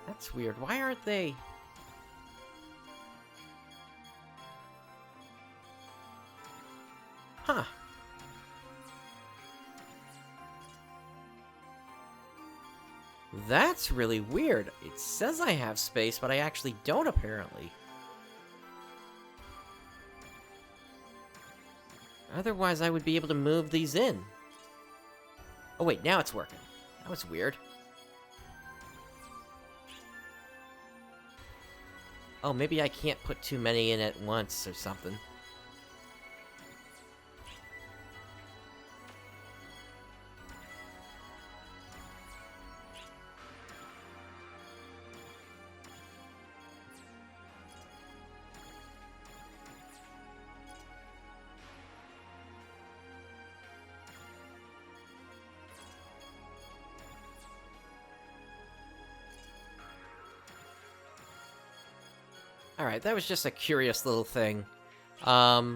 That's weird. Why aren't they... Huh. That's really weird. It says I have space, but I actually don't, apparently. Otherwise, I would be able to move these in. Oh wait, now it's working. That was weird. Oh, maybe I can't put too many in at once or something. Alright, that was just a curious little thing. Yeah,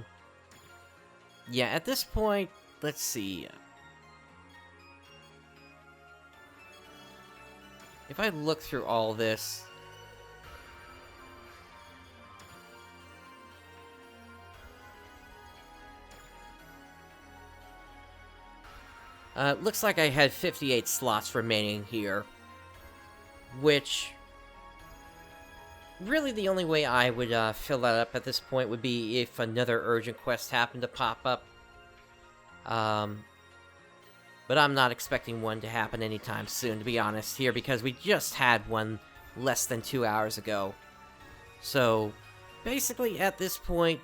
at this point, let's see. If I look through all this... looks like I had 58 slots remaining here. Which... really, the only way I would fill that up at this point would be if another urgent quest happened to pop up. But I'm not expecting one to happen anytime soon, to be honest, here, because we just had one less than 2 hours ago. So, basically, at this point,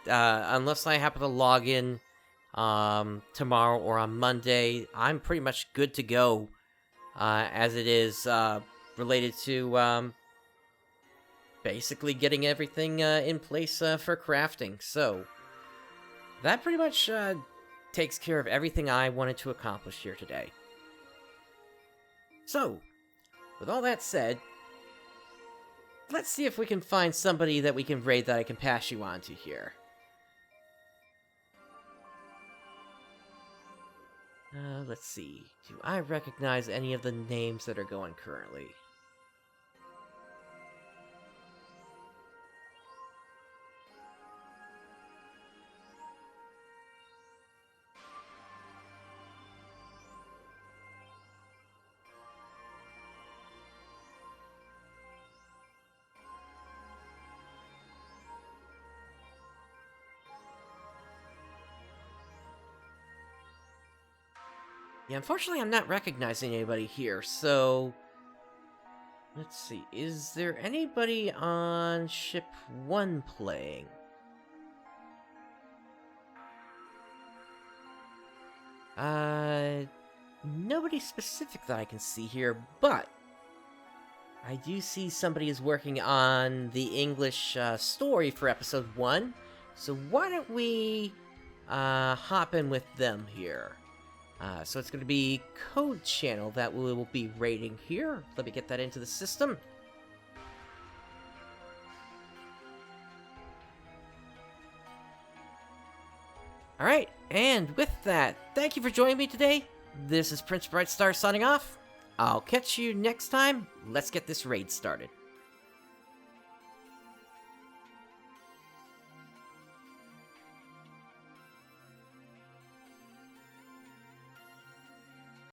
unless I happen to log in tomorrow or on Monday, I'm pretty much good to go, as it is related to... basically getting everything in place for crafting. So, that pretty much takes care of everything I wanted to accomplish here today. So, with all that said, let's see if we can find somebody that we can raid that I can pass you on to here. Let's see. Do I recognize any of the names that are going currently? Yeah, unfortunately I'm not recognizing anybody here, so... let's see, is there anybody on Ship 1 playing? Nobody specific that I can see here, but... I do see somebody is working on the English story for Episode 1, so why don't we hop in with them here? So it's going to be Code Channel that we will be raiding here. Let me get that into the system. Alright, and with that, thank you for joining me today. This is PrinceBrightstar signing off. I'll catch you next time. Let's get this raid started.